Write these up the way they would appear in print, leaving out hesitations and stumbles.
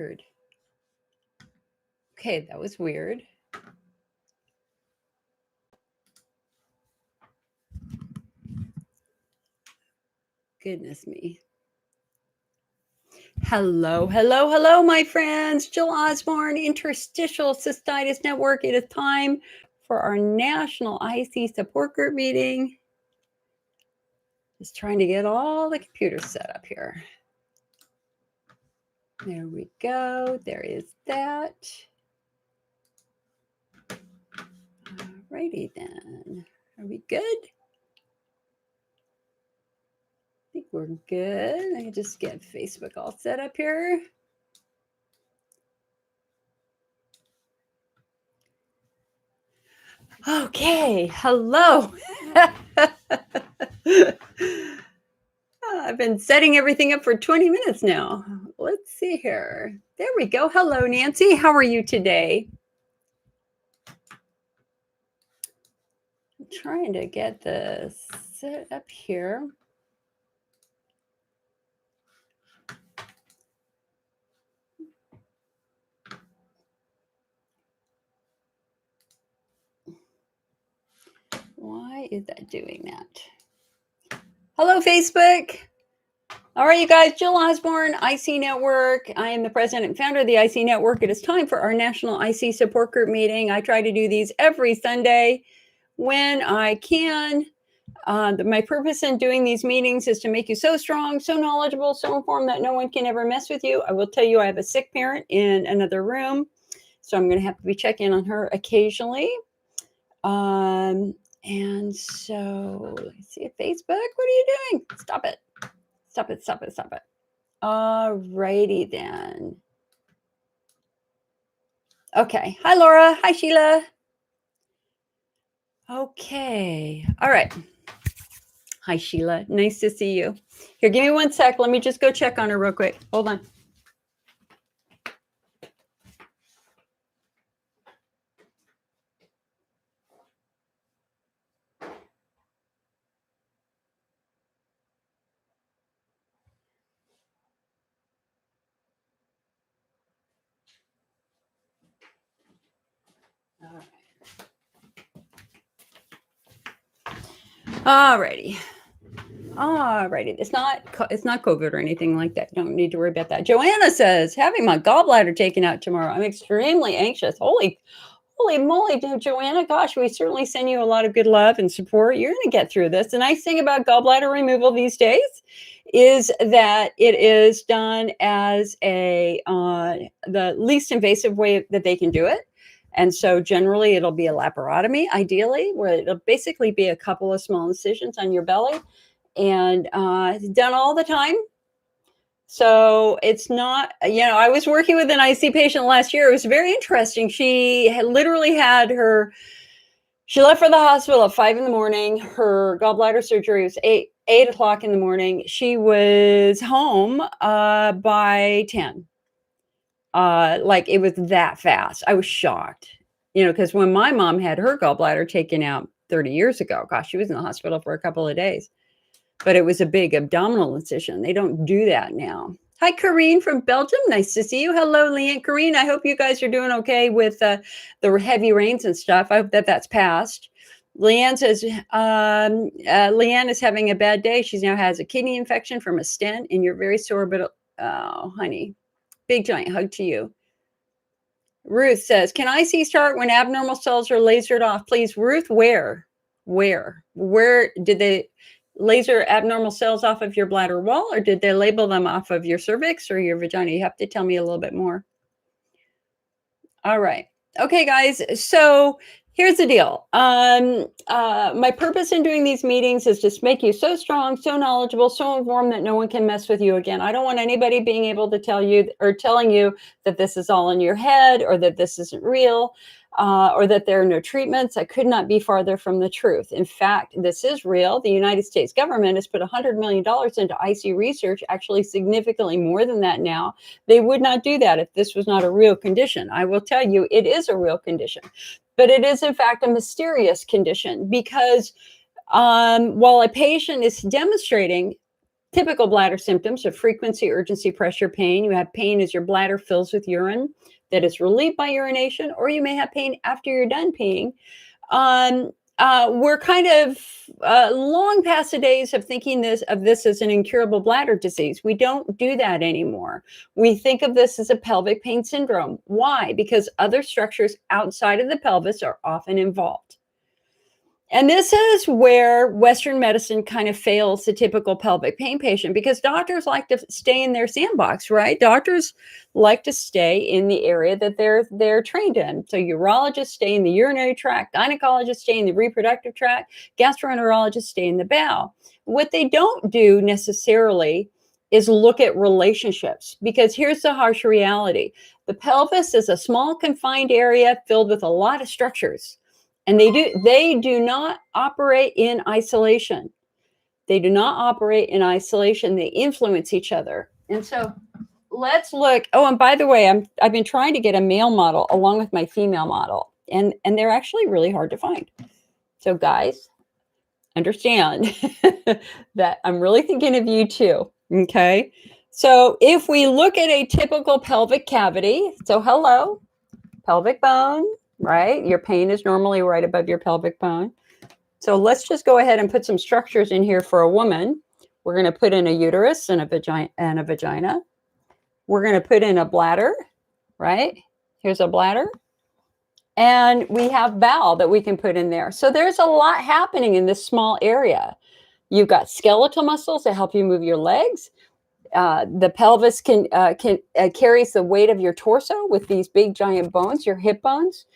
Weird. Okay, that was weird. Goodness me. Hello, hello, hello, my friends. Jill Osborne, Interstitial Cystitis Network. It is time for our National IC Support Group meeting. Just trying to get all the computers set up here. There we go. There is that. Alrighty then. Are we good? I think we're good. I can just get Facebook all set up here. Okay, hello. I've been setting everything up for 20 minutes now. Let's see here. There we go. Hello, Nancy. How are you today? I'm trying to get this set up here. Why is that doing that? Hello, Facebook. All right, you guys, Jill Osborne, IC Network. I am the president and founder of the IC Network. It is time for our National IC Support Group meeting. I try to do these every Sunday when I can. My purpose in doing these meetings is to make you so strong, so knowledgeable, so informed that no one can ever mess with you. I will tell you I have a sick parent in another room, so I'm going to have to be checking on her occasionally. And so let's see at Facebook. What are you doing? Stop it. Stop it, stop it, stop it. All righty then. Okay. Hi, Laura. Hi, Sheila. Okay. All right. Hi, Sheila. Nice to see you. Here, give me 1 sec. Let me just go check on her real quick. Hold on. All righty. All righty. It's not COVID or anything like that. Don't need to worry about that. Joanna says, having my gallbladder taken out tomorrow. I'm extremely anxious. Holy moly, Joanna. Gosh, we certainly send you a lot of good love and support. You're going to get through this. The nice thing about gallbladder removal these days is that it is done as the least invasive way that they can do it. And so generally it'll be a laparotomy, ideally, where it'll basically be a couple of small incisions on your belly, and it's done all the time. So it's not, I was working with an IC patient last year. It was very interesting. She had literally she left for the hospital at 5 a.m. Her gallbladder surgery was 8 o'clock in the morning. She was home by 10. Like it was that fast. I was shocked, because when my mom had her gallbladder taken out 30 years ago, gosh, she was in the hospital for a couple of days, but it was a big abdominal incision. They don't do that now. Hi, Corrine from Belgium. Nice to see you. Hello, Leanne. Corrine, I hope you guys are doing okay with the heavy rains and stuff. I hope that's passed. Leanne says, Leanne is having a bad day. She now has a kidney infection from a stent, and you're very sore, but oh, honey. Big giant hug to you. Ruth says, can IC start when abnormal cells are lasered off? Please, Ruth, where did they laser abnormal cells off of your bladder wall, or did they label them off of your cervix or your vagina? You have to tell me a little bit more. All right. Okay, guys. So here's the deal. My purpose in doing these meetings is just make you so strong, so knowledgeable, so informed that no one can mess with you again. I don't want anybody being able to tell you or telling you that this is all in your head, or that this isn't real, or that there are no treatments. I could not be farther from the truth. In fact, this is real. The United States government has put $100 million into IC research, actually significantly more than that now. They would not do that if this was not a real condition. I will tell you, it is a real condition. But it is, in fact, a mysterious condition, because while a patient is demonstrating Typical bladder symptoms are frequency, urgency, pressure, pain. You have pain as your bladder fills with urine that is relieved by urination, or you may have pain after you're done peeing. We're kind of long past the days of thinking of this as an incurable bladder disease. We don't do that anymore. We think of this as a pelvic pain syndrome. Why? Because other structures outside of the pelvis are often involved. And this is where Western medicine kind of fails the typical pelvic pain patient, because doctors like to stay in their sandbox, right? Doctors like to stay in the area that they're trained in. So urologists stay in the urinary tract, gynecologists stay in the reproductive tract, gastroenterologists stay in the bowel. What they don't do necessarily is look at relationships, because here's the harsh reality. The pelvis is a small confined area filled with a lot of structures. And they do not operate in isolation. They do not operate in isolation. They influence each other. And so let's look. Oh, and by the way, I've been trying to get a male model along with my female model, and they're actually really hard to find. So guys, understand that I'm really thinking of you too. Okay. So if we look at a typical pelvic cavity, so hello, pelvic bone. Right? Your pain is normally right above your pelvic bone. So let's just go ahead and put some structures in here for a woman. We're going to put in a uterus and a vagina. We're going to put in a bladder, right? Here's a bladder. And we have bowel that we can put in there. So there's a lot happening in this small area. You've got skeletal muscles that help you move your legs. The pelvis can carries the weight of your torso with these big giant bones, your hip bones.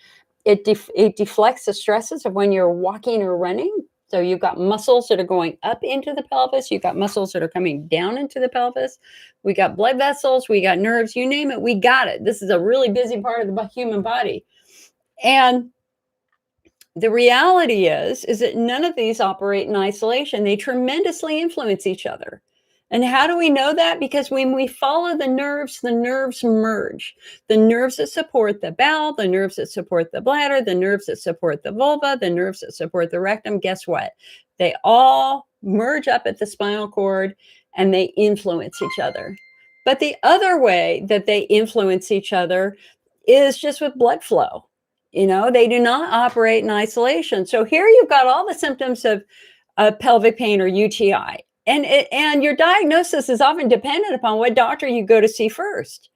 It deflects the stresses of when you're walking or running. So you've got muscles that are going up into the pelvis. You've got muscles that are coming down into the pelvis. We got blood vessels. We got nerves. You name it, we got it. This is a really busy part of the human body. And the reality is that none of these operate in isolation. They tremendously influence each other. And how do we know that? Because when we follow the nerves merge. The nerves that support the bowel, the nerves that support the bladder, the nerves that support the vulva, the nerves that support the rectum. Guess what? They all merge up at the spinal cord and they influence each other. But the other way that they influence each other is just with blood flow. You know, they do not operate in isolation. So here you've got all the symptoms of pelvic pain or UTI. And your diagnosis is often dependent upon what doctor you go to see first.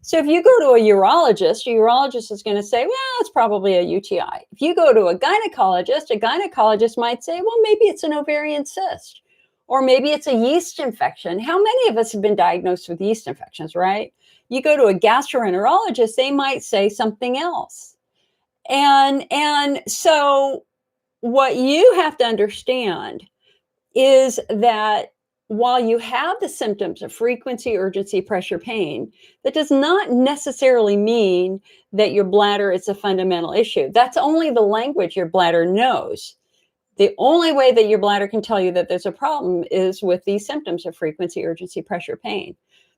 So if you go to a urologist is going to say, well, it's probably a UTI. If you go to a gynecologist might say, well, maybe it's an ovarian cyst, or maybe it's a yeast infection. How many of us have been diagnosed with yeast infections, right? You go to a gastroenterologist, they might say something else. And so what you have to understand is that while you have the symptoms of frequency, urgency, pressure, pain, that does not necessarily mean that your bladder is a fundamental issue. That's only the language your bladder knows. The only way that your bladder can tell you that there's a problem is with these symptoms of frequency, urgency, pressure, pain.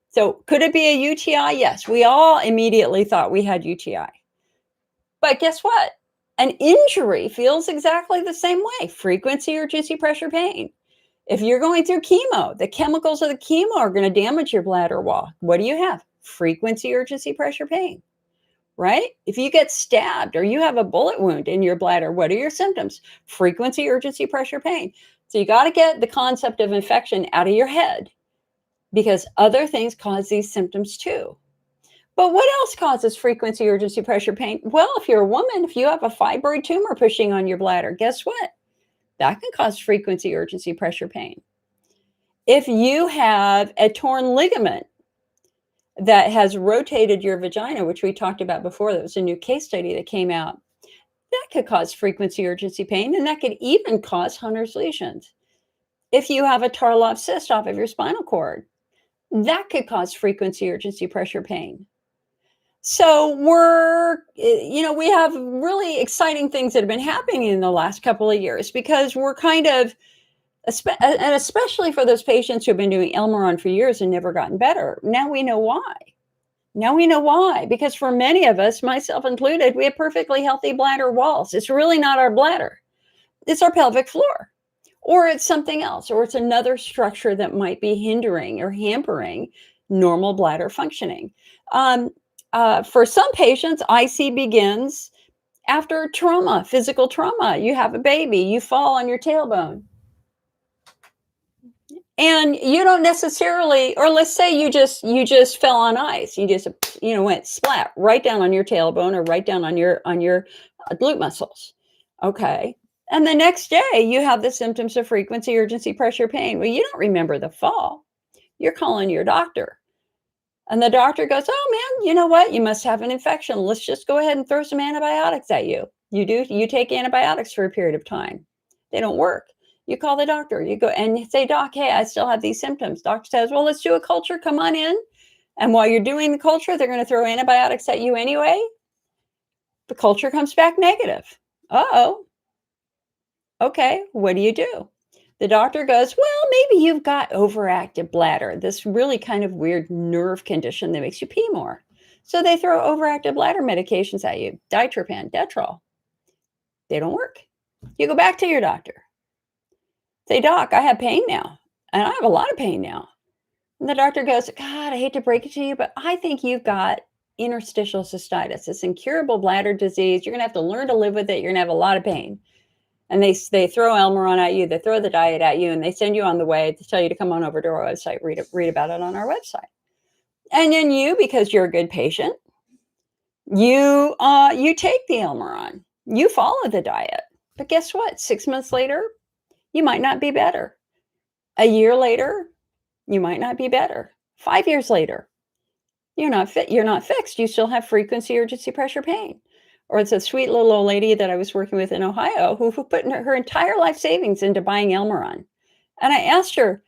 So could it be a UTI? Yes, we all immediately thought we had UTI. But guess what? An injury feels exactly the same way. Frequency, urgency, pressure, pain. If you're going through chemo, the chemicals of the chemo are going to damage your bladder wall. What do you have? Frequency, urgency, pressure, pain, right? If you get stabbed or you have a bullet wound in your bladder, what are your symptoms? Frequency, urgency, pressure, pain. So you got to get the concept of infection out of your head, because other things cause these symptoms too. But what else causes frequency, urgency, pressure, pain? Well, if you're a woman, if you have a fibroid tumor pushing on your bladder, guess what? That can cause frequency, urgency, pressure, pain. If you have a torn ligament that has rotated your vagina, which we talked about before, that was a new case study that came out, that could cause frequency, urgency, pain, and that could even cause Hunner's lesions. If you have a Tarlov cyst off of your spinal cord, that could cause frequency, urgency, pressure, pain. So we have really exciting things that have been happening in the last couple of years, because we're kind of, and especially for those patients who have been doing Elmeron for years and never gotten better. Now we know why. Because for many of us, myself included, we have perfectly healthy bladder walls. It's really not our bladder. It's our pelvic floor. or it's something else, or it's another structure that might be hindering or hampering normal bladder functioning. Um, for some patients, IC begins after trauma, physical trauma. You have a baby, you fall on your tailbone. And you don't necessarily, or let's say you just fell on ice. You just went splat right down on your tailbone or right down on your glute muscles. Okay. And the next day you have the symptoms of frequency, urgency, pressure, pain. Well, you don't remember the fall. You're calling your doctor. And the doctor goes, "Oh man, you know what? You must have an infection. Let's just go ahead and throw some antibiotics at you." You take antibiotics for a period of time. They don't work. You call the doctor. You go and say, "Doc, hey, I still have these symptoms." Doctor says, "Well, let's do a culture. Come on in." And while you're doing the culture, they're going to throw antibiotics at you anyway. The culture comes back negative. Uh-oh. Okay, what do you do? The doctor goes, "Well, maybe you've got overactive bladder, this really kind of weird nerve condition that makes you pee more." So they throw overactive bladder medications at you, ditropan, Detrol. They don't work. You go back to your doctor. Say, "Doc, I have pain now, and I have a lot of pain now." And the doctor goes, "God, I hate to break it to you, but I think you've got interstitial cystitis. It's incurable bladder disease. You're going to have to learn to live with it. You're going to have a lot of pain." And they throw Elmeron at you, they throw the diet at you, and they send you on the way to tell you to come on over to our website, read about it on our website. And then you, because you're a good patient, you take the Elmeron, you follow the diet. But guess what? 6 months later, you might not be better. A year later, you might not be better. 5 years later, you're not fit. You're not fixed. You still have frequency, urgency, pressure, pain. Or it's a sweet little old lady that I was working with in Ohio who put her entire life savings into buying Elmeron. And I asked her,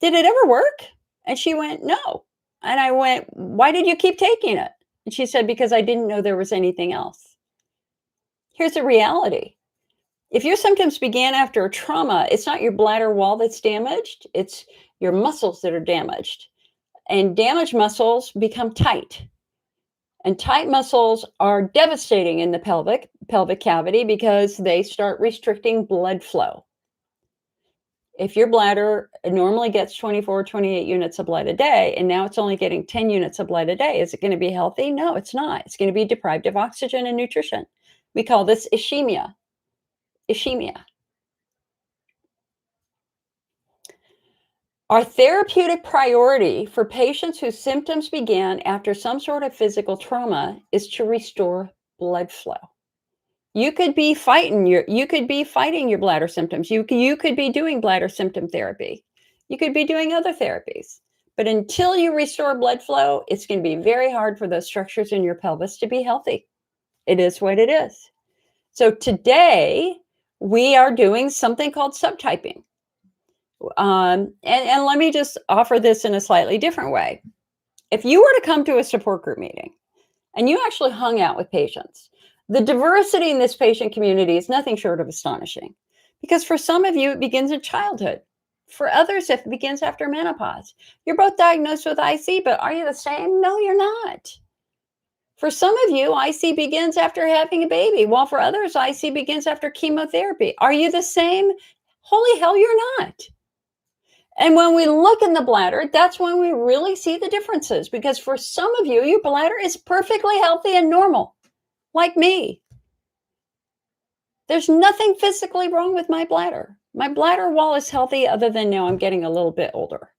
"Did it ever work?" And she went, "No." And I went, "Why did you keep taking it?" And she said, "Because I didn't know there was anything else." Here's the reality. If your symptoms began after a trauma, it's not your bladder wall that's damaged, it's your muscles that are damaged. And damaged muscles become tight. And tight muscles are devastating in the pelvic cavity because they start restricting blood flow. If your bladder normally gets 24, 28 units of blood a day, and now it's only getting 10 units of blood a day, is it going to be healthy? No, it's not. It's going to be deprived of oxygen and nutrition. We call this ischemia. Ischemia. Our therapeutic priority for patients whose symptoms began after some sort of physical trauma is to restore blood flow. You could be fighting your bladder symptoms. You could be doing bladder symptom therapy. You could be doing other therapies. But until you restore blood flow, it's going to be very hard for those structures in your pelvis to be healthy. It is what it is. So today we are doing something called subtyping. And let me just offer this in a slightly different way. If you were to come to a support group meeting and you actually hung out with patients, the diversity in this patient community is nothing short of astonishing. Because for some of you, it begins in childhood. For others, it begins after menopause. You're both diagnosed with IC, but are you the same? No, you're not. For some of you, IC begins after having a baby, while for others, IC begins after chemotherapy. Are you the same? Holy hell, you're not. And when we look in the bladder, that's when we really see the differences, because for some of you, your bladder is perfectly healthy and normal, like me. There's nothing physically wrong with my bladder. My bladder wall is healthy, other than now I'm getting a little bit older,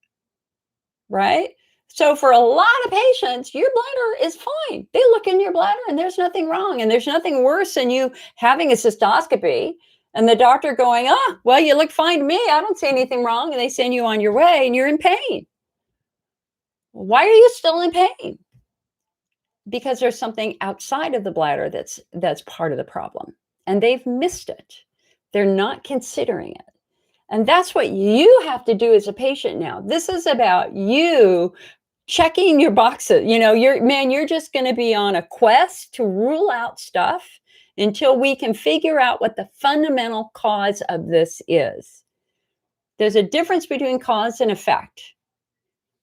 right? So for a lot of patients, your bladder is fine. They look in your bladder and there's nothing wrong. And there's nothing worse than you having a cystoscopy and the doctor going, "Oh, well, you look fine to me. I don't see anything wrong." And they send you on your way and you're in pain. Why are you still in pain? Because there's something outside of the bladder that's part of the problem. And they've missed it. They're not considering it. And that's what you have to do as a patient now. This is about you checking your boxes. You're just going to be on a quest to rule out stuff until we can figure out what the fundamental cause of this is. There's a difference between cause and effect.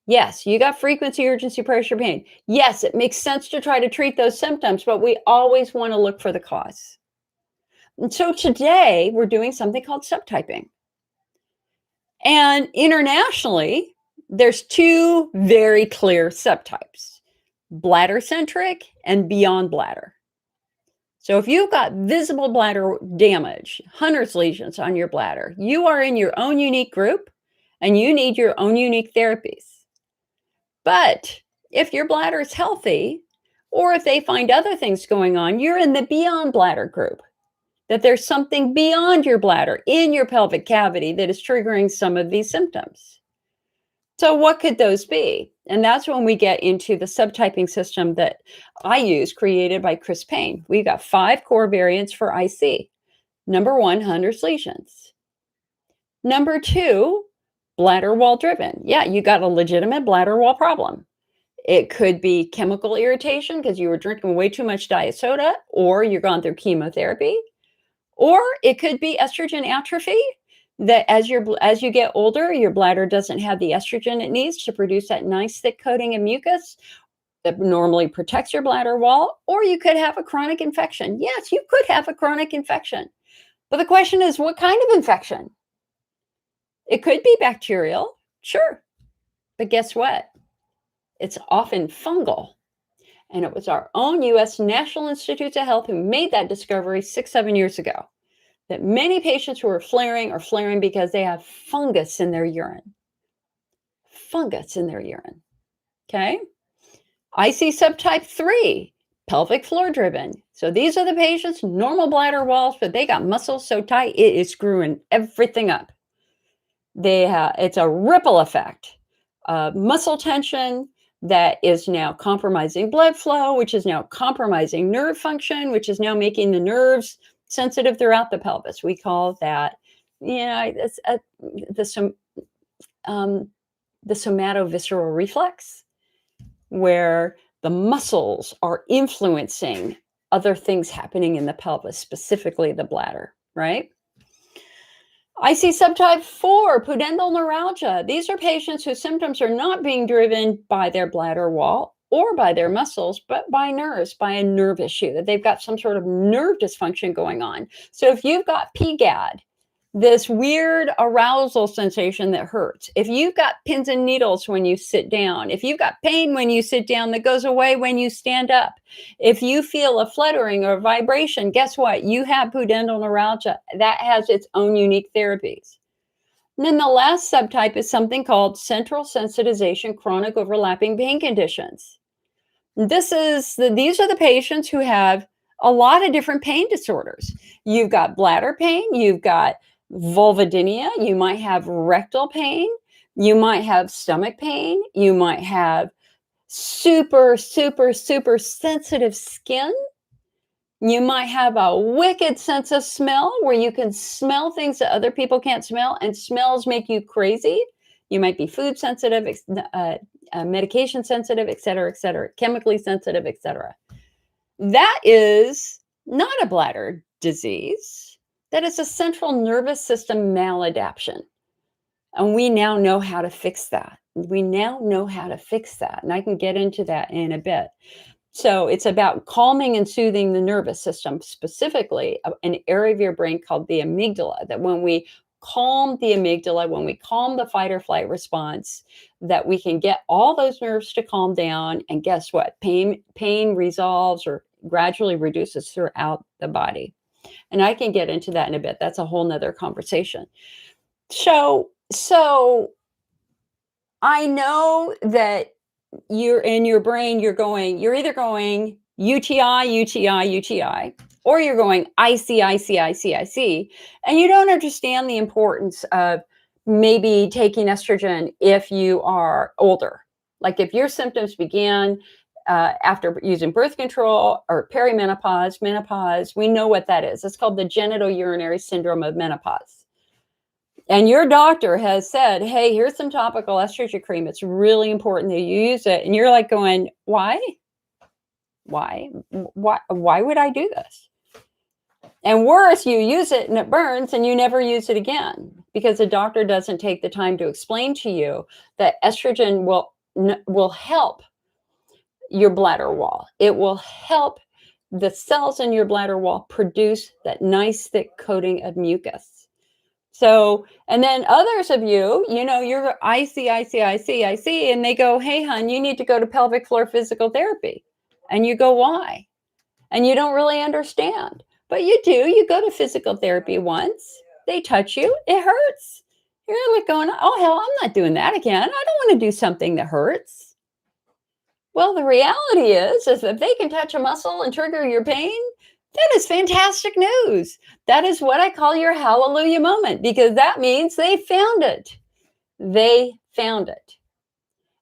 Yes, you got frequency, urgency, pressure, pain. Yes, it makes sense to try to treat those symptoms, but we always want to look for the cause. And so today we're doing something called subtyping. And internationally, there's two very clear subtypes, bladder-centric and beyond bladder. So if you've got visible bladder damage, Hunner's lesions on your bladder, you are in your own unique group and you need your own unique therapies. But if your bladder is healthy, or if they find other things going on, you're in the beyond bladder group. That there's something beyond your bladder in your pelvic cavity that is triggering some of these symptoms. So, what could those be? And that's when we get into the subtyping system that I use, created by Chris Payne. We've got 5 core variants for IC. Number 1, Hunner's lesions. Number 2, bladder wall driven. Yeah, you got a legitimate bladder wall problem. It could be chemical irritation because you were drinking way too much diet soda, or you're gone through chemotherapy. Or it could be estrogen atrophy, that as you get older, your bladder doesn't have the estrogen it needs to produce that nice thick coating of mucus that normally protects your bladder wall. Or you could have a chronic infection. Yes, you could have a chronic infection. But the question is, what kind of infection? It could be bacterial, sure. But guess what? It's often fungal. And it was our own US National Institutes of Health who made that discovery 6-7 years ago, that many patients who are flaring because they have fungus in their urine. Fungus in their urine. Okay? IC subtype 3, pelvic floor driven. So these are the patients, normal bladder walls, but they got muscles so tight it is screwing everything up. It's a ripple effect. Muscle tension that is now compromising blood flow, which is now compromising nerve function, which is now making the nerves sensitive throughout the pelvis. We call that, the somatovisceral reflex, where the muscles are influencing other things happening in the pelvis, specifically the bladder, right? IC subtype 4, pudendal neuralgia. These are patients whose symptoms are not being driven by their bladder wall or by their muscles, but by nerves, by a nerve issue, that they've got some sort of nerve dysfunction going on. So if you've got PGAD, this weird arousal sensation that hurts, if you've got pins and needles when you sit down, if you've got pain when you sit down that goes away when you stand up, if you feel a fluttering or vibration, guess what? You have pudendal neuralgia. That has its own unique therapies. And then the last subtype is something called central sensitization chronic overlapping pain conditions. These are the patients who have a lot of different pain disorders. You've got bladder pain, you've got vulvodynia, you might have rectal pain, you might have stomach pain, you might have super sensitive skin. You might have a wicked sense of smell where you can smell things that other people can't smell, and smells make you crazy. You might be food sensitive, medication sensitive, et cetera, chemically sensitive, et cetera. That is not a bladder disease. That is a central nervous system maladaptation. And we now know how to fix that. And I can get into that in a bit. So it's about calming and soothing the nervous system, specifically an area of your brain called the amygdala, that when we calm the amygdala, when we calm the fight or flight response, that we can get all those nerves to calm down. And guess what? Pain resolves or gradually reduces throughout the body. And I can get into that in a bit. That's a whole nother conversation. So I know that you're in your brain, you're either going UTI, or you're going IC, and you don't understand the importance of maybe taking estrogen if you are older. Like if your symptoms began after using birth control or perimenopause, menopause, we know what that is. It's called the genitourinary syndrome of menopause. And your doctor has said, hey, here's some topical estrogen cream. It's really important that you use it. And you're like going, why? Why would I do this? And worse, you use it and it burns and you never use it again because the doctor doesn't take the time to explain to you that estrogen will help your bladder wall. It will help the cells in your bladder wall produce that nice thick coating of mucus. So, and then others of you, you're IC, and they go, hey, hon, you need to go to pelvic floor physical therapy. And you go, why? And you don't really understand. But you do. You go to physical therapy once, they touch you, it hurts. You're like going, oh, hell, I'm not doing that again. I don't want to do something that hurts. Well, the reality is if they can touch a muscle and trigger your pain, that is fantastic news. That is what I call your hallelujah moment, because that means they found it. They found it.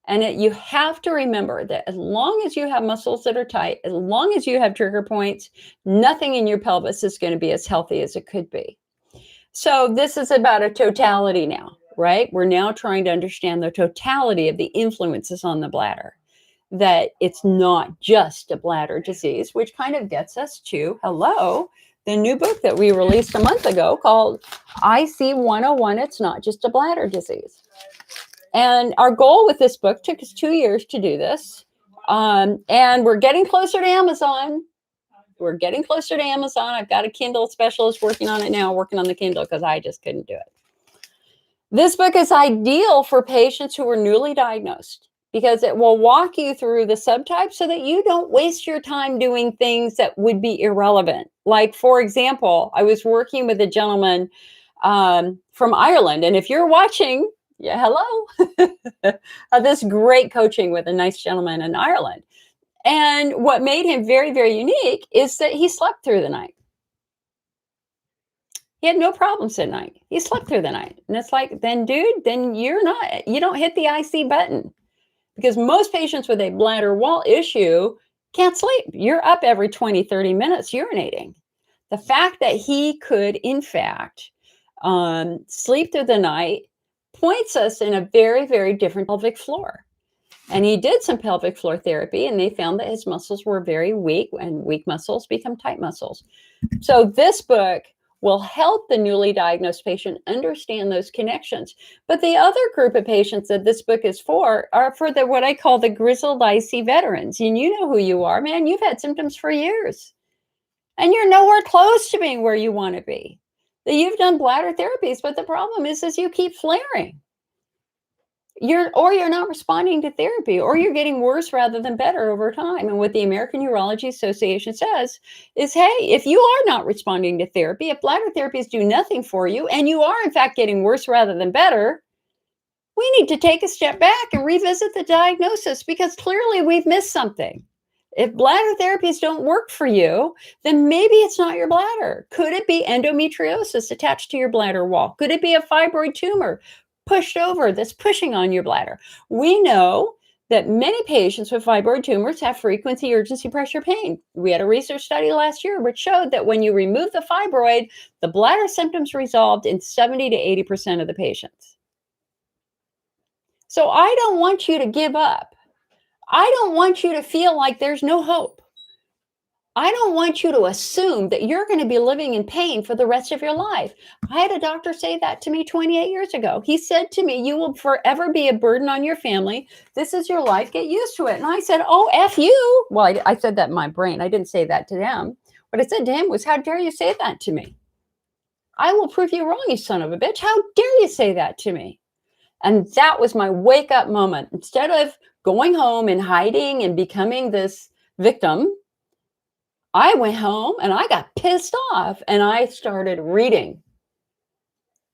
And you have to remember that as long as you have muscles that are tight, as long as you have trigger points, nothing in your pelvis is going to be as healthy as it could be. So this is about a totality now, right? We're now trying to understand the totality of the influences on the bladder, that it's not just a bladder disease, which kind of gets us to, the new book that we released a month ago called IC 101, It's Not Just a Bladder Disease. And our goal with this book took us 2 years to do this. And we're getting closer to Amazon. I've got a Kindle specialist working on it now, working on the Kindle because I just couldn't do it. This book is ideal for patients who are newly diagnosed because it will walk you through the subtypes so that you don't waste your time doing things that would be irrelevant. Like, for example, I was working with a gentleman from Ireland. And if you're watching, yeah, hello. This great coaching with a nice gentleman in Ireland. And what made him very, very unique is that he slept through the night. He had no problems at night. He slept through the night. And it's like, then dude, then you don't hit the IC button, because most patients with a bladder wall issue can't sleep. You're up every 20, 30 minutes urinating. The fact that he could, in fact, sleep through the night points us in a very, very different pelvic floor. And he did some pelvic floor therapy, and they found that his muscles were very weak, and weak muscles become tight muscles. So this book will help the newly diagnosed patient understand those connections. But the other group of patients that this book is for are for the what I call the grizzled IC veterans. And you know who you are, man. You've had symptoms for years, and you're nowhere close to being where you want to be. That you've done bladder therapies, but the problem is you keep flaring. You're not responding to therapy, or you're getting worse rather than better over time. And what the American Urology Association says is, hey, if you are not responding to therapy, if bladder therapies do nothing for you, and you are in fact getting worse rather than better, we need to take a step back and revisit the diagnosis, because clearly we've missed something. If bladder therapies don't work for you, then maybe it's not your bladder. Could it be endometriosis attached to your bladder wall? Could it be a fibroid tumor pushed over that's pushing on your bladder? We know that many patients with fibroid tumors have frequency urgency pressure pain. We had a research study last year which showed that when you remove the fibroid, the bladder symptoms resolved in 70 to 80% of the patients. So I don't want you to give up. I don't want you to feel like there's no hope. I don't want you to assume that you're going to be living in pain for the rest of your life. I had a doctor say that to me 28 years ago. He said to me, you will forever be a burden on your family. This is your life. Get used to it. And I said, oh, F you. Well, I said that in my brain. I didn't say that to them. What I said to him was, how dare you say that to me? I will prove you wrong, you son of a bitch. How dare you say that to me? And that was my wake up moment. Instead of going home and hiding and becoming this victim, I went home and I got pissed off, and I started reading.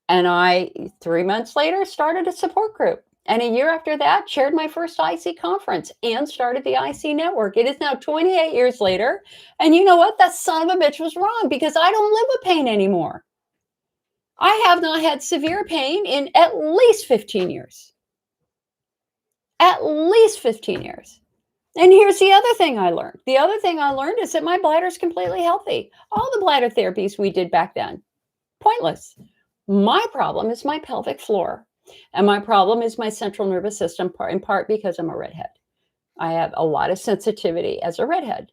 And 3 months later, started a support group. And a year after that, chaired my first IC conference and started the IC network. It is now 28 years later. And you know what? That son of a bitch was wrong, because I don't live with pain anymore. I have not had severe pain in at least 15 years. At least 15 years. And here's the other thing I learned. The other thing I learned is that my bladder is completely healthy. All the bladder therapies we did back then, pointless. My problem is my pelvic floor. And my problem is my central nervous system, in part because I'm a redhead. I have a lot of sensitivity as a redhead.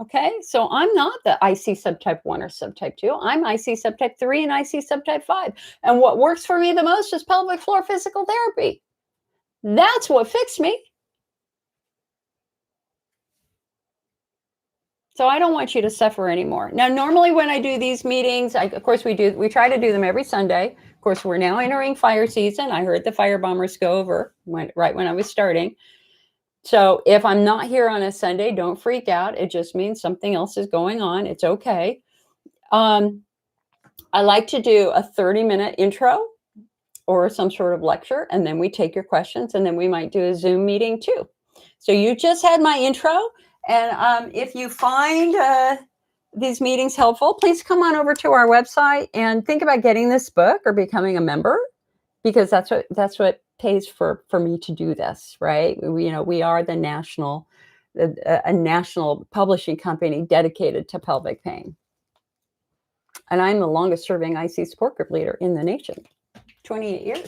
Okay, so I'm not the IC subtype 1 or subtype 2. I'm IC subtype 3 and IC subtype 5. And what works for me the most is pelvic floor physical therapy. That's what fixed me. So I don't want you to suffer anymore. Now, normally when I do these meetings, of course we try to do them every Sunday. Of course, we're now entering fire season. I heard the fire bombers go over right when I was starting. So if I'm not here on a Sunday, don't freak out. It just means something else is going on. It's okay. I like to do a 30-minute intro or some sort of lecture, and then we take your questions, and then we might do a Zoom meeting too. So you just had my intro, and if you find these meetings helpful, please come on over to our website and think about getting this book or becoming a member, because that's what pays for me to do this, right? We are a national publishing company dedicated to pelvic pain, and I'm the longest serving IC support group leader in the nation, 28 years.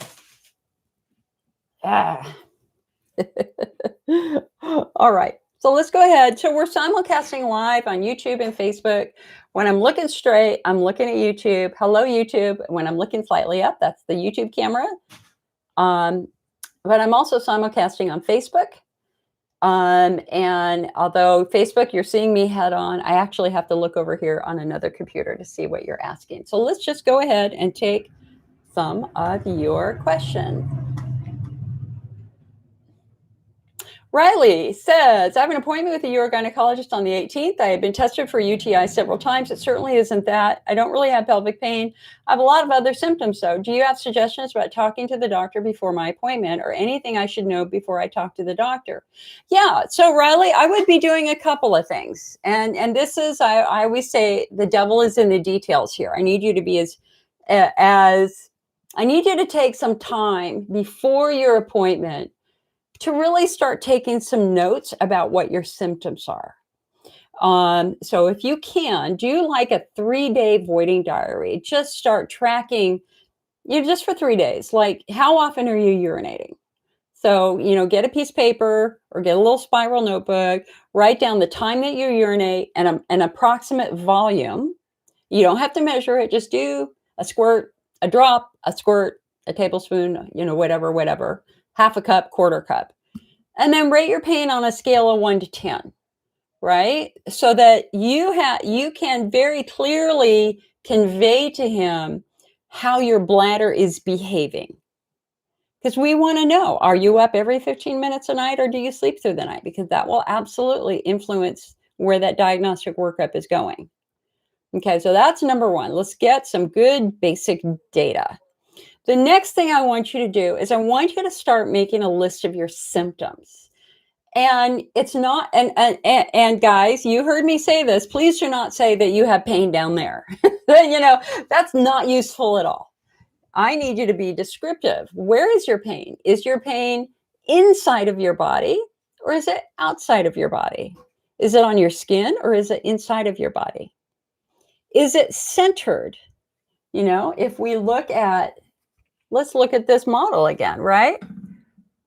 All right. So let's go ahead. So we're simulcasting live on YouTube and Facebook. When I'm looking straight, I'm looking at YouTube. Hello, YouTube. When I'm looking slightly up, that's the YouTube camera. But I'm also simulcasting on Facebook. And although Facebook, you're seeing me head on, I actually have to look over here on another computer to see what you're asking. So let's just go ahead and take some of your questions. Riley says, I have an appointment with a urogynecologist on the 18th. I have been tested for UTI several times. It certainly isn't that. I don't really have pelvic pain. I have a lot of other symptoms, though. Do you have suggestions about talking to the doctor before my appointment, or anything I should know before I talk to the doctor? Yeah. So, Riley, I would be doing a couple of things. And this is, I always say, the devil is in the details here. I need you to be I need you to take some time before your appointment to really start taking some notes about what your symptoms are. So if you can, do like a 3-day voiding diary. Just start tracking, just for 3 days. Like, how often are you urinating? So, get a piece of paper or get a little spiral notebook, write down the time that you urinate and an approximate volume. You don't have to measure it. Just do a squirt, a drop, a squirt, a tablespoon, whatever, half a cup, quarter cup. And then rate your pain on a scale of 1 to 10, right? So that you can very clearly convey to him how your bladder is behaving. Because we want to know, are you up every 15 minutes a night, or do you sleep through the night? Because that will absolutely influence where that diagnostic workup is going. Okay, so that's number one. Let's get some good basic data. The next thing I want you to do is I want you to start making a list of your symptoms. And it's not, and guys, you heard me say this. Please do not say that you have pain down there. That's not useful at all. I need you to be descriptive. Where is your pain? Is your pain inside of your body, or is it outside of your body? Is it on your skin, or is it inside of your body? Is it centered? If we let's look at this model again, right?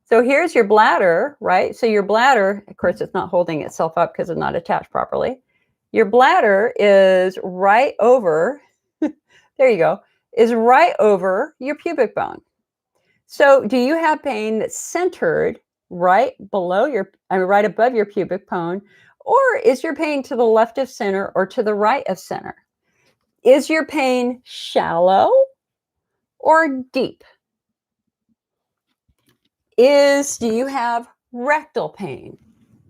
So here's your bladder, right? So your bladder, of course, it's not holding itself up because it's not attached properly. Your bladder is right over, there you go, is right over your pubic bone. So do you have pain that's centered right above your pubic bone, or is your pain to the left of center or to the right of center? Is your pain shallow or deep? Do you have rectal pain?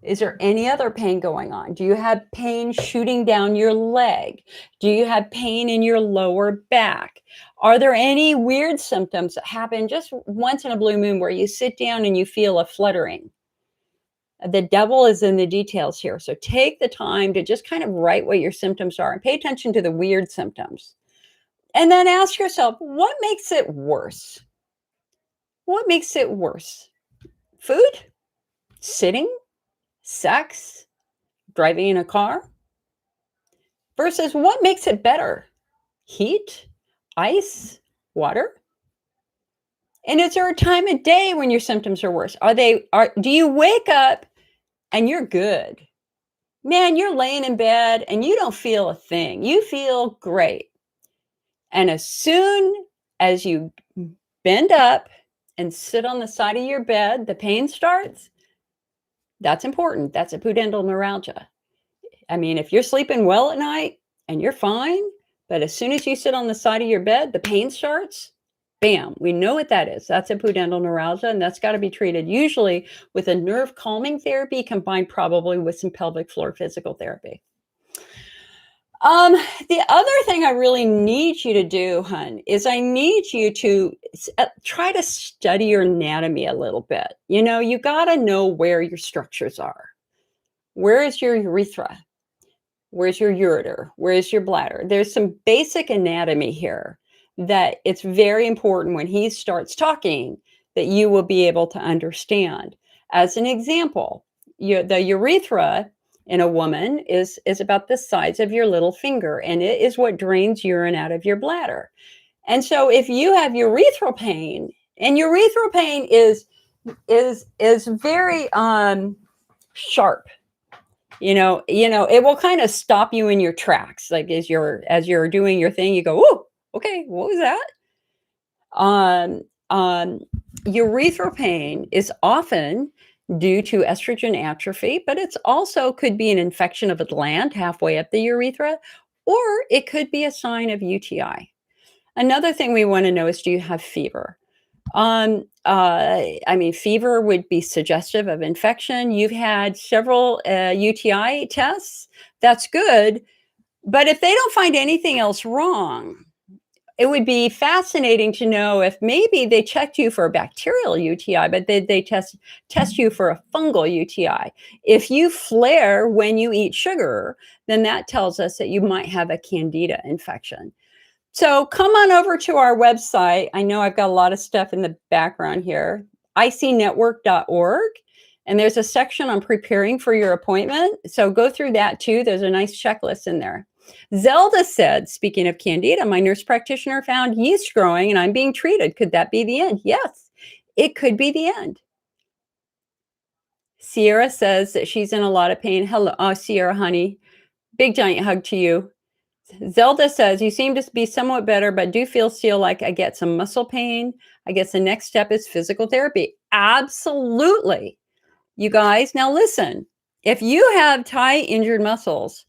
Is there any other pain going on? Do you have pain shooting down your leg? Do you have pain in your lower back? Are there any weird symptoms that happen just once in a blue moon where you sit down and you feel a fluttering? The devil is in the details here. So take the time to just kind of write what your symptoms are and pay attention to the weird symptoms. And then ask yourself, what makes it worse? What makes it worse? Food? Sitting? Sex? Driving in a car? Versus what makes it better? Heat? Ice? Water? And is there a time of day when your symptoms are worse? Do you wake up and you're good? Man, you're laying in bed and you don't feel a thing. You feel great. And as soon as you bend up and sit on the side of your bed, the pain starts. That's important. That's a pudendal neuralgia. I mean, if you're sleeping well at night and you're fine, but as soon as you sit on the side of your bed, the pain starts, bam, we know what that is. That's a pudendal neuralgia, and that's got to be treated usually with a nerve calming therapy combined probably with some pelvic floor physical therapy. The other thing I really need you to do, hun, is I need you to try to study your anatomy a little bit. You know, you got to know where your structures are. Where is your urethra? Where's your ureter? Where's your bladder? There's some basic anatomy here that it's very important when he starts talking that you will be able to understand. As an example, the urethra in a woman is about the size of your little finger, and it is what drains urine out of your bladder. And so if you have urethral pain, and urethral pain is very sharp. It will kind of stop you in your tracks. Like as you're doing your thing, you go, "Oh, okay, what was that?" Um, um, Urethral pain is often due to estrogen atrophy, but it's also could be an infection of a gland halfway up the urethra, or it could be a sign of UTI. Another thing we want to know is, do you have fever? I mean, fever would be suggestive of infection. You've had several UTI tests. That's good. But if they don't find anything else wrong, it would be fascinating to know if maybe they checked you for a bacterial UTI, but they test you for a fungal UTI. If you flare when you eat sugar, then that tells us that you might have a candida infection. So come on over to our website. I know I've got a lot of stuff in the background here, icnetwork.org. And there's a section on preparing for your appointment. So go through that too. There's a nice checklist in there. Zelda said, speaking of candida, my nurse practitioner found yeast growing and I'm being treated. Could that be the end? Yes, it could be the end. Sierra says that she's in a lot of pain. Hello, Sierra, honey. Big giant hug to you. Zelda says, you seem to be somewhat better, but do feel still like I get some muscle pain. I guess the next step is physical therapy. Absolutely. You guys, now listen, if you have tight injured muscles,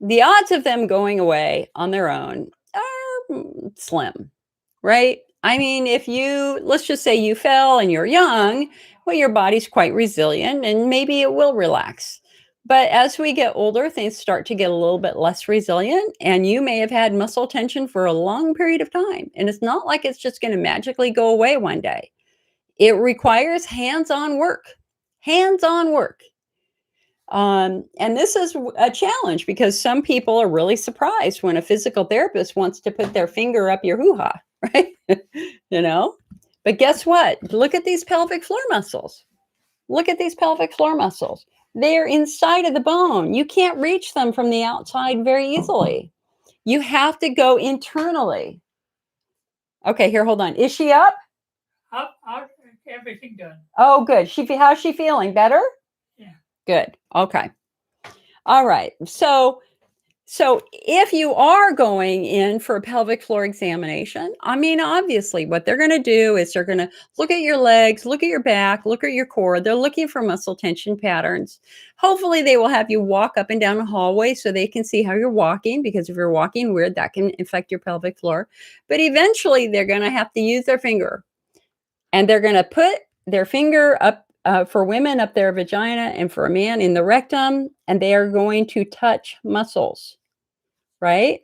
the odds of them going away on their own are slim, right? I mean, let's just say you fell and you're young, well, your body's quite resilient and maybe it will relax. But as we get older, things start to get a little bit less resilient, and you may have had muscle tension for a long period of time. And it's not like it's just going to magically go away one day. It requires hands-on work. Hands-on work. And this is a challenge because some people are really surprised when a physical therapist wants to put their finger up your hoo-ha, right? But guess what? Look at these pelvic floor muscles. Look at these pelvic floor muscles. They're inside of the bone. You can't reach them from the outside very easily. You have to go internally. Okay, here, hold on. Is she up? Up, everything done. Oh, good. How's she feeling? Better? Yeah. Good. Okay. All right. So if you are going in for a pelvic floor examination, I mean, obviously what they're going to do is they're going to look at your legs, look at your back, look at your core. They're looking for muscle tension patterns. Hopefully they will have you walk up and down a hallway so they can see how you're walking, because if you're walking weird, that can affect your pelvic floor. But eventually they're going to have to use their finger, and they're going to put their finger up for women up their vagina, and for a man in the rectum, and they are going to touch muscles. Right?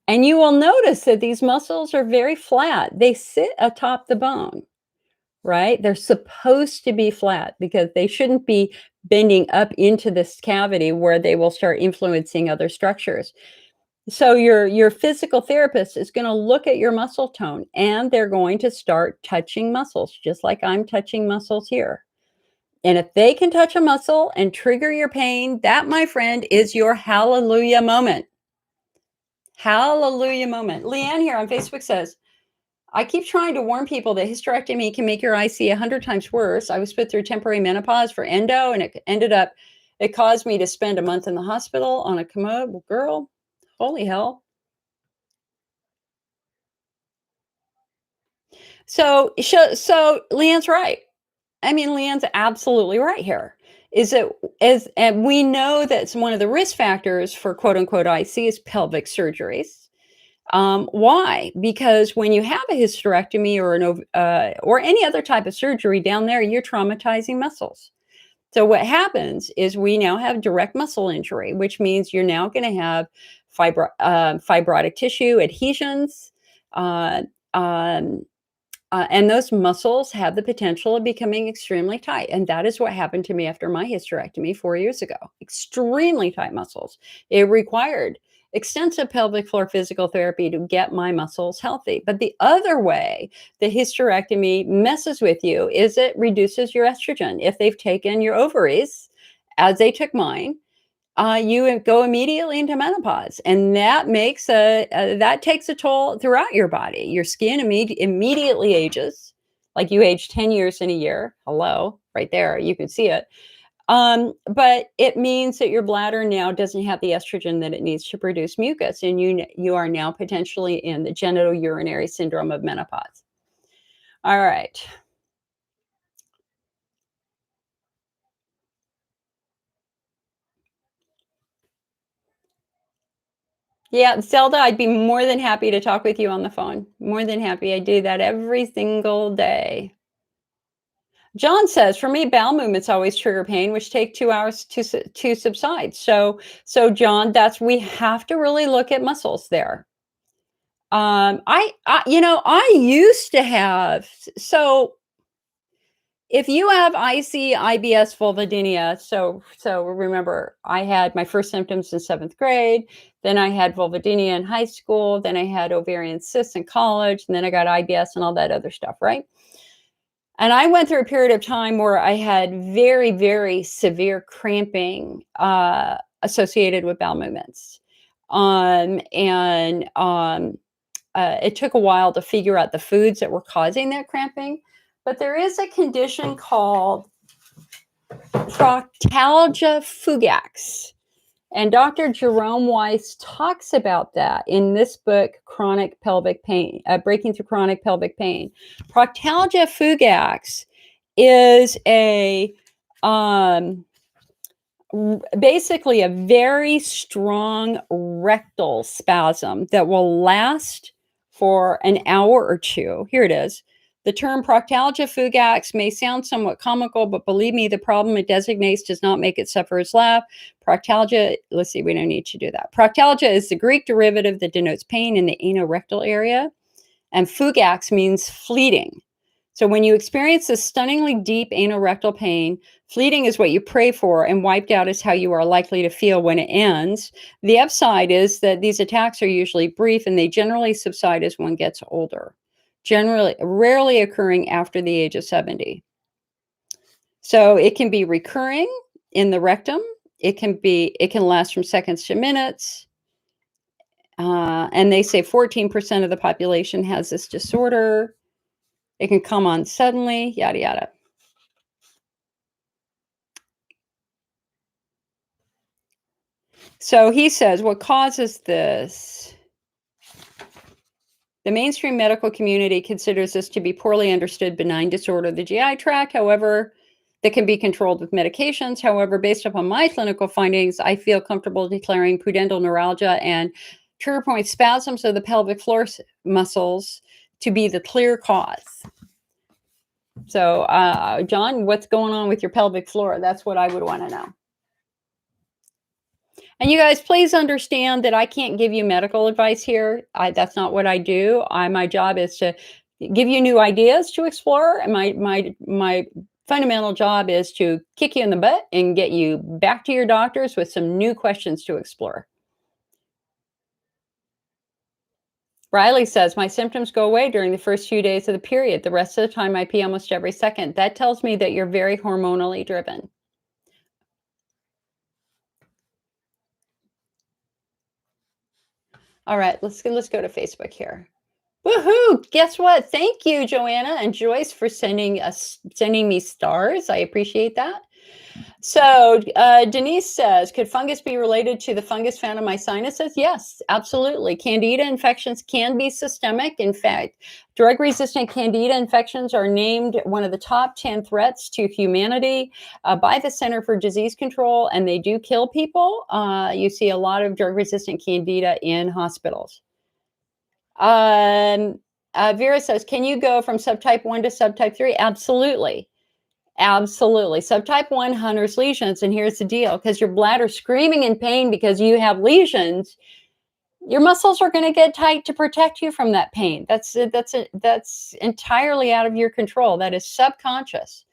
And you will notice that these muscles are very flat. They sit atop the bone, right? They're supposed to be flat because they shouldn't be bending up into this cavity where they will start influencing other structures. So your physical therapist is going to look at your muscle tone, and they're going to start touching muscles, just like I'm touching muscles here. And if they can touch a muscle and trigger your pain, that, my friend, is your hallelujah moment. Hallelujah moment. Leanne here on Facebook says, I keep trying to warn people that hysterectomy can make your IC 100 times worse. I was put through temporary menopause for endo, and it caused me to spend a month in the hospital on a commode. Well, girl, holy hell. So Leanne's right. I mean, Leanne's absolutely right here. is that and we know that one of the risk factors for quote unquote IC is pelvic surgeries. Why? Because when you have a hysterectomy or any other type of surgery down there, you're traumatizing muscles. So what happens is we now have direct muscle injury, which means you're now going to have fibrotic tissue adhesions. Uh, um, and those muscles have the potential of becoming extremely tight. And that is what happened to me after my hysterectomy 4 years ago. Extremely tight muscles. It required extensive pelvic floor physical therapy to get my muscles healthy. But the other way the hysterectomy messes with you is it reduces your estrogen. If they've taken your ovaries, as they took mine, you go immediately into menopause, and that that takes a toll throughout your body. Your skin immediately ages, like you age 10 years in a year. Hello, right there, you can see it. But it means that your bladder now doesn't have the estrogen that it needs to produce mucus, and you are now potentially in the genitourinary syndrome of menopause. All right. Yeah, Zelda, I'd be more than happy to talk with you on the phone. More than happy. I do that every single day. John says, for me, bowel movements always trigger pain, which take 2 hours to subside. So John, we have to really look at muscles there. I used to have, so if you have IC, IBS, vulvodynia, so remember, I had my first symptoms in 7th grade, then I had vulvodynia in high school, then I had ovarian cysts in college, and then I got IBS and all that other stuff, right? And I went through a period of time where I had very, very severe cramping associated with bowel movements. It took a while to figure out the foods that were causing that cramping. But there is a condition called proctalgia fugax. And Dr. Jerome Weiss talks about that in this book, Chronic Pelvic Pain, Breaking Through Chronic Pelvic Pain. Proctalgia fugax is basically a very strong rectal spasm that will last for an hour or two. Here it is. The term proctalgia fugax may sound somewhat comical, but believe me, the problem it designates does not make its sufferers laugh. Proctalgia, let's see, we don't need to do that. Proctalgia is the Greek derivative that denotes pain in the anorectal area, and fugax means fleeting. So when you experience this stunningly deep anorectal pain, fleeting is what you pray for, and wiped out is how you are likely to feel when it ends. The upside is that these attacks are usually brief, and they generally subside as one gets older, rarely occurring after the age of 70. So it can be recurring in the rectum. It can last from seconds to minutes. And they say 14% of the population has this disorder. It can come on suddenly, yada, yada. So he says, what causes this? The mainstream medical community considers this to be poorly understood benign disorder of the GI tract, however, that can be controlled with medications. However, based upon my clinical findings, I feel comfortable declaring pudendal neuralgia and trigger point spasms of the pelvic floor muscles to be the clear cause. So, John, what's going on with your pelvic floor? That's what I would want to know. And you guys, please understand that I can't give you medical advice here. That's not what I do. My job is to give you new ideas to explore, and my fundamental job is to kick you in the butt and get you back to your doctors with some new questions to explore. Riley says, my symptoms go away during the first few days of the period. The rest of the time I pee almost every second. That tells me that you're very hormonally driven. All right, let's go to Facebook here. Woohoo! Guess what? Thank you, Joanna and Joyce, for sending me stars. I appreciate that. So Denise says, could fungus be related to the fungus found in my sinuses? Yes, absolutely. Candida infections can be systemic. In fact, drug-resistant Candida infections are named one of the top 10 threats to humanity by the Center for Disease Control, and they do kill people. You see a lot of drug-resistant Candida in hospitals. Vera says, can you go from subtype 1 to subtype 3? Absolutely. Absolutely. Subtype 1 Hunner's lesions, and here's the deal, because your bladder's screaming in pain because you have lesions, your muscles are going to get tight to protect you from that pain. That's entirely out of your control. That is subconscious.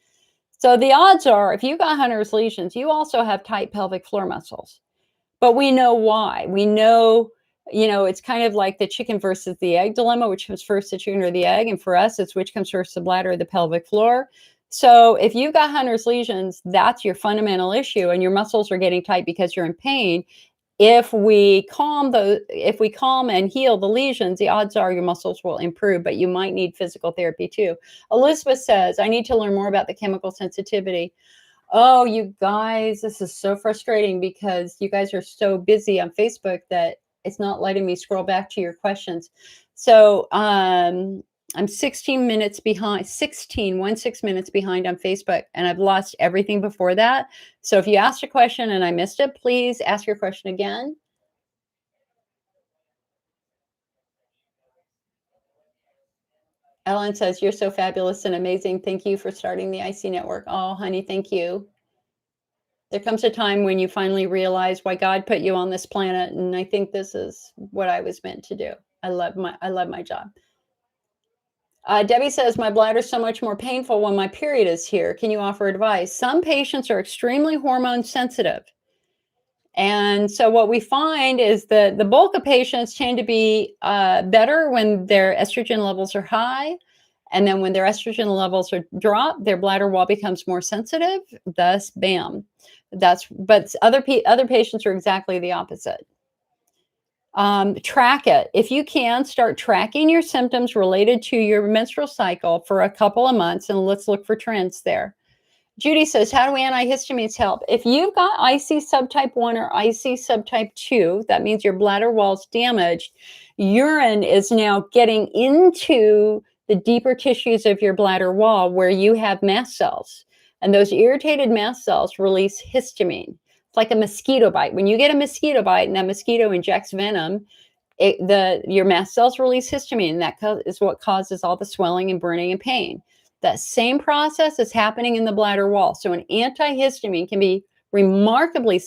So the odds are, if you got Hunner's lesions, you also have tight pelvic floor muscles. But we know why. We know, it's kind of like the chicken versus the egg dilemma, which comes first, the chicken or the egg? And for us, it's which comes first, the bladder or the pelvic floor. So if you've got Hunner's lesions, that's your fundamental issue, and your muscles are getting tight because you're in pain. If we calm and heal the lesions, the odds are your muscles will improve, but you might need physical therapy too. Elizabeth says, I need to learn more about the chemical sensitivity. Oh, you guys, this is so frustrating because you guys are so busy on Facebook that it's not letting me scroll back to your questions. So I'm 16 minutes behind, 16 minutes behind on Facebook, and I've lost everything before that. So if you asked a question and I missed it, please ask your question again. Ellen says, you're so fabulous and amazing. Thank you for starting the IC Network. Oh, honey, thank you. There comes a time when you finally realize why God put you on this planet, and I think this is what I was meant to do. I love my job. Debbie says, my bladder is so much more painful when my period is here. Can you offer advice? Some patients are extremely hormone sensitive. And so what we find is that the bulk of patients tend to be better when their estrogen levels are high. And then when their estrogen levels are dropped, their bladder wall becomes more sensitive. Thus, bam. But other patients are exactly the opposite. Track it. If you can, start tracking your symptoms related to your menstrual cycle for a couple of months, and let's look for trends there. Judy says, how do antihistamines help? If you've got IC subtype 1 or IC subtype 2, that means your bladder wall's damaged. Urine is now getting into the deeper tissues of your bladder wall where you have mast cells. And those irritated mast cells release histamine. It's like a mosquito bite. When you get a mosquito bite and that mosquito injects venom, your mast cells release histamine, and that is what causes all the swelling and burning and pain. That same process is happening in the bladder wall. So an antihistamine can be remarkably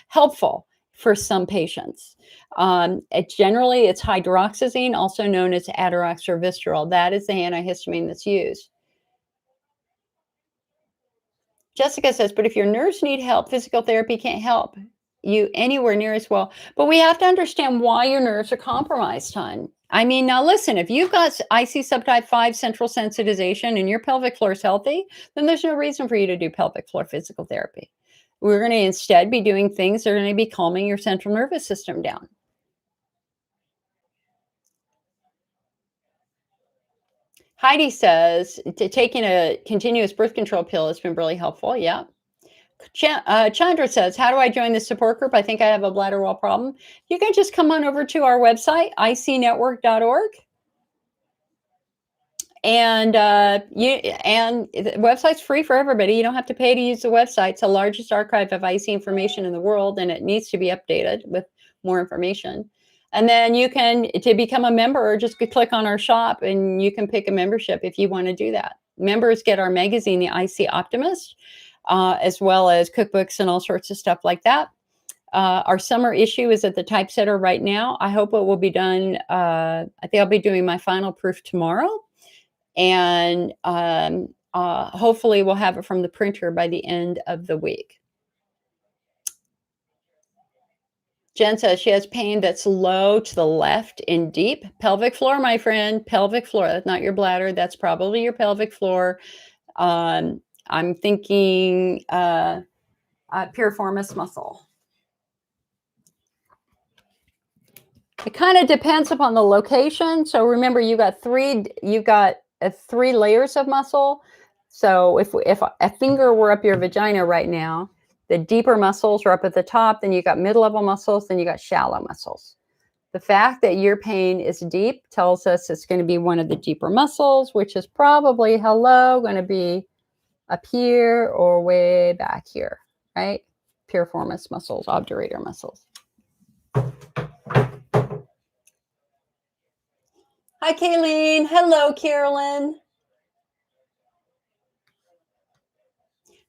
helpful for some patients. Generally, it's hydroxyzine, also known as Atarax or Vistaril. That is the antihistamine that's used. Jessica says, but if your nerves need help, physical therapy can't help you anywhere near as well. But we have to understand why your nerves are compromised, hon. I mean, now listen, if you've got IC subtype 5 central sensitization and your pelvic floor is healthy, then there's no reason for you to do pelvic floor physical therapy. We're going to instead be doing things that are going to be calming your central nervous system down. Heidi says, taking a continuous birth control pill has been really helpful. Yeah. Chandra says, how do I join the support group? I think I have a bladder wall problem. You can just come on over to our website, icnetwork.org. And the website's free for everybody. You don't have to pay to use the website. It's the largest archive of IC information in the world, and it needs to be updated with more information. And then you can, to become a member, just click on our shop and you can pick a membership if you want to do that. Members get our magazine, the IC Optimist, as well as cookbooks and all sorts of stuff like that. Our summer issue is at the typesetter right now. I hope it will be done. I think I'll be doing my final proof tomorrow. And hopefully we'll have it from the printer by the end of the week. Jen says she has pain that's low to the left and deep. Pelvic floor, my friend, pelvic floor. That's not your bladder. That's probably your pelvic floor. I'm thinking piriformis muscle. It kind of depends upon the location. So remember, you've got three layers of muscle. So if a finger were up your vagina right now, the deeper muscles are up at the top, then you got mid-level muscles, then you got shallow muscles. The fact that your pain is deep tells us it's going to be one of the deeper muscles, which is probably, going to be up here or way back here, right? Piriformis muscles, obturator muscles. Hi, Kayleen. Hello, Carolyn.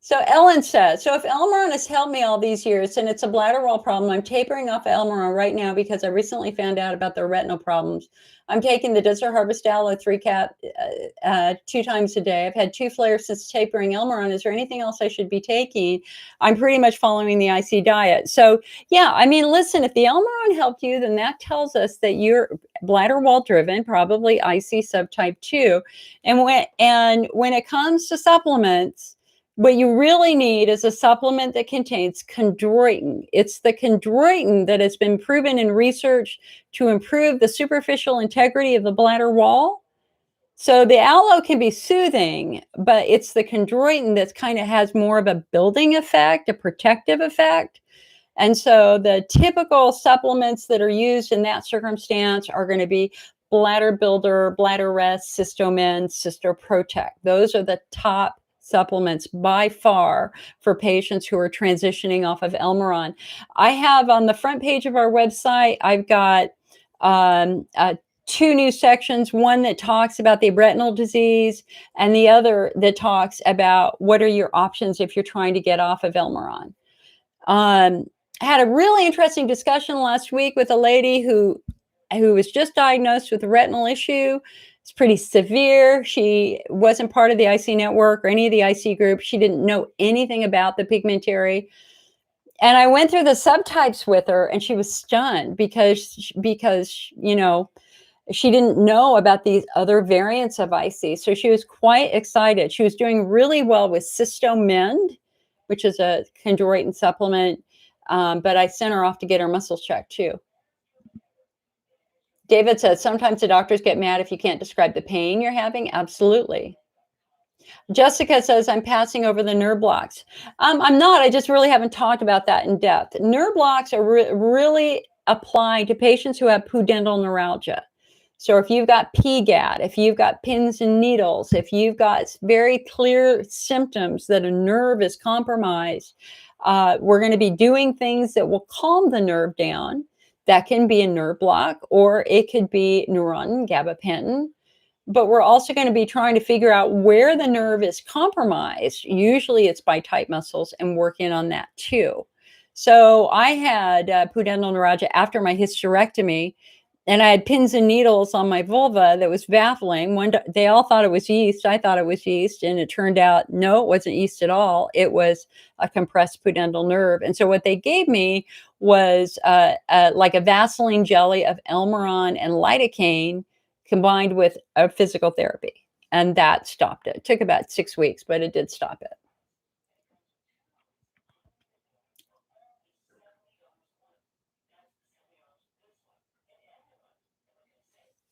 So Ellen says, so if Elmeron has helped me all these years and it's a bladder wall problem, I'm tapering off Elmeron right now because I recently found out about the retinal problems. I'm taking the Desert Harvest Aloe 3-cap 2 times a day. I've had 2 flares since tapering Elmeron. Is there anything else I should be taking? I'm pretty much following the IC diet. So yeah, I mean, listen, if the Elmeron helped you, then that tells us that you're bladder wall driven, probably IC subtype 2. And when it comes to supplements, what you really need is a supplement that contains chondroitin. It's the chondroitin that has been proven in research to improve the superficial integrity of the bladder wall. So the aloe can be soothing, but it's the chondroitin that kind of has more of a building effect, a protective effect. And so the typical supplements that are used in that circumstance are going to be Bladder Builder, Bladder Rest, Cystomin, Cystoprotect. Those are the top supplements by far for patients who are transitioning off of Elmeron. I have on the front page of our website, I've got 2 new sections, one that talks about the retinal disease and the other that talks about what are your options if you're trying to get off of Elmeron. I had a really interesting discussion last week with a lady who was just diagnosed with a retinal issue. It's pretty severe. She wasn't part of the IC network or any of the IC group. She didn't know anything about the pigmentary. And I went through the subtypes with her and she was stunned because she didn't know about these other variants of IC. So she was quite excited. She was doing really well with Cystomin, which is a chondroitin supplement. But I sent her off to get her muscles checked too. David says, sometimes the doctors get mad if you can't describe the pain you're having. Absolutely. Jessica says, I'm passing over the nerve blocks. I'm not. I just really haven't talked about that in depth. Nerve blocks are really applied to patients who have pudendal neuralgia. So if you've got PGAD, if you've got pins and needles, if you've got very clear symptoms that a nerve is compromised, we're going to be doing things that will calm the nerve down. That can be a nerve block, or it could be Neurontin, gabapentin. But we're also going to be trying to figure out where the nerve is compromised. Usually it's by tight muscles, and working on that too. So I had pudendal neuralgia after my hysterectomy, and I had pins and needles on my vulva that was baffling. They all thought it was yeast. I thought it was yeast, and it turned out, no, it wasn't yeast at all. It was a compressed pudendal nerve. And so what they gave me was like a Vaseline jelly of Elmeron and lidocaine combined with a physical therapy. And that stopped it. It took about 6 weeks, but it did stop it.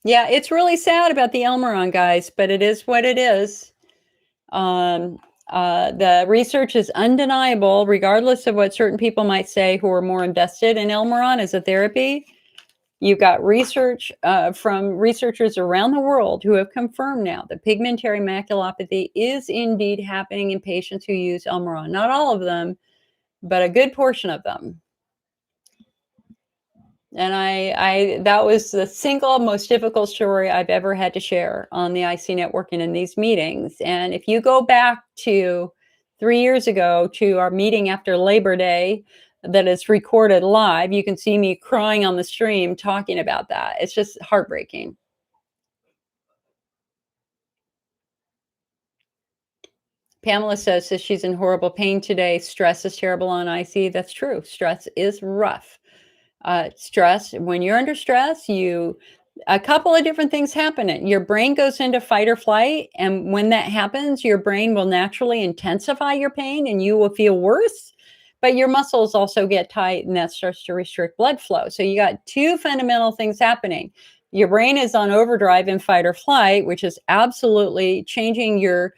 Yeah, it's really sad about the Elmeron guys, but it is what it is. The research is undeniable, regardless of what certain people might say who are more invested in Elmeron as a therapy. You've got research from researchers around the world who have confirmed now that pigmentary maculopathy is indeed happening in patients who use Elmeron. Not all of them, but a good portion of them. And I that was the single most difficult story I've ever had to share on the IC network and in these meetings. And if you go back to 3 years ago to our meeting after Labor Day that is recorded live, you can see me crying on the stream talking about that. It's just heartbreaking. Pamela says that she's in horrible pain today. Stress is terrible on IC. That's true. Stress is rough. Stress, when you're under stress, a couple of different things happen. Your brain goes into fight or flight. And when that happens, your brain will naturally intensify your pain and you will feel worse. But your muscles also get tight and that starts to restrict blood flow. So you got 2 fundamental things happening. Your brain is on overdrive in fight or flight, which is absolutely changing your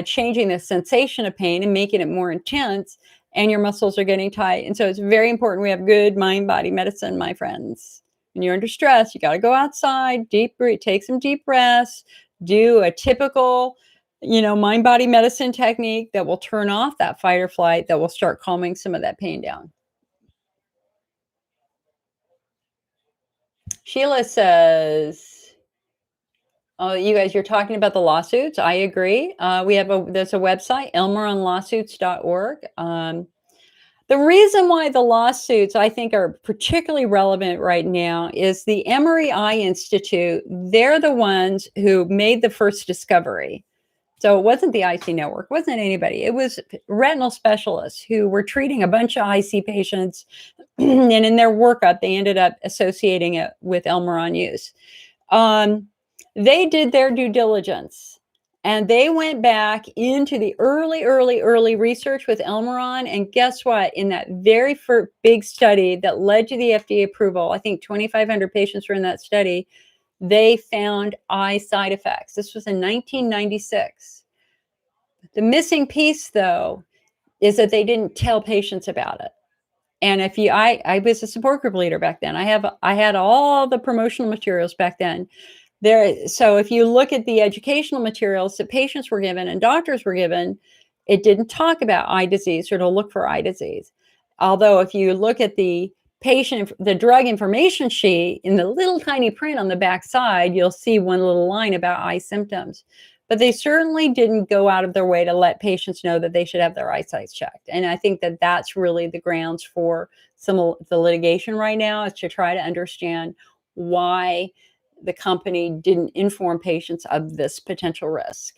changing the sensation of pain and making it more intense, and your muscles are getting tight. And so it's very important we have good mind body medicine, my friends. When you're under stress, you got to go outside, deep breathe, take some deep breaths, do a typical, mind body medicine technique that will turn off that fight or flight, that will start calming some of that pain down. Sheila says, "Oh, you guys, you're talking about the lawsuits. I agree. There's a website, elmeronlawsuits.org. The reason why the lawsuits, I think, are particularly relevant right now is the Emory Eye Institute. They're the ones who made the first discovery. So it wasn't the IC network, wasn't anybody. It was retinal specialists who were treating a bunch of IC patients, and in their workup, they ended up associating it with Elmeron use. They did their due diligence, and they went back into the early research with Elmeron. And guess what? In that very first big study that led to the FDA approval, I think 2,500 patients were in that study, they found eye side effects. This was in 1996. The missing piece, though, is that they didn't tell patients about it. And I was a support group leader back then. I had all the promotional materials back then. So if you look at the educational materials that patients were given and doctors were given, it didn't talk about eye disease or to look for eye disease. Although if you look at the drug information sheet in the little tiny print on the back side, you'll see one little line about eye symptoms. But they certainly didn't go out of their way to let patients know that they should have their eyesight checked. And I think that that's really the grounds for some of the litigation right now, is to try to understand why the company didn't inform patients of this potential risk.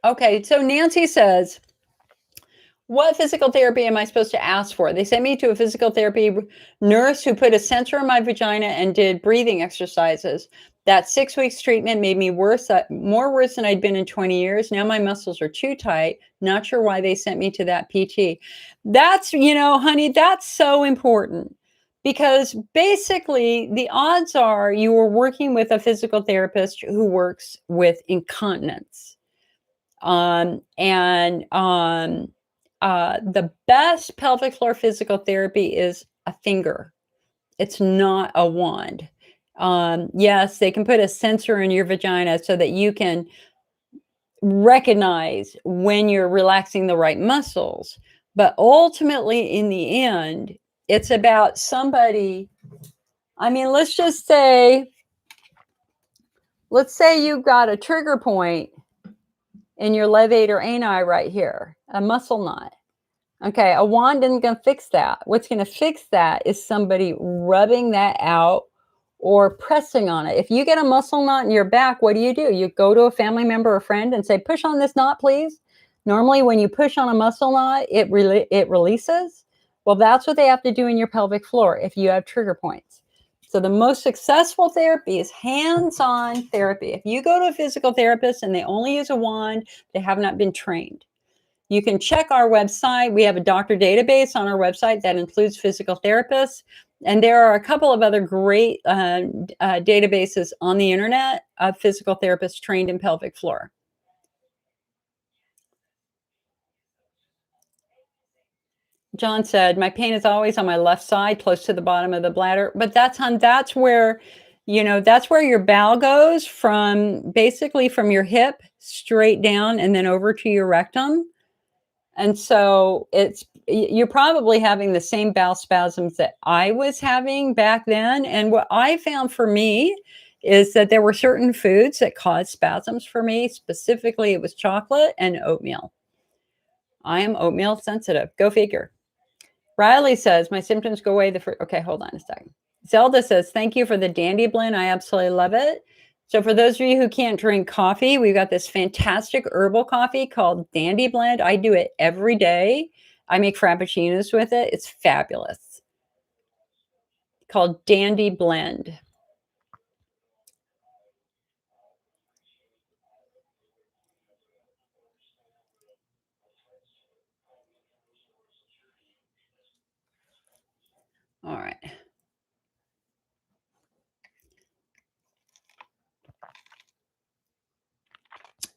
Okay, so Nancy says, what physical therapy am I supposed to ask for? They sent me to a physical therapy nurse who put a sensor in my vagina and did breathing exercises. That 6 weeks treatment made me more worse than I'd been in 20 years. Now my muscles are too tight. Not sure why they sent me to that PT. That's, honey, that's so important, because basically the odds are you were working with a physical therapist who works with incontinence. The best pelvic floor physical therapy is a finger. It's not a wand. Yes, they can put a sensor in your vagina so that you can recognize when you're relaxing the right muscles. But ultimately, in the end, it's about somebody. I mean, let's say you've got a trigger point in your levator ani right here, a muscle knot. Okay, a wand isn't going to fix that. What's going to fix that is somebody rubbing that out or pressing on it. If you get a muscle knot in your back, what do? You go to a family member or friend and say, push on this knot, please. Normally, when you push on a muscle knot, it releases. Well, that's what they have to do in your pelvic floor if you have trigger points. So the most successful therapy is hands-on therapy. If you go to a physical therapist and they only use a wand, they have not been trained. You can check our website. We have a doctor database on our website that includes physical therapists. And there are a couple of other great databases on the internet of physical therapists trained in pelvic floor. John said, my pain is always on my left side, close to the bottom of the bladder. But that's where your bowel goes, basically from your hip straight down and then over to your rectum. And so you're probably having the same bowel spasms that I was having back then. And what I found for me is that there were certain foods that caused spasms for me. Specifically, it was chocolate and oatmeal. I am oatmeal sensitive. Go figure. Riley says, my symptoms go away okay, hold on a second. Zelda says, thank you for the Dandy Blend. I absolutely love it. So for those of you who can't drink coffee, we've got this fantastic herbal coffee called Dandy Blend. I do it every day. I make frappuccinos with it. It's fabulous. Called Dandy Blend.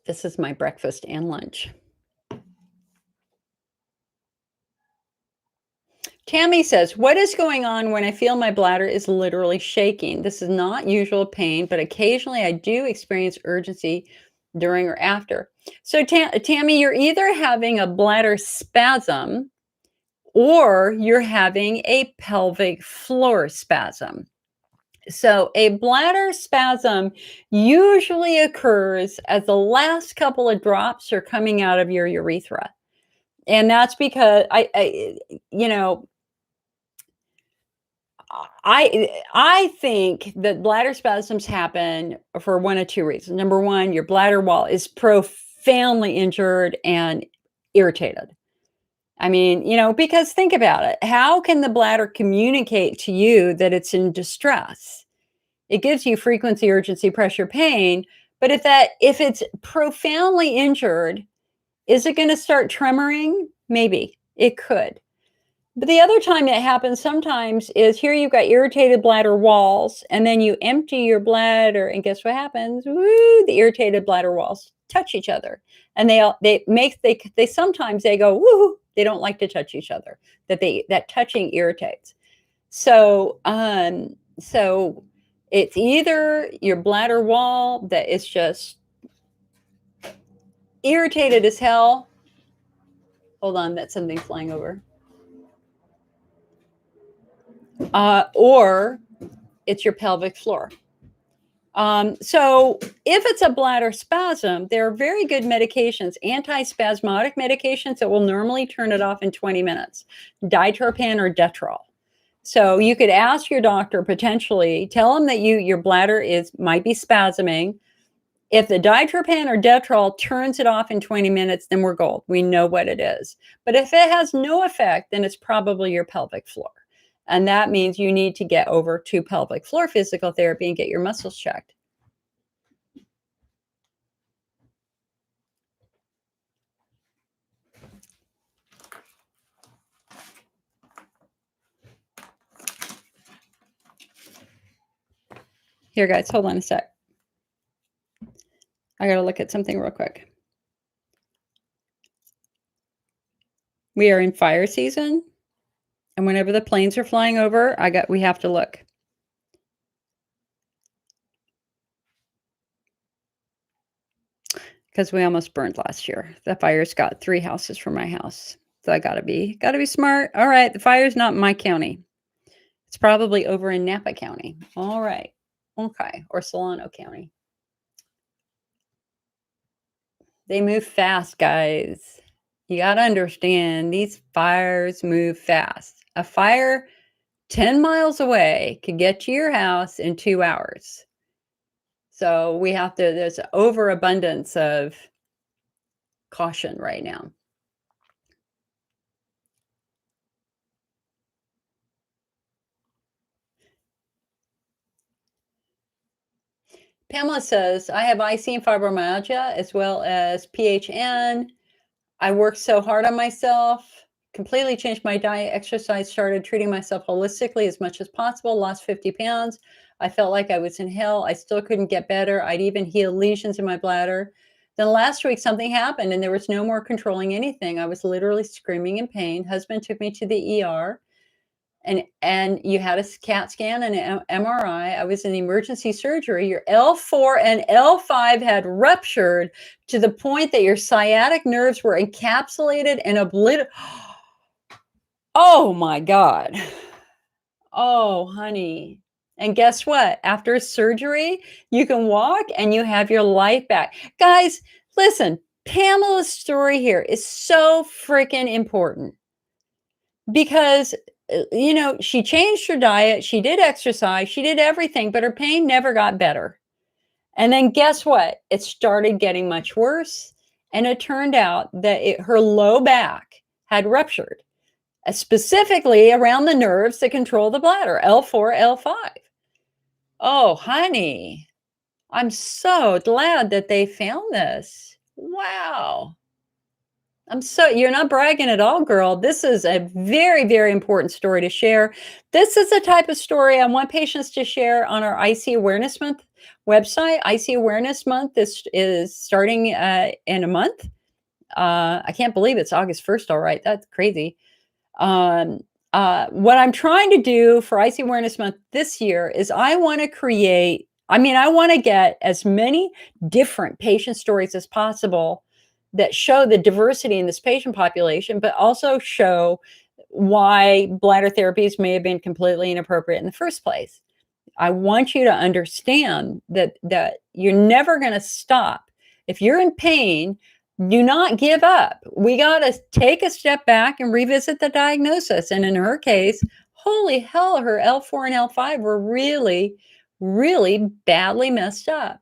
This is my breakfast and lunch. Tammy says, what is going on when I feel my bladder is literally shaking? This is not usual pain, but occasionally I do experience urgency during or after. So, Tammy, you're either having a bladder spasm or you're having a pelvic floor spasm. So, a bladder spasm usually occurs as the last couple of drops are coming out of your urethra. And that's because you know, I think that bladder spasms happen for one of two reasons. Number one, your bladder wall is profoundly injured and irritated. I mean, because think about it. How can the bladder communicate to you that it's in distress? It gives you frequency, urgency, pressure, pain. But if it's profoundly injured, is it going to start tremoring? Maybe it could. But the other time it happens sometimes is here you've got irritated bladder walls, and then you empty your bladder, and guess what happens? Woo, the irritated bladder walls touch each other. And they sometimes they go, woo, they don't like to touch each other. That touching irritates. So it's either your bladder wall that is just irritated as hell. Hold on, that's something flying over. Or it's your pelvic floor. So if it's a bladder spasm, there are very good medications, antispasmodic medications that will normally turn it off in 20 minutes, ditropan or Detrol. So you could ask your doctor potentially, tell them that your bladder might be spasming. If the ditropan or Detrol turns it off in 20 minutes, then we're gold. We know what it is. But if it has no effect, then it's probably your pelvic floor. And that means you need to get over to pelvic floor physical therapy and get your muscles checked. Here, guys, hold on a sec. I got to look at something real quick. We are in fire season. And whenever the planes are flying over, we have to look. Because we almost burned last year. The fires got 3 houses from my house. So I gotta be smart. All right, the fire's not in my county. It's probably over in Napa County. All right. Okay. Or Solano County. They move fast, guys. You got to understand, these fires move fast. A fire 10 miles away could get to your house in 2 hours. So there's an overabundance of caution right now. Pamela says, I have IC and fibromyalgia as well as PHN. I worked so hard on myself, completely changed my diet, exercise, started treating myself holistically as much as possible, lost 50 pounds. I felt like I was in hell. I still couldn't get better. I'd even heal lesions in my bladder. Then last week, something happened and there was no more controlling anything. I was literally screaming in pain. Husband took me to the ER. And you had a CAT scan and an MRI. I was in emergency surgery. Your L4 and L5 had ruptured to the point that your sciatic nerves were encapsulated and obliterated. Oh my God. Oh, honey. And guess what? After surgery, you can walk and you have your life back. Guys, listen, Pamela's story here is so freaking important because she changed her diet, she did exercise, she did everything, but her pain never got better. And then guess what? It started getting much worse. And it turned out that her low back had ruptured, specifically around the nerves that control the bladder, L4, L5. Oh, honey, I'm so glad that they found this. Wow. You're not bragging at all, girl. This is a very, very important story to share. This is the type of story I want patients to share on our IC Awareness Month website. IC Awareness Month is starting in a month. I can't believe it's August 1st. All right, that's crazy. What I'm trying to do for IC Awareness Month this year is I want to get as many different patient stories as possible that show the diversity in this patient population, but also show why bladder therapies may have been completely inappropriate in the first place. I want you to understand that you're never going to stop. If you're in pain, do not give up. We got to take a step back and revisit the diagnosis. And in her case, holy hell, her L4 and L5 were really, really badly messed up.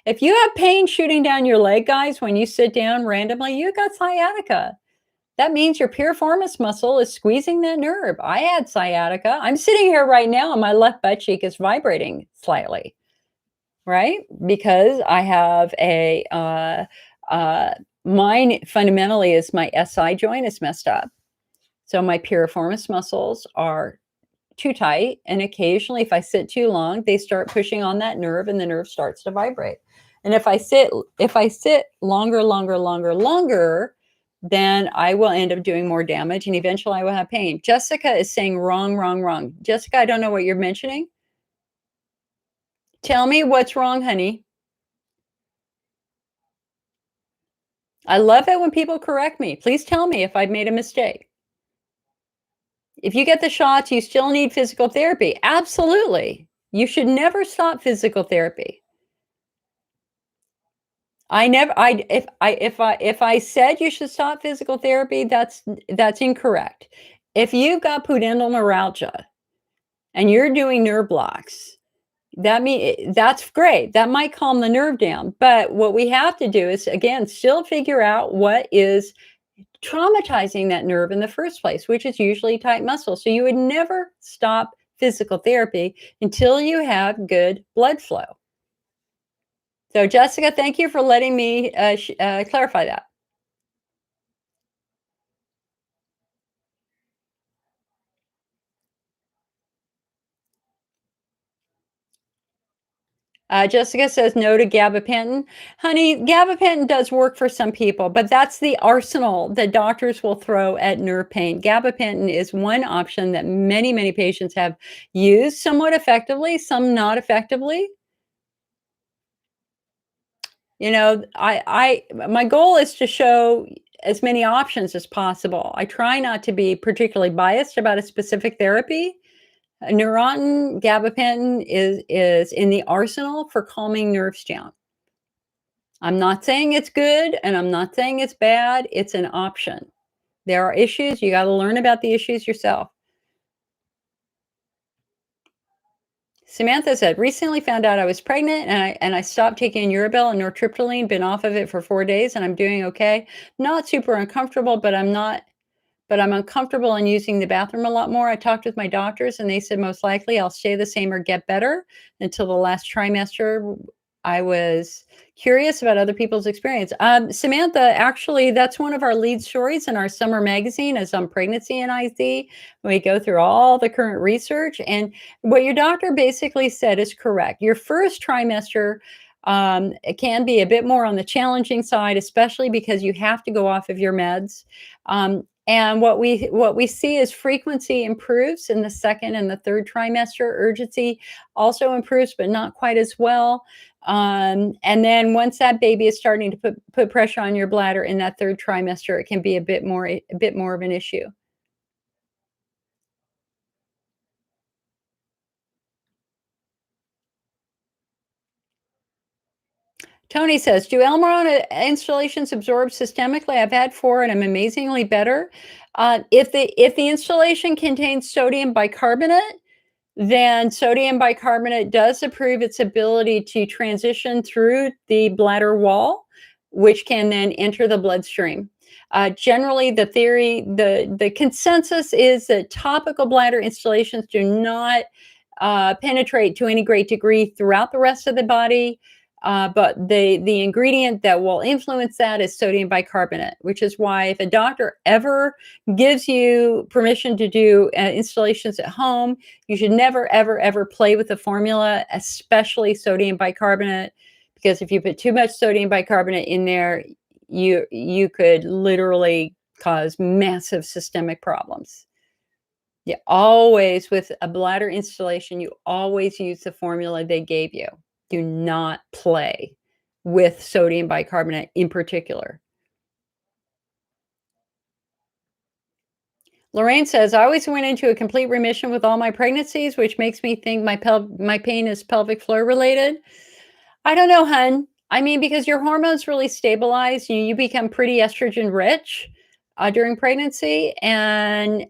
If you have pain shooting down your leg, guys, when you sit down randomly, you got sciatica. That means your piriformis muscle is squeezing that nerve. I had sciatica. I'm sitting here right now and my left butt cheek is vibrating slightly, right? Because I have mine fundamentally is my SI joint is messed up. So my piriformis muscles are too tight. And occasionally if I sit too long, they start pushing on that nerve and the nerve starts to vibrate. And if I sit longer, then I will end up doing more damage and eventually I will have pain. Jessica is saying wrong. Jessica, I don't know what you're mentioning. Tell me what's wrong, honey. I love it when people correct me. Please tell me if I've made a mistake. If you get the shots, you still need physical therapy. Absolutely. You should never stop physical therapy. If I said you should stop physical therapy, that's incorrect. If you've got pudendal neuralgia and you're doing nerve blocks, that's great. That might calm the nerve down. But what we have to do is, again, still figure out what is traumatizing that nerve in the first place, which is usually tight muscle. So you would never stop physical therapy until you have good blood flow. So Jessica, thank you for letting me clarify that. Jessica says no to gabapentin. Honey, gabapentin does work for some people, but that's the arsenal that doctors will throw at nerve pain. Gabapentin is one option that many, many patients have used somewhat effectively, some not effectively. You know, my goal is to show as many options as possible. I try not to be particularly biased about a specific therapy. Neurontin, gabapentin is in the arsenal for calming nerves down. I'm not saying it's good and I'm not saying it's bad. It's an option. There are issues. You got to learn about the issues yourself. Samantha said, recently found out I was pregnant and I stopped taking Urabel and nortriptyline, been off of it for 4 days and I'm doing okay. Not super uncomfortable, but I'm uncomfortable in using the bathroom a lot more. I talked with my doctors and they said most likely I'll stay the same or get better until the last trimester. I was curious about other people's experience. Samantha, actually, that's one of our lead stories in our summer magazine is on pregnancy and IC. We go through all the current research. And what your doctor basically said is correct. Your first trimester it can be a bit more on the challenging side, especially because you have to go off of your meds. And what we see is frequency improves in the second and the third trimester. Urgency also improves, but not quite as well. And then once that baby is starting to put pressure on your bladder in that third trimester, it can be a bit more of an issue. Tony says, do Elmeron installations absorb systemically? I've had 4 and I'm amazingly better. If the installation contains sodium bicarbonate, then sodium bicarbonate does improve its ability to transition through the bladder wall, which can then enter the bloodstream. Generally, the consensus is that topical bladder installations do not penetrate to any great degree throughout the rest of the body. But the ingredient that will influence that is sodium bicarbonate, which is why if a doctor ever gives you permission to do installations at home, you should never, ever, ever play with the formula, especially sodium bicarbonate, because if you put too much sodium bicarbonate in there, you could literally cause massive systemic problems. You always, with a bladder installation, you always use the formula they gave you. Do not play with sodium bicarbonate in particular. Lorraine says, I always went into a complete remission with all my pregnancies, which makes me think my pain is pelvic floor related. I don't know, hun. I mean, because your hormones really stabilize, you become pretty estrogen rich during pregnancy, and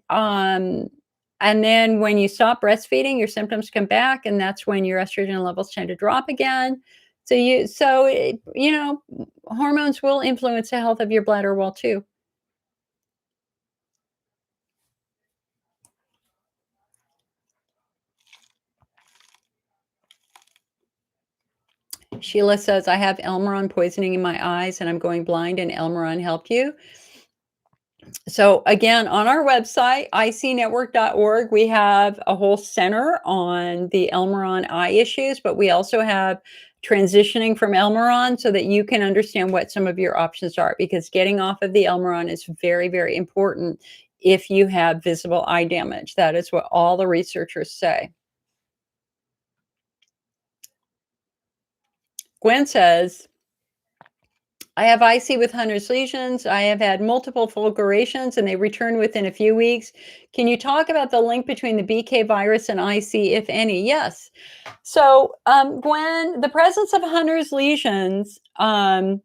then when you stop breastfeeding, your symptoms come back, and that's when your estrogen levels tend to drop again. Hormones will influence the health of your bladder wall too. Sheila says, I have Elmeron poisoning in my eyes and I'm going blind, and Elmeron helped you. So again, on our website, icnetwork.org, we have a whole center on the Elmeron eye issues, but we also have transitioning from Elmeron so that you can understand what some of your options are, because getting off of the Elmeron is very, very important if you have visible eye damage. That is what all the researchers say. Gwen says, I have IC with Hunter's lesions. I have had multiple fulgurations and they return within a few weeks. Can you talk about the link between the BK virus and IC, if any? Yes. So, Gwen, the presence of Hunter's lesions are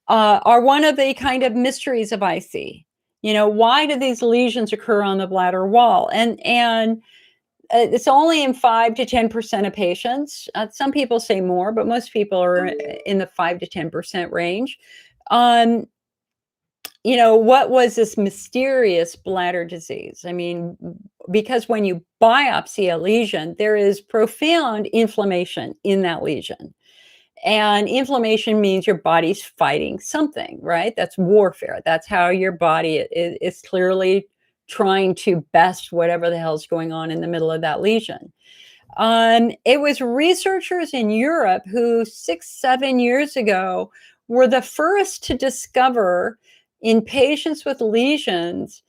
one of the kind of mysteries of IC. Why do these lesions occur on the bladder wall? And it's only in 5 to 10% of patients. Some people say more, but most people are in the 5 to 10% range. What was this mysterious bladder disease? I mean, because when you biopsy a lesion, there is profound inflammation in that lesion. And inflammation means your body's fighting something, right? That's warfare. That's how your body is clearly trying to best whatever the hell's going on in the middle of that lesion. It was researchers in Europe who 6-7 years ago were the first to discover in patients with lesions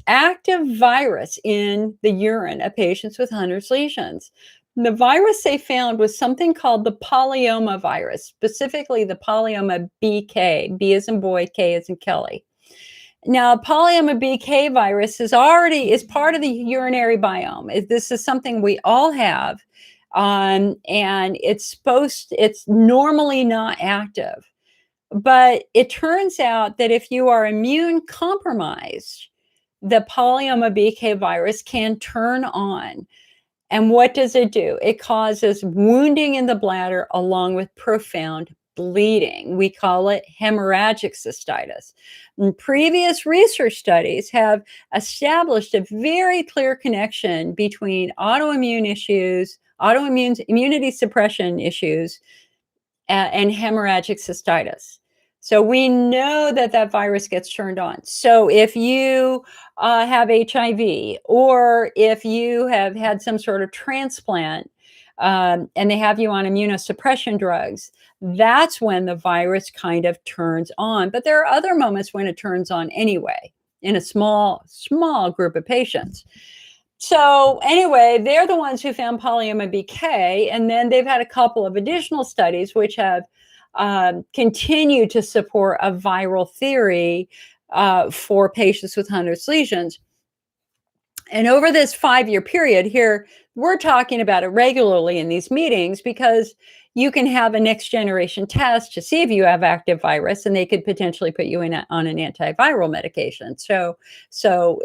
active virus in the urine of patients with Hunter's lesions. The virus they found was something called the polyoma virus, specifically the polyoma BK, B as in boy, K as in Kelly. Now, polyoma BK virus is part of the urinary biome. This is something we all have, and it's normally not active. But it turns out that if you are immune compromised, the polyoma BK virus can turn on. And what does it do? It causes wounding in the bladder along with profound bleeding. We call it hemorrhagic cystitis. And previous research studies have established a very clear connection between autoimmune issues, immunity suppression issues, and hemorrhagic cystitis. So we know that virus gets turned on. So if you have HIV, or if you have had some sort of transplant, and they have you on immunosuppression drugs, that's when the virus kind of turns on. But there are other moments when it turns on anyway, in a small group of patients. So anyway, they're the ones who found polyoma BK, and then they've had a couple of additional studies which have continued to support a viral theory for patients with Hunter's lesions. And over this 5-year period here, we're talking about it regularly in these meetings because you can have a next generation test to see if you have active virus, and they could potentially put you on an antiviral medication. So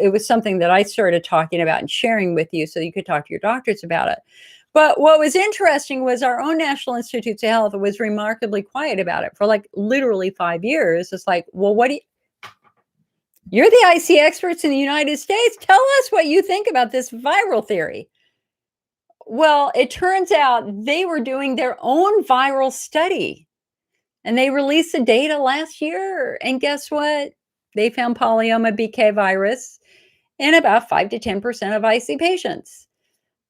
it was something that I started talking about and sharing with you so you could talk to your doctors about it. But what was interesting was our own National Institutes of Health was remarkably quiet about it for like literally 5 years. It's like, well, you're the IC experts in the United States. Tell us what you think about this viral theory. Well, it turns out they were doing their own viral study, and they released the data last year, and guess what? They found polyoma BK virus in about 5 to 10% of IC patients.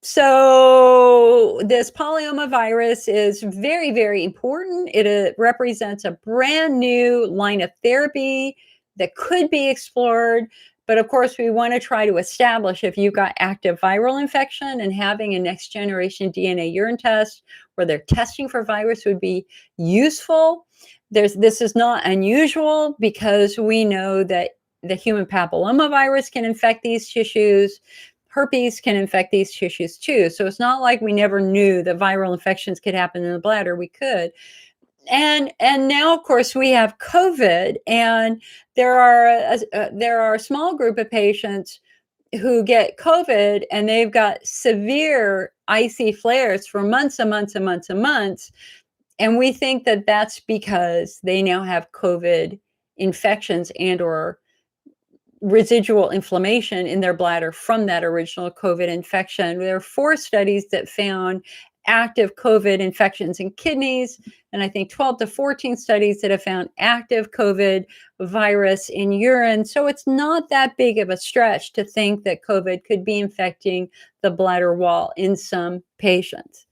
So this polyoma virus is very, very important. It represents a brand new line of therapy that could be explored. But of course, we want to try to establish if you've got active viral infection, and having a next generation DNA urine test where they're testing for virus would be useful. This is not unusual because we know that the human papilloma virus can infect these tissues. Herpes can infect these tissues too. So it's not like we never knew that viral infections could happen in the bladder. We could. And now, of course, we have COVID, and there are a small group of patients who get COVID, and they've got severe IC flares for months and months and months and months. And we think that that's because they now have COVID infections and or residual inflammation in their bladder from that original COVID infection. There are 4 studies that found active COVID infections in kidneys, and I think 12 to 14 studies that have found active COVID virus in urine. So it's not that big of a stretch to think that COVID could be infecting the bladder wall in some patients.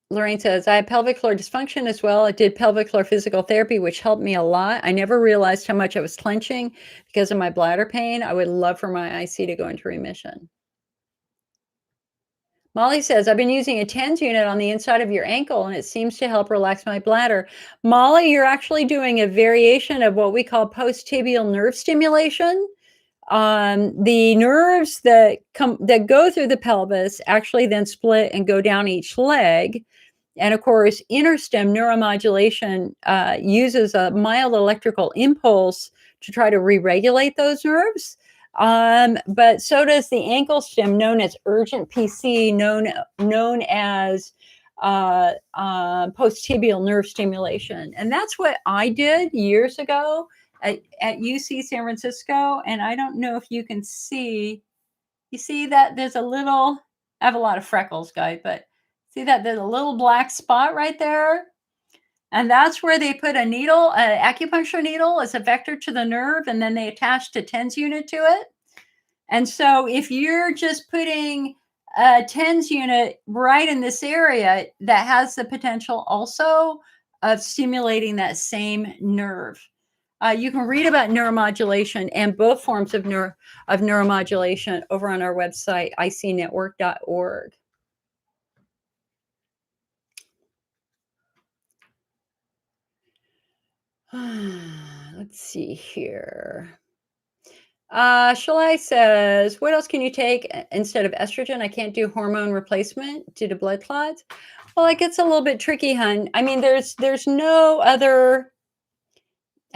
Lorraine says, I have pelvic floor dysfunction as well. I did pelvic floor physical therapy, which helped me a lot. I never realized how much I was clenching because of my bladder pain. I would love for my IC to go into remission. Molly says, I've been using a TENS unit on the inside of your ankle, and it seems to help relax my bladder. Molly, you're actually doing a variation of what we call post-tibial nerve stimulation. The nerves that go through the pelvis actually then split and go down each leg. And of course, interstem neuromodulation uses a mild electrical impulse to try to re-regulate those nerves. But so does the ankle stim, known as urgent PC, known as post-tibial nerve stimulation. And that's what I did years ago at UC San Francisco. And I don't know if you can see, you see that there's a little, I have a lot of freckles, guys, but see that there's a little black spot right there? And that's where they put a needle, an acupuncture needle as a vector to the nerve, and then they attached a TENS unit to it. And so if you're just putting a TENS unit right in this area, that has the potential also of stimulating that same nerve. You can read about neuromodulation and both forms of neuromodulation over on our website, icnetwork.org. Let's see here. Shalai says, what else can you take instead of estrogen? I can't do hormone replacement due to blood clots. Well, it gets a little bit tricky, hun. I mean, there's no other.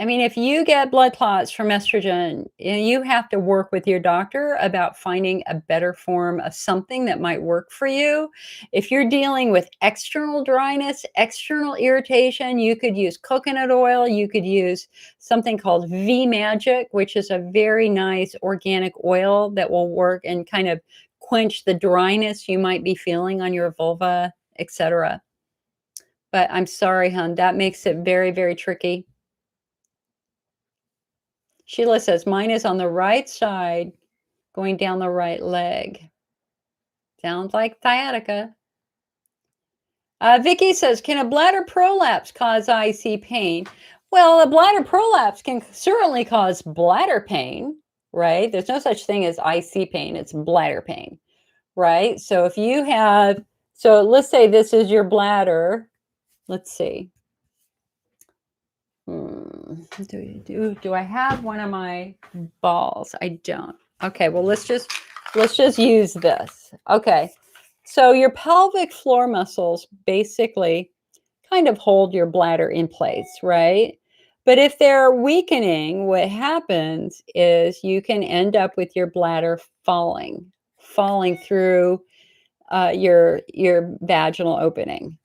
I mean, if you get blood clots from estrogen, you have to work with your doctor about finding a better form of something that might work for you. If you're dealing with external dryness, external irritation, you could use coconut oil. You could use something called V Magic, which is a very nice organic oil that will work and kind of quench the dryness you might be feeling on your vulva, etc. But I'm sorry, hon, that makes it very, very tricky. Sheila says, mine is on the right side, going down the right leg. Sounds like sciatica. Vicky says, can a bladder prolapse cause IC pain? Well, a bladder prolapse can certainly cause bladder pain, right? There's no such thing as IC pain. It's bladder pain, right? So if you have, so let's say this is your bladder. Let's see. Do I have one of my balls? I don't. Okay, well, let's just use this. Okay, so your pelvic floor muscles basically kind of hold your bladder in place, right? But if they're weakening, what happens is you can end up with your bladder falling through your vaginal opening.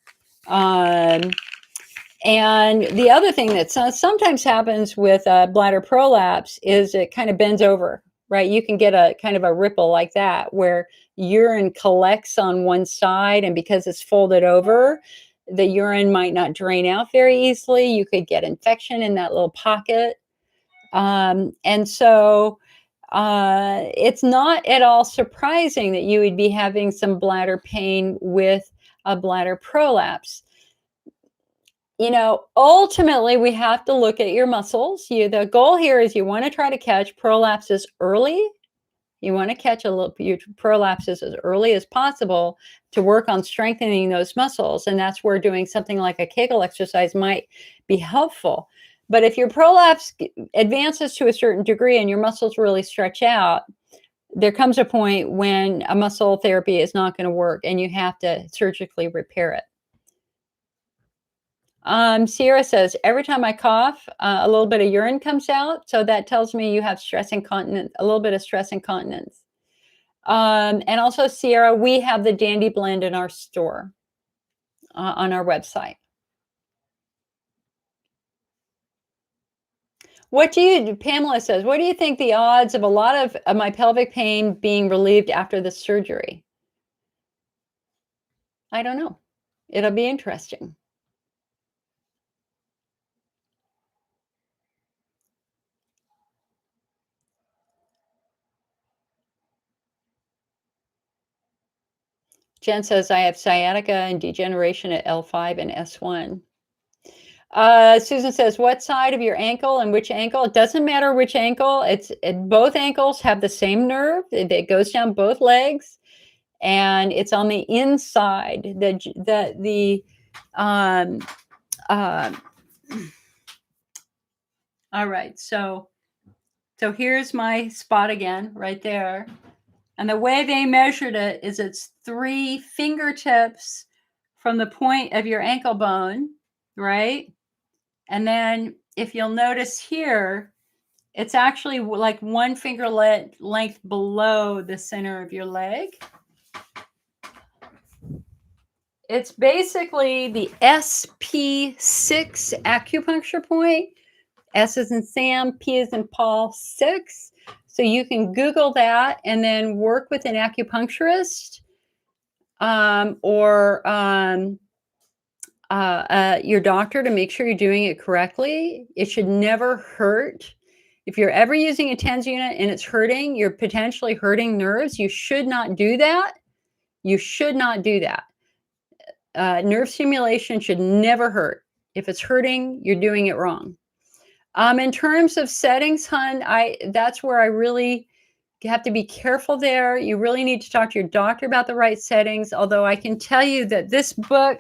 And the other thing that sometimes happens with bladder prolapse is it kind of bends over, right? You can get a kind of a ripple like that where urine collects on one side, and because it's folded over, the urine might not drain out very easily. You could get infection in that little pocket. And so it's not at all surprising that you would be having some bladder pain with a bladder prolapse. Ultimately, we have to look at your muscles. The goal here is you want to try to catch prolapses early. You want to catch your prolapses as early as possible to work on strengthening those muscles. And that's where doing something like a Kegel exercise might be helpful. But if your prolapse advances to a certain degree and your muscles really stretch out, there comes a point when a muscle therapy is not going to work and you have to surgically repair it. Sierra says, every time I cough, a little bit of urine comes out. So that tells me you have stress incontinence, a little bit of stress incontinence. And also, Sierra, we have the Dandy Blend in our store on our website. Pamela says, what do you think the odds of a lot of my pelvic pain being relieved after the surgery? I don't know. It'll be interesting. Jen says, I have sciatica and degeneration at L5 and S1. Susan says, what side of your ankle and which ankle? It doesn't matter which ankle. Both ankles have the same nerve. It goes down both legs, and it's on the inside. All right. So here's my spot again, right there. And the way they measured it is it's 3 fingertips from the point of your ankle bone, right? And then if you'll notice here, it's actually like 1 finger length below the center of your leg. It's basically the SP6 acupuncture point. S is in Sam, P is in Paul, 6. So you can Google that and then work with an acupuncturist or your doctor to make sure you're doing it correctly. It should never hurt. If you're ever using a TENS unit and it's hurting, you're potentially hurting nerves. You should not do that. You should not do that. Nerve stimulation should never hurt. If it's hurting, you're doing it wrong. In terms of settings, hon, that's where I really have to be careful there. You really need to talk to your doctor about the right settings, although I can tell you that this book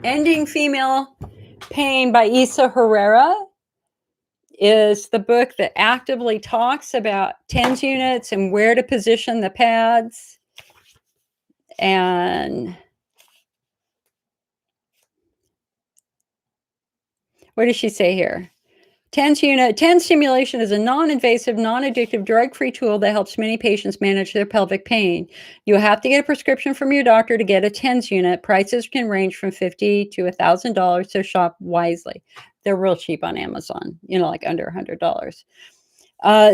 Ending Female Pain by Isa Herrera is the book that actively talks about TENS units and where to position the pads. And what does she say here? TENS stimulation is a non-invasive, non-addictive, drug-free tool that helps many patients manage their pelvic pain. You'll have to get a prescription from your doctor to get a TENS unit. Prices can range from $50 to $1,000, so shop wisely. They're real cheap on Amazon, like under $100.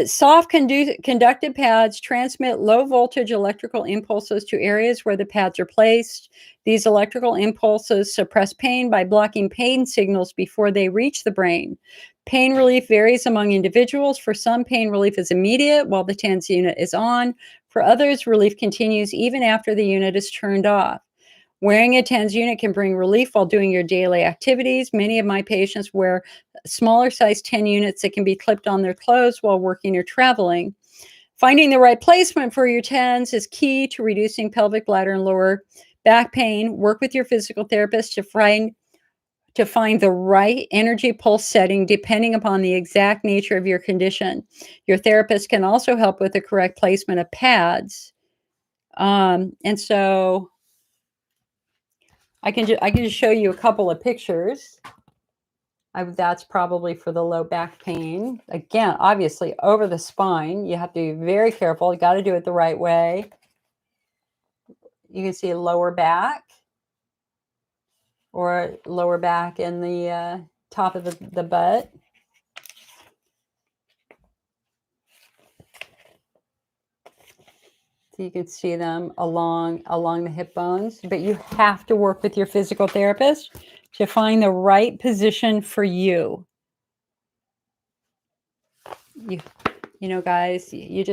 Soft conductive pads transmit low voltage electrical impulses to areas where the pads are placed. These electrical impulses suppress pain by blocking pain signals before they reach the brain. Pain relief varies among individuals. For some, pain relief is immediate while the TENS unit is on. For others, relief continues even after the unit is turned off. Wearing a TENS unit can bring relief while doing your daily activities. Many of my patients wear smaller size 10 units that can be clipped on their clothes while working or traveling. Finding the right placement for your TENS is key to reducing pelvic, bladder, and lower back pain. Work with your physical therapist to find the right energy pulse setting depending upon the exact nature of your condition. Your therapist can also help with the correct placement of pads. And so I can just show you a couple of pictures. That's probably for the low back pain. Again, obviously over the spine. You have to be very careful. You got to do it the right way. You can see lower back or lower back in the top of the butt. So you can see them along the hip bones, but you have to work with your physical therapist to find the right position for you. You know, guys, you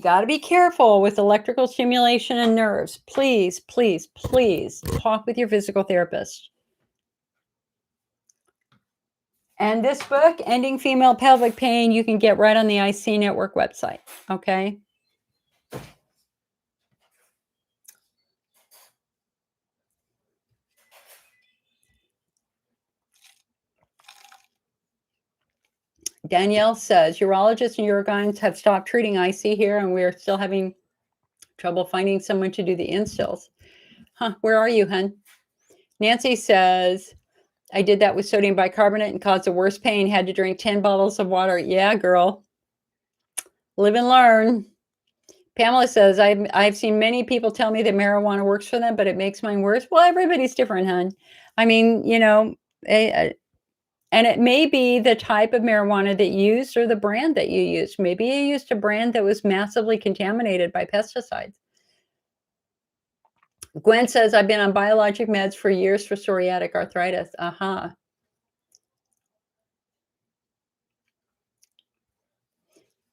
got to be careful with electrical stimulation and nerves. Please, please, please talk with your physical therapist. And this book, Ending Female Pelvic Pain, you can get right on the IC Network website. Okay. Danielle says, urologists and urogyns have stopped treating IC here, and we're still having trouble finding someone to do the instills. Huh, where are you, hun? Nancy says, I did that with sodium bicarbonate and caused the worst pain. Had to drink 10 bottles of water. Yeah, girl. Live and learn. Pamela says, I've seen many people tell me that marijuana works for them, but it makes mine worse. Well, everybody's different, hun. I mean, you know, and it may be the type of marijuana that you used or the brand that you used. Maybe you used a brand that was massively contaminated by pesticides. Gwen says, I've been on biologic meds for years for psoriatic arthritis.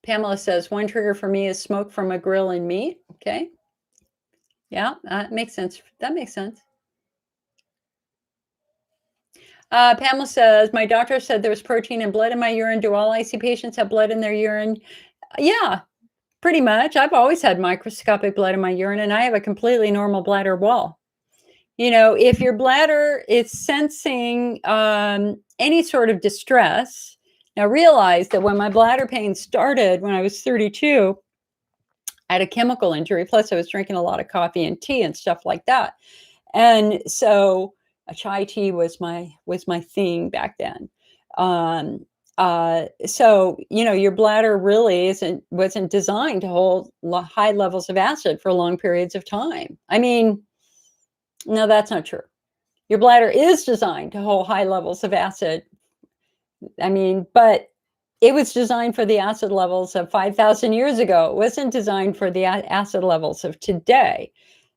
Pamela says, one trigger for me is smoke from a grill and meat. Okay. Yeah, that makes sense. That makes sense. Pamela says, my doctor said there was protein and blood in my urine. Do all IC patients have blood in their urine? Yeah, pretty much. I've always had microscopic blood in my urine, and I have a completely normal bladder wall. You know, if your bladder is sensing any sort of distress, now realize that when my bladder pain started when I was 32, I had a chemical injury. Plus, I was drinking a lot of coffee and tea and stuff like that. And so a chai tea was my thing back then. So, you know, your bladder really wasn't designed to hold high levels of acid for long periods of time. I mean, no, that's not true. Your bladder is designed to hold high levels of acid. I mean, but it was designed for the acid levels of 5,000 years ago. It wasn't designed for the acid levels of today.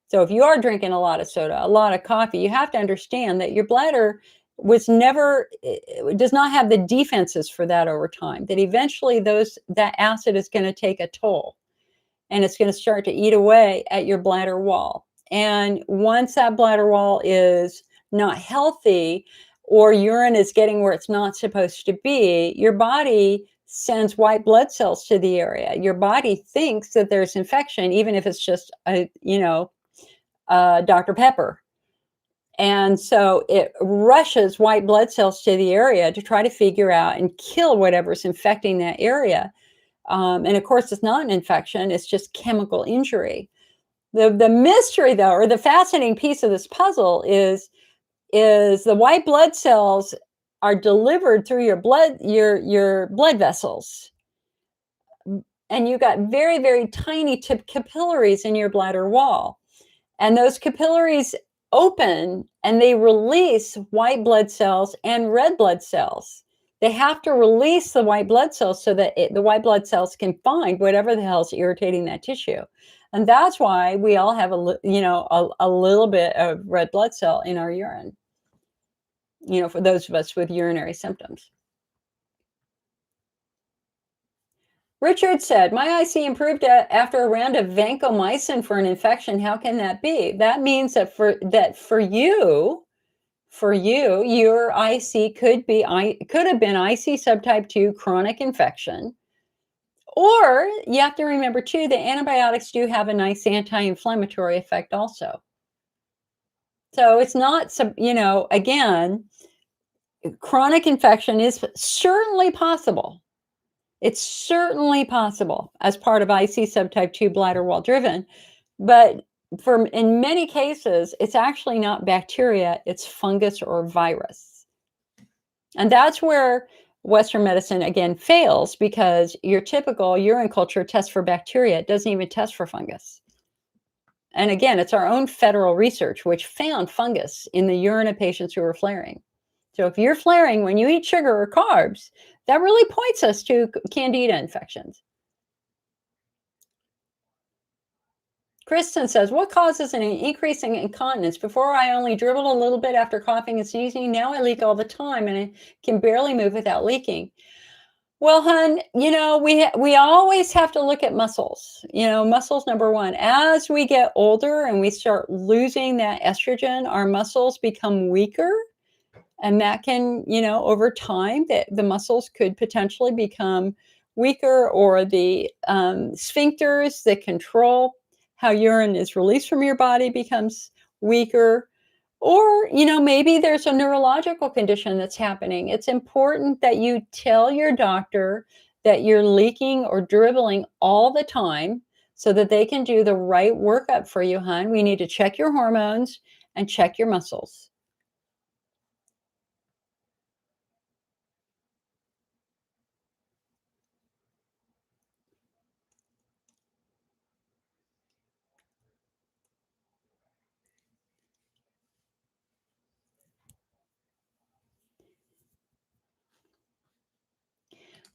So if you are drinking a lot of soda, a lot of coffee, you have to understand that your bladder does not have the defenses for that over time, that eventually that acid is going to take a toll, and it's going to start to eat away at your bladder wall. And once that bladder wall is not healthy, or urine is getting where it's not supposed to be, your body sends white blood cells to the area. Your body thinks that there's infection, even if it's just Dr. Pepper. And so it rushes white blood cells to the area to try to figure out and kill whatever's infecting that area. And of course, it's not an infection, it's just chemical injury. The mystery, though, or the fascinating piece of this puzzle is the white blood cells are delivered through your blood vessels. And you got very, very tiny capillaries in your bladder wall. And those capillaries open and they release white blood cells and red blood cells. They have to release the white blood cells so that the white blood cells can find whatever the hell is irritating that tissue. And that's why we all have a little bit of red blood cell in our urine, you know, for those of us with urinary symptoms. Richard said, my IC improved after a round of vancomycin for an infection. How can that be? That means that for you, your IC could have been IC subtype 2 chronic infection. Or you have to remember too that antibiotics do have a nice anti-inflammatory effect also. So it's not, you know, again, chronic infection is certainly possible. It's certainly possible as part of IC subtype 2 bladder wall driven, but in many cases, it's actually not bacteria, it's fungus or virus. And that's where Western medicine, again, fails because your typical urine culture tests for bacteria. It doesn't even test for fungus. And again, it's our own federal research which found fungus in the urine of patients who are flaring. So if you're flaring when you eat sugar or carbs, that really points us to candida infections. Kristen says, what causes an increasing incontinence? Before I only dribbled a little bit after coughing and sneezing. Now I leak all the time and I can barely move without leaking. Well, hun, we always have to look at muscles. Muscles number one. As we get older and we start losing that estrogen, our muscles become weaker, and that can, over time, the muscles could potentially become weaker, or the sphincters that control how urine is released from your body becomes weaker. Or, maybe there's a neurological condition that's happening. It's important that you tell your doctor that you're leaking or dribbling all the time so that they can do the right workup for you, hon. We need to check your hormones and check your muscles.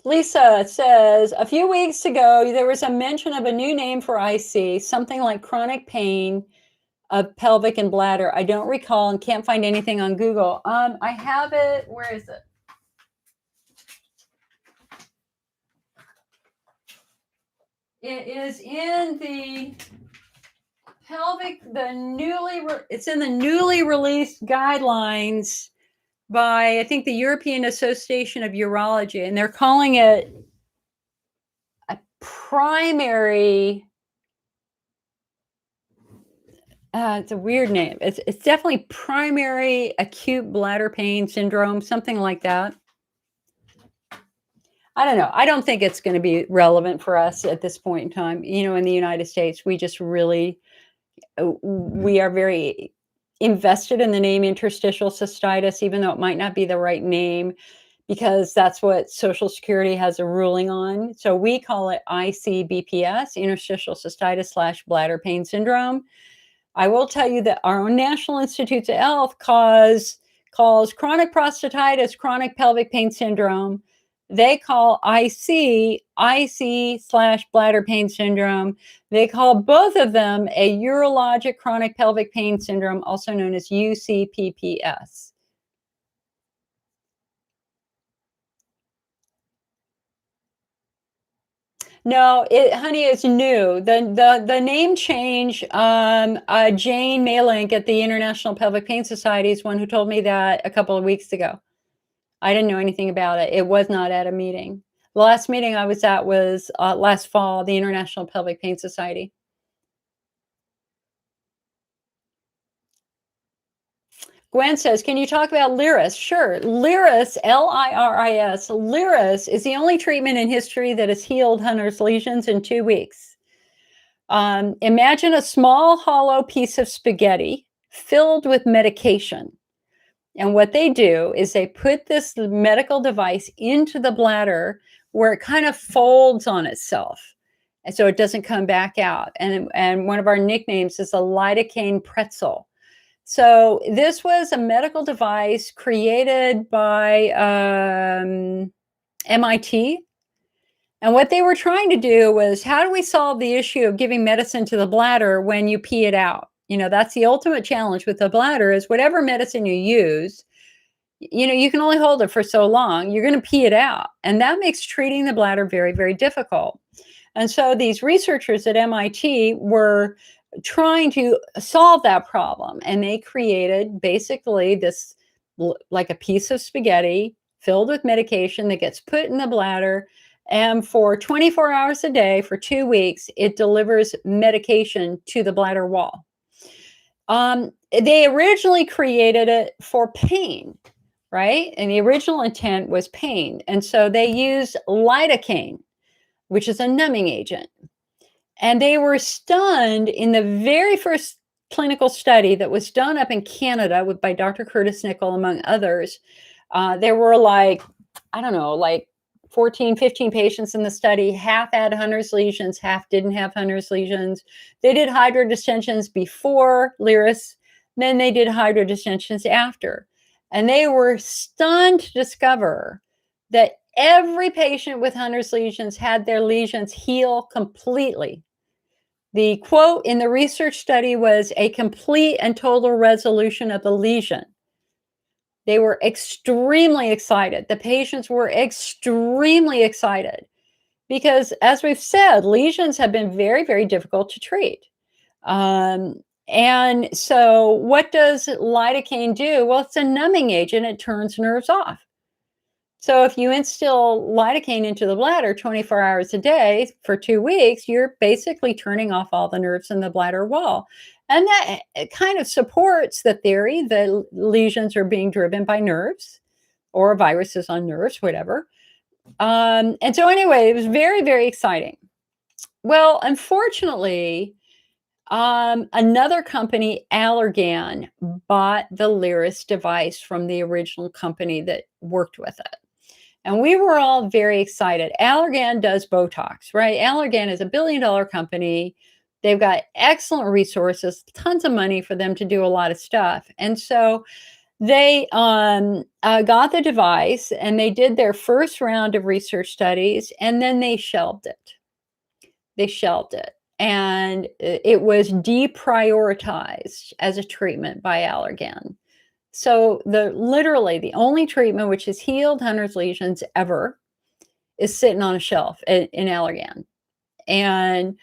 Lisa says, a few weeks ago, there was a mention of a new name for IC, something like chronic pain of pelvic and bladder. I don't recall and can't find anything on Google. I have it. Where is it? It is in the pelvic, it's in the newly released guidelines by, I think, the European Association of Urology, and they're calling it a primary. It's a weird name. It's definitely primary acute bladder pain syndrome, something like that. I don't know. I don't think it's going to be relevant for us at this point in time. In the United States, we just really, we are very invested in the name interstitial cystitis, even though it might not be the right name, because that's what Social Security has a ruling on. So we call it ICBPS, interstitial cystitis / bladder pain syndrome. I will tell you that our own National Institutes of Health calls chronic prostatitis chronic pelvic pain syndrome. They call IC / bladder pain syndrome. They call both of them a urologic chronic pelvic pain syndrome, also known as UCPPS. No, honey, it's new. The name change. Jane Malink at the International Pelvic Pain Society is one who told me that a couple of weeks ago. I didn't know anything about it. It was not at a meeting. The last meeting I was at was last fall, the International Pelvic Pain Society. Gwen says, can you talk about Liris? Sure. Liris, Liris. Liris is the only treatment in history that has healed Hunter's lesions in 2 weeks. Imagine a small hollow piece of spaghetti filled with medication. And what they do is they put this medical device into the bladder where it kind of folds on itself. And so it doesn't come back out. And one of our nicknames is a lidocaine pretzel. So this was a medical device created by MIT. And what they were trying to do was, how do we solve the issue of giving medicine to the bladder when you pee it out? That's the ultimate challenge with the bladder, is whatever medicine you use, you can only hold it for so long. You're going to pee it out. And that makes treating the bladder very, very difficult. And so these researchers at MIT were trying to solve that problem. And they created basically this, like a piece of spaghetti filled with medication that gets put in the bladder. And for 24 hours a day, for 2 weeks, it delivers medication to the bladder wall. They originally created it for pain, right? And the original intent was pain. And so they used lidocaine, which is a numbing agent. And they were stunned in the very first clinical study that was done up in Canada by Dr. Curtis Nickel, among others. There were like, I don't know, like 14, 15 patients in the study. Half had Hunner's lesions, half didn't have Hunner's lesions. They did hydrodistensions before Lyris, then they did hydrodistensions after. And they were stunned to discover that every patient with Hunner's lesions had their lesions heal completely. The quote in the research study was a complete and total resolution of the lesion. They were extremely excited. The patients were extremely excited because, as we've said, lesions have been very, very difficult to treat. And so, what does lidocaine do? Well, it's a numbing agent, it turns nerves off. So, if you instill lidocaine into the bladder 24 hours a day for 2 weeks, you're basically turning off all the nerves in the bladder wall. And that kind of supports the theory that lesions are being driven by nerves or viruses on nerves, whatever. And so, anyway, it was very, very exciting. Well, unfortunately, another company, Allergan, bought the Lyris device from the original company that worked with it. And we were all very excited. Allergan does Botox, right? Allergan is a billion-dollar company. They've got excellent resources, tons of money for them to do a lot of stuff. And so they got the device and they did their first round of research studies, and then they shelved it. They shelved it. And it was deprioritized as a treatment by Allergan. So literally the only treatment which has healed Hunner's lesions ever is sitting on a shelf in Allergan. And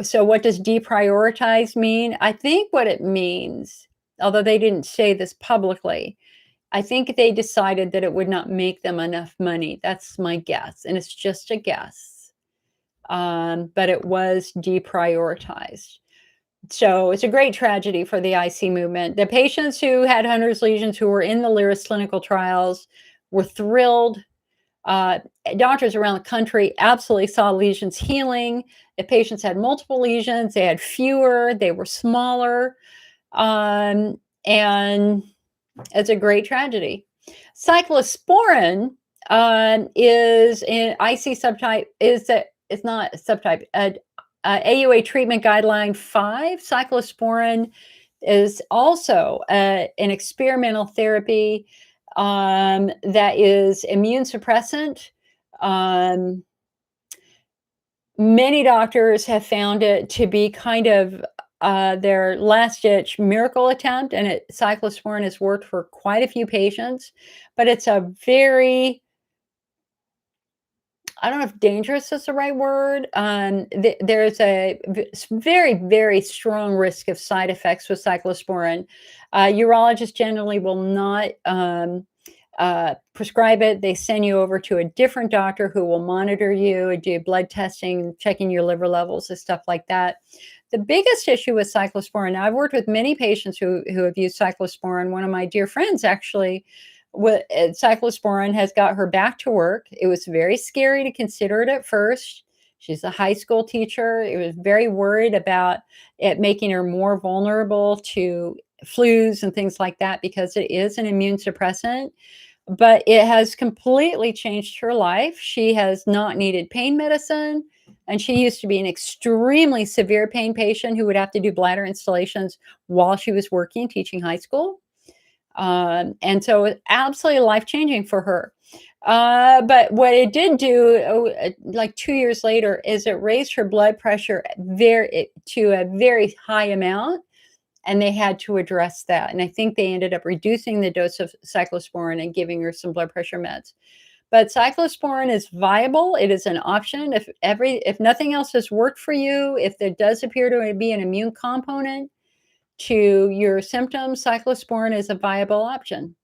so what does deprioritize mean? I think what it means, although they didn't say this publicly, I think they decided that it would not make them enough money. That's my guess. And it's just a guess. But it was deprioritized. So it's a great tragedy for the IC movement. The patients who had Hunner's lesions who were in the Lyris clinical trials were thrilled. Doctors around the country absolutely saw lesions healing. If patients had multiple lesions, they had fewer, they were smaller. And it's a great tragedy. Cyclosporin is an IC subtype, it's not a subtype, AUA treatment guideline 5. Cyclosporin is also an experimental therapy that is immune suppressant. Many doctors have found it to be kind of their last-ditch miracle attempt, and cyclosporin has worked for quite a few patients, but it's a very, I don't know if dangerous is the right word. There's a very, very strong risk of side effects with cyclosporin. Urologists generally will not prescribe it. They send you over to a different doctor who will monitor you and do blood testing, checking your liver levels and stuff like that. The biggest issue with cyclosporin, now I've worked with many patients who have used cyclosporin. One of my dear friends actually, cyclosporin has got her back to work. It was very scary to consider it at first. She's a high school teacher. It was very worried about it making her more vulnerable to flus and things like that because it is an immune suppressant. But it has completely changed her life. She has not needed pain medicine. And she used to be an extremely severe pain patient who would have to do bladder installations while she was working, teaching high school. And so it's absolutely life-changing for her. But what it did do, like 2 years later, is it raised her blood pressure to a very high amount, and they had to address that. And I think they ended up reducing the dose of cyclosporin and giving her some blood pressure meds. But cyclosporin is viable. It is an option. If nothing else has worked for you, if there does appear to be an immune component to your symptoms, cyclosporin is a viable option.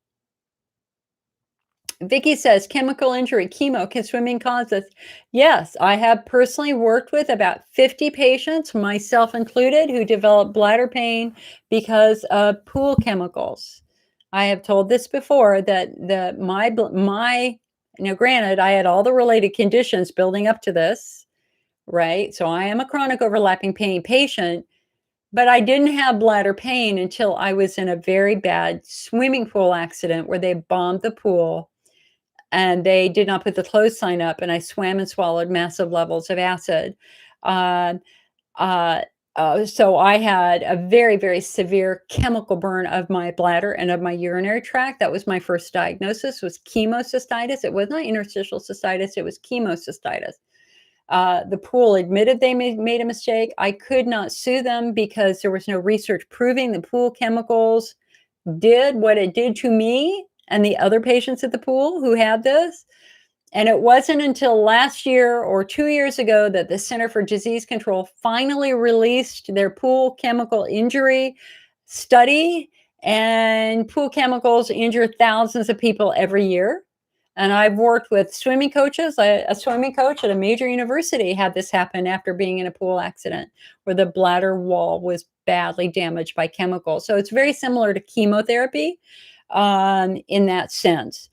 Vicky says, chemical injury, chemo, can swimming cause this? Yes, I have personally worked with about 50 patients, myself included, who developed bladder pain because of pool chemicals. I have told this before that my now granted, I had all the related conditions building up to this, right? So I am a chronic overlapping pain patient, But I didn't have bladder pain until I was in a very bad swimming pool accident where they bombed the pool and they did not put the close sign up, and I swam and swallowed massive levels of acid. Uh, uh, so I had a very, very severe chemical burn of my bladder and of my urinary tract. That was my first diagnosis, was chemocystitis. It was not interstitial cystitis, it was chemocystitis. The pool admitted they made a mistake. I could not sue them because there was no research proving the pool chemicals did what it did to me and the other patients at the pool who had this. And it wasn't until last year or 2 years ago that the Center for Disease Control finally released their pool chemical injury study. And pool chemicals injure thousands of people every year. And I've worked with swimming coaches. A swimming coach at a major university had this happen after being in a pool accident where the bladder wall was badly damaged by chemicals. So it's very similar to chemotherapy in that sense.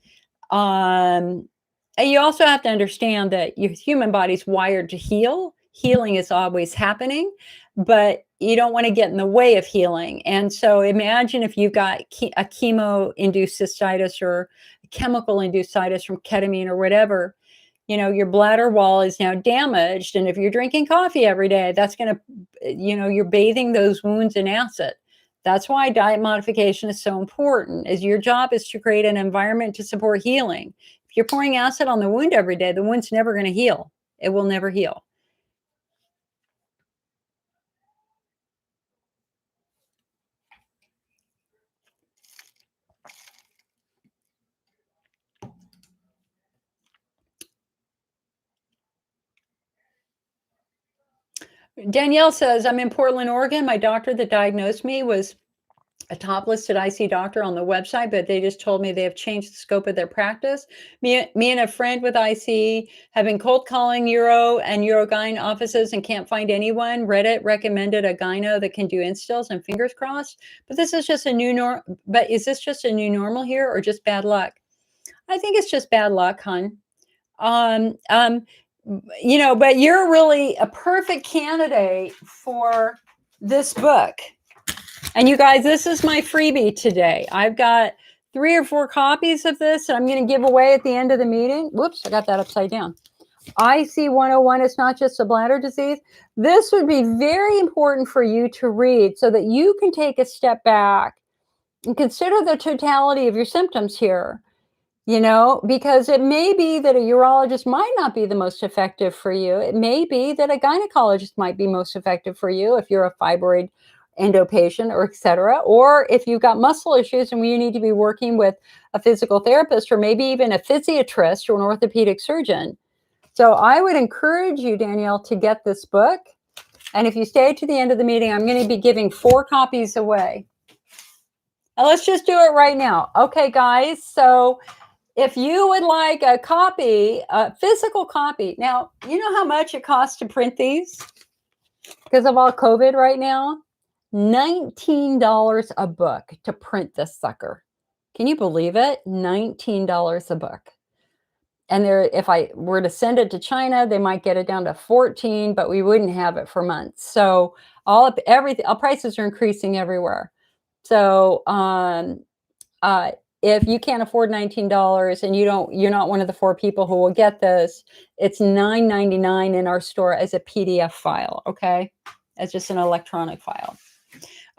And you also have to understand that your human body's wired to heal. Healing is always happening, but you don't want to get in the way of healing. And so imagine if you've got a chemo-induced cystitis or chemical-induced cystitis from ketamine or whatever, your bladder wall is now damaged. And if you're drinking coffee every day, that's going to, you're bathing those wounds in acid. That's why diet modification is so important, is your job is to create an environment to support healing. If you're pouring acid on the wound every day, the wound's never going to heal. It will never heal. Danielle says, I'm in Portland, Oregon. My doctor that diagnosed me was a top listed IC doctor on the website, but they just told me they have changed the scope of their practice. Me and a friend with IC have been cold calling Uro and Urogyne offices and can't find anyone. Reddit recommended a gyno that can do instills, and fingers crossed. But this is just a new norm. But is this just a new normal here or just bad luck? I think it's just bad luck, hon. But you're really a perfect candidate for this book. And you guys, this is my freebie today. I've got 3 or 4 copies of this that I'm going to give away at the end of the meeting. Whoops, I got that upside down. IC 101 is not just a bladder disease. This would be very important for you to read so that you can take a step back and consider the totality of your symptoms here. Because it may be that a urologist might not be the most effective for you. It may be that a gynecologist might be most effective for you if you're a fibroid endo patient or et cetera, or if you've got muscle issues and you need to be working with a physical therapist or maybe even a physiatrist or an orthopedic surgeon. So I would encourage you, Danielle, to get this book. And if you stay to the end of the meeting, I'm going to be giving 4 copies away. Now let's just do it right now. Okay, guys. So if you would like a copy, a physical copy. Now, you know how much it costs to print these? Because of all COVID right now? $19 a book to print this sucker. Can you believe it? $19 a book. And if I were to send it to China, they might get it down to 14, but we wouldn't have it for months. So all prices are increasing everywhere. So if you can't afford $19 and you're not one of the 4 people who will get this, it's $9.99 in our store as a PDF file, okay? As just an electronic file.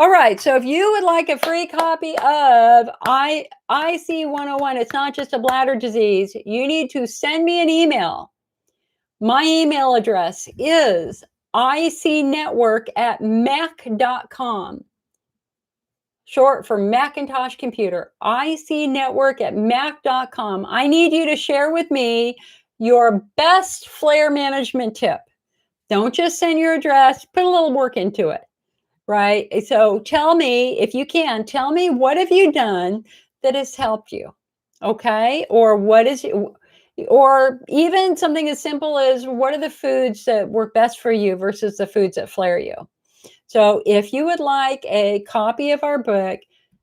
All right, so if you would like a free copy of IC 101, it's not just a bladder disease, you need to send me an email. My email address is icnetwork@mac.com. Short for Macintosh computer, icnetwork@mac.com. I need you to share with me your best flare management tip. Don't just send your address, put a little work into it, right? So tell me, if you can, tell me what have you done that has helped you, okay? Or or even something as simple as what are the foods that work best for you versus the foods that flare you? So if you would like a copy of our book,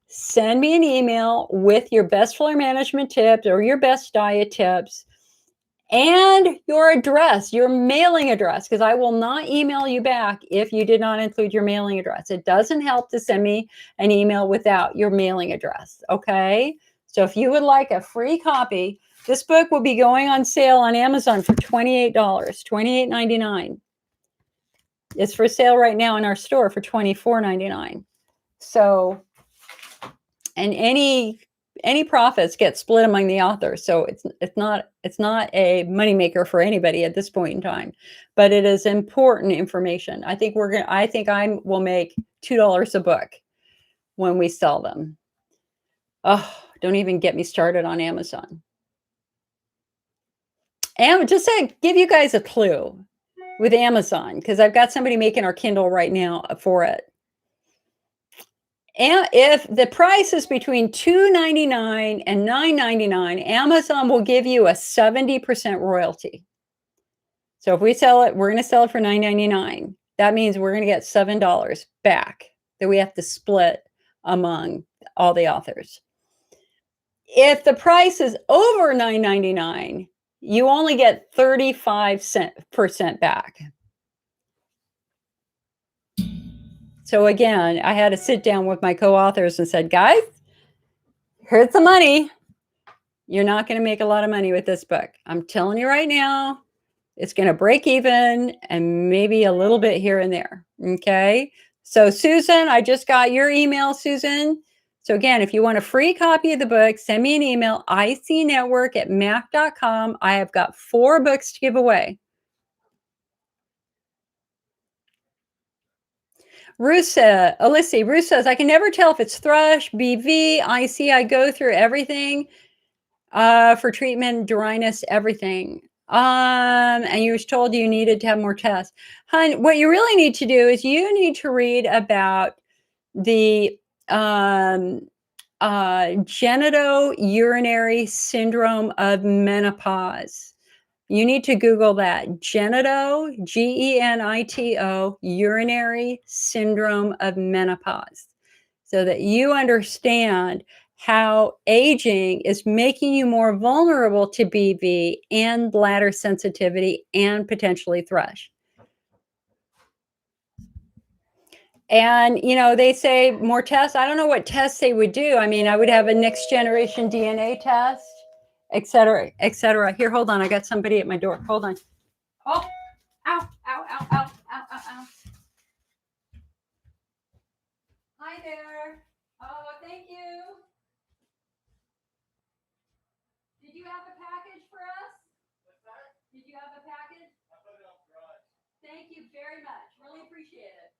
send me an email with your best flare management tips or your best diet tips. and your address, your mailing address, because I will not email you back if you did not include your mailing address. It doesn't help to send me an email without your mailing address, okay? So if you would like a free copy, this book will be going on sale on Amazon for $28, $28.99. It's for sale right now in our store for $24.99. So, and any profits get split among the authors. So it's not a moneymaker for anybody at this point in time, but it is important information. I think I will make $2 a book when we sell them. Oh, don't even get me started on Amazon. And just to give you guys a clue with Amazon, because I've got somebody making our Kindle right now for it. And if the price is between $2.99 and $9.99, Amazon will give you a 70% royalty. So if we sell it, we're going to sell it for $9.99. That means we're going to get $7 back that we have to split among all the authors. If the price is over $9.99, you only get 35% back. So again, I had to sit down with my co-authors and said, guys, here's the money. You're not going to make a lot of money with this book. I'm telling you right now, it's going to break even and maybe a little bit here and there. Okay. So Susan, I just got your email, Susan. So again, if you want a free copy of the book, send me an email, icnetwork@mac.com. I have got 4 books to give away. Ruth says, I can never tell if it's thrush, BV, IC. I go through everything for treatment, dryness, everything. And you was told you needed to have more tests. Hun, what you really need to do is you need to read about the genitourinary syndrome of menopause. You need to Google that. Genito, Genito, urinary syndrome of menopause, so that you understand how aging is making you more vulnerable to BV and bladder sensitivity and potentially thrush. And, they say more tests. I don't know what tests they would do. I mean, I would have a next generation DNA test, et cetera, et cetera. Here, hold on. I got somebody at my door. Hold on. Oh, ow, ow, ow, ow, ow, ow, ow. Hi there. Oh, thank you. Did you have a package for us? What's that? Did you have a package? I put it on garage. Thank you very much. Really appreciate it.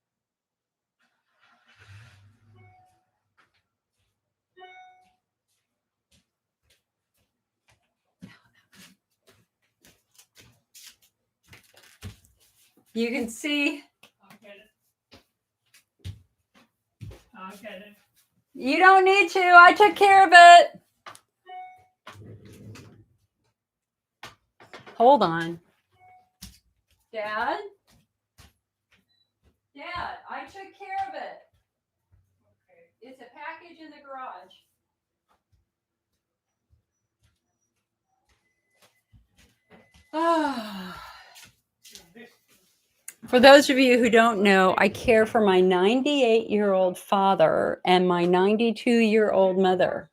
You can see. I'll get it. I'll get it. You don't need to. I took care of it. Hold on. Dad? Dad, I took care of it. Okay. It's a package in the garage. For those of you who don't know, I care for my 98-year-old father and my 92-year-old mother.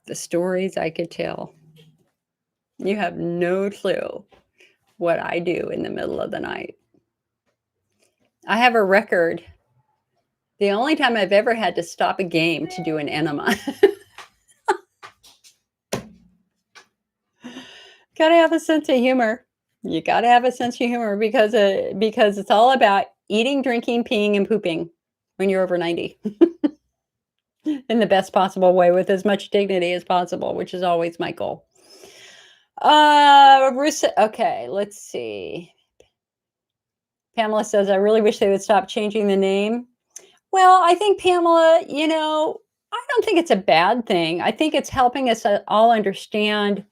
The stories I could tell. You have no clue what I do in the middle of the night. I have a record. The only time I've ever had to stop a game to do an enema. Gotta have a sense of humor. You gotta have a sense of humor because it's all about eating, drinking, peeing, and pooping when you're over 90. In the best possible way with as much dignity as possible, which is always my goal. Okay, let's see. Pamela says, I really wish they would stop changing the name. Well, I think, Pamela, I don't think it's a bad thing. I think it's helping us all understand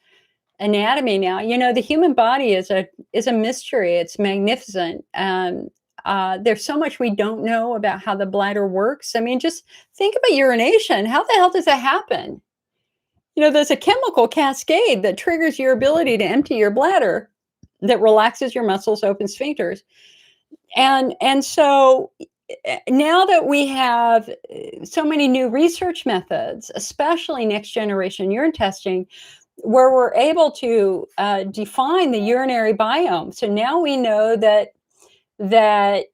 anatomy now. The human body is a mystery. It's magnificent. there's so much we don't know about how the bladder works. I mean, just think about urination. How the hell does that happen? There's a chemical cascade that triggers your ability to empty your bladder, that relaxes your muscles, open sphincters. And so now that we have so many new research methods, especially next generation urine testing, where we're able to define the urinary biome. So now we know that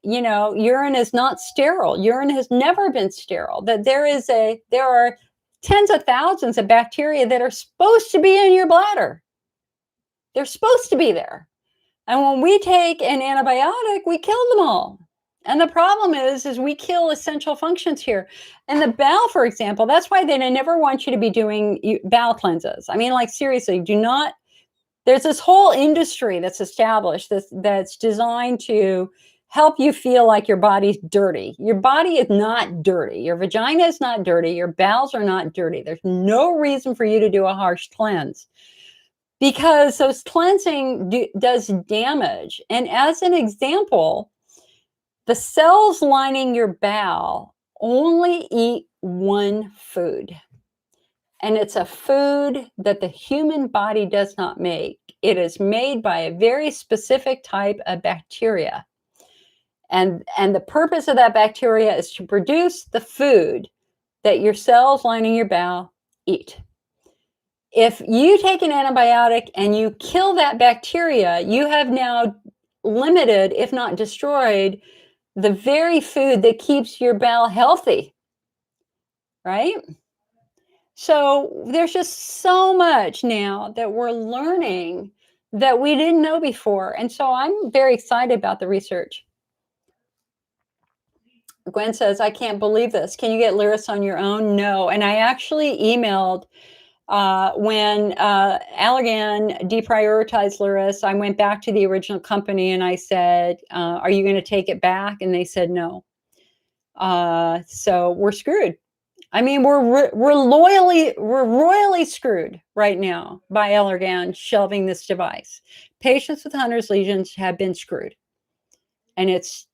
urine is not sterile. Urine has never been sterile. That there are tens of thousands of bacteria that are supposed to be in your bladder. They're supposed to be there. And when we take an antibiotic, we kill them all. And the problem is we kill essential functions here. And the bowel, for example, that's why they never want you to be doing bowel cleanses. I mean, like, seriously, do not. There's this whole industry that's established that's designed to help you feel like your body's dirty. Your body is not dirty. Your vagina is not dirty. Your bowels are not dirty. There's no reason for you to do a harsh cleanse, because those cleansing does damage. And as an example, the cells lining your bowel only eat one food. And it's a food that the human body does not make. It is made by a very specific type of bacteria. And the purpose of that bacteria is to produce the food that your cells lining your bowel eat. If you take an antibiotic and you kill that bacteria, you have now limited, if not destroyed, the very food that keeps your bowel healthy, right? So there's just so much now that we're learning that we didn't know before. And so I'm very excited about the research. Gwen says, I can't believe this. Can you get Lyris on your own? No. And I actually emailed when Allergan deprioritized Lyris. I went back to the original company and I said, are you going to take it back? And they said no. So we're screwed. I mean, we're royally screwed right now by Allergan shelving this device. Patients with Hunner's lesions have been screwed. And it's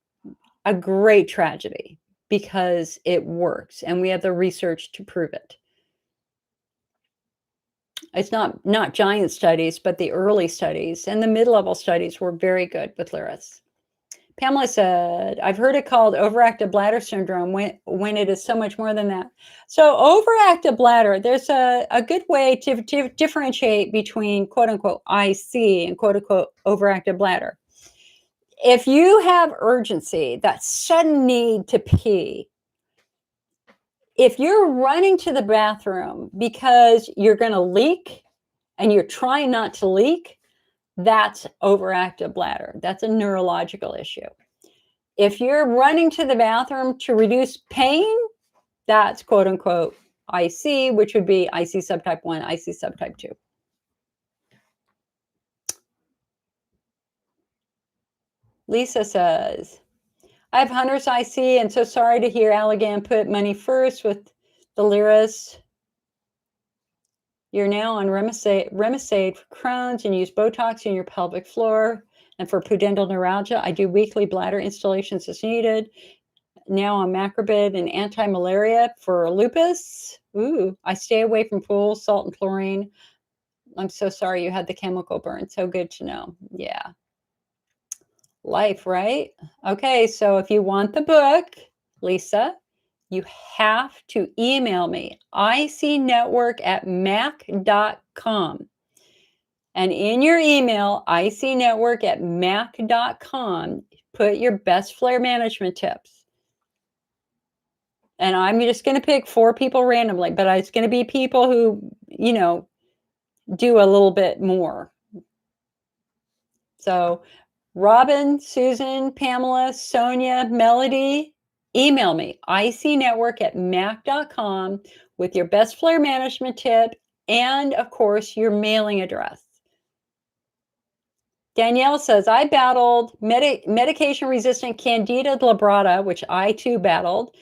a great tragedy because it works and we have the research to prove it. It's not giant studies, but the early studies and the mid-level studies were very good with Lyris. Pamela said, I've heard it called overactive bladder syndrome when it is so much more than that. So overactive bladder, there's a good way to differentiate between quote unquote IC and quote unquote overactive bladder. If you have urgency, that sudden need to pee, if you're running to the bathroom because you're going to leak and you're trying not to leak, that's overactive bladder. That's a neurological issue. If you're running to the bathroom to reduce pain, that's quote unquote IC, which would be IC subtype 1, IC subtype 2. Lisa says, I have Hunter's IC and so sorry to hear Allergan put money first with the Lyris. You're now on Remicade for Crohn's and use Botox in your pelvic floor. And for pudendal neuralgia, I do weekly bladder installations as needed. Now on macrobid and anti-malaria for lupus. Ooh, I stay away from pools, salt and chlorine. I'm so sorry you had the chemical burn. So good to know. Yeah. Life, right? Okay, so if you want the book, Lisa, you have to email me, icnetwork@mac.com. And in your email, icnetwork@mac.com, put your best flare management tips. And I'm just going to pick 4 people randomly, but it's going to be people who, do a little bit more. So Robin, Susan, Pamela, Sonia, Melody, email me, icnetwork@mac.com with your best flare management tip and, of course, your mailing address. Danielle says, I battled medication-resistant Candida glabrata, which I too battled.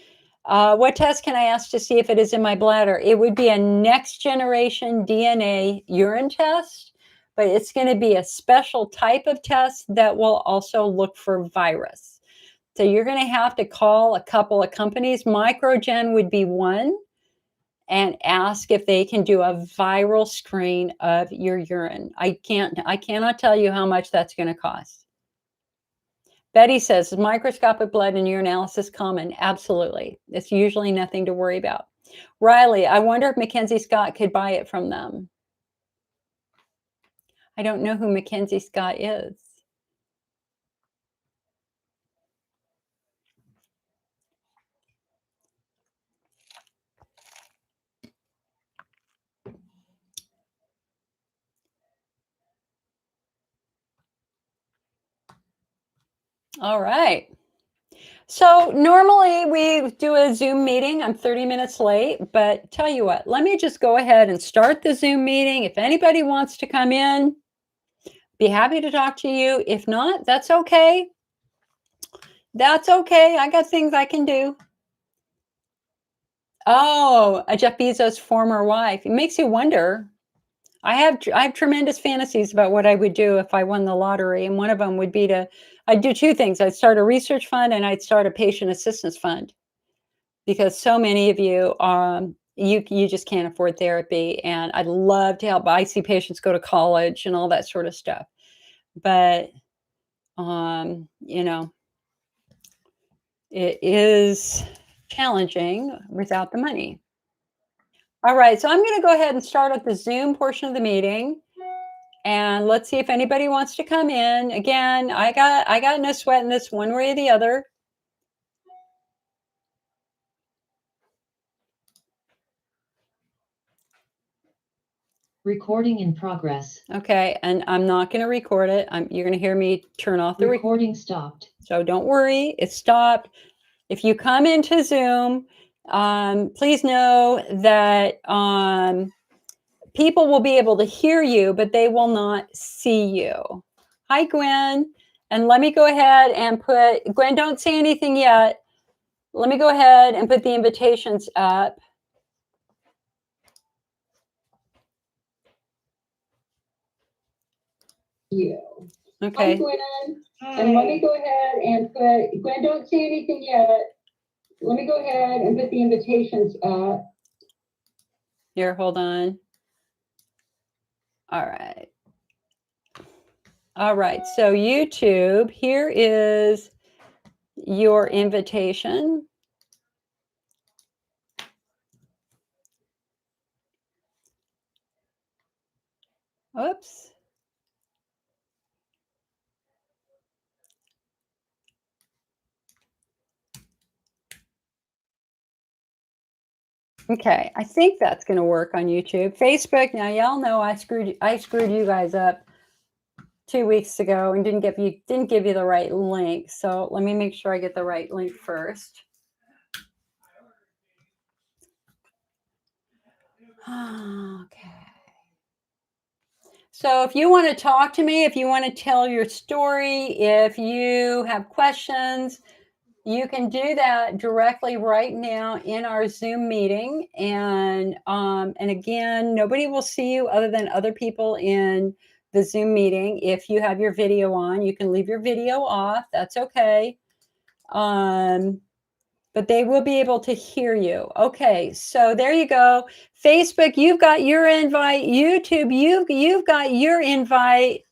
What test can I ask to see if it is in my bladder? It would be a next-generation DNA urine test, but it's going to be a special type of test that will also look for virus. So you're going to have to call a couple of companies. Microgen would be one, and ask if they can do a viral screen of your urine. I cannot tell you how much that's going to cost. Betty says, is microscopic blood and urinalysis common? Absolutely. It's usually nothing to worry about. Riley, I wonder if Mackenzie Scott could buy it from them. I don't know who Mackenzie Scott is. All right. So normally we do a Zoom meeting. I'm 30 minutes late, but tell you what, let me just go ahead and start the Zoom meeting. If anybody wants to come in, be happy to talk to you. If not, that's okay. That's okay. I got things I can do. Oh, a Jeff Bezos' former wife. It makes you wonder. I have tremendous fantasies about what I would do if I won the lottery, and one of them would be I'd do two things. I'd start a research fund and I'd start a patient assistance fund, because so many of you you just can't afford therapy, and I'd love to help. I see patients go to college and all that sort of stuff, but you know, it is challenging without the money. All right, so I'm going to go ahead and start at the Zoom portion of the meeting, and let's see if anybody wants to come in. Again, I got no sweat in this one way or the other. Recording in progress. Okay, and I'm not going to record it. You're going to hear me turn off the recording. Stopped. So don't worry, it stopped. If you come into Zoom, please know that people will be able to hear you, but they will not see you. Hi, Gwen. And let me go ahead and Gwen, don't say anything yet. Let me go ahead and put the invitations up. You. Okay. Hi, Gwen. Hi. And let me go ahead and Gwen, don't say anything yet. Let me go ahead and put the invitations up. Here, hold on. All right. All right, so YouTube, here is your invitation. Oops. Okay, I think that's going to work on YouTube. Facebook, now y'all know I screwed you guys up 2 weeks ago and didn't give you the right link. So let me make sure I get the right link first. Okay. So if you want to talk to me, if you want to tell your story, if you have questions, you can do that directly right now in our Zoom meeting. And again, nobody will see you other than other people in the Zoom meeting. If you have your video on, you can leave your video off. That's okay. But they will be able to hear you. Okay, so there you go. Facebook, you've got your invite. YouTube, you've got your invite.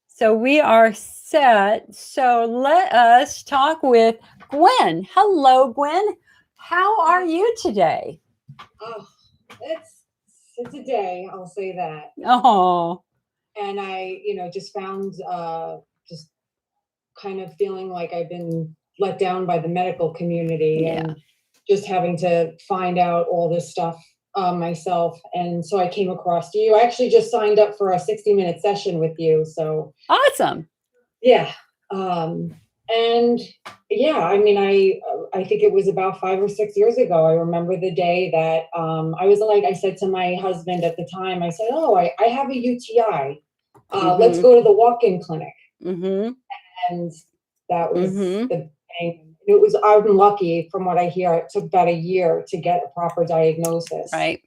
So we are set. So let us talk with Gwen. Hello, Gwen. How are you today? Oh, it's a day, I'll say that. Oh. And I, just found just kind of feeling like I've been let down by the medical community, and just having to find out all this stuff myself. And so I came across you. I actually just signed up for a 60-minute session with you. So awesome. Yeah. And yeah, I mean, I think it was about 5 or 6 years ago. I remember the day that I said to my husband at the time, I said, oh, I have a UTI. Let's go to the walk-in clinic. And that was the thing. I'm lucky, from what I hear, it took about a year to get a proper diagnosis. Right.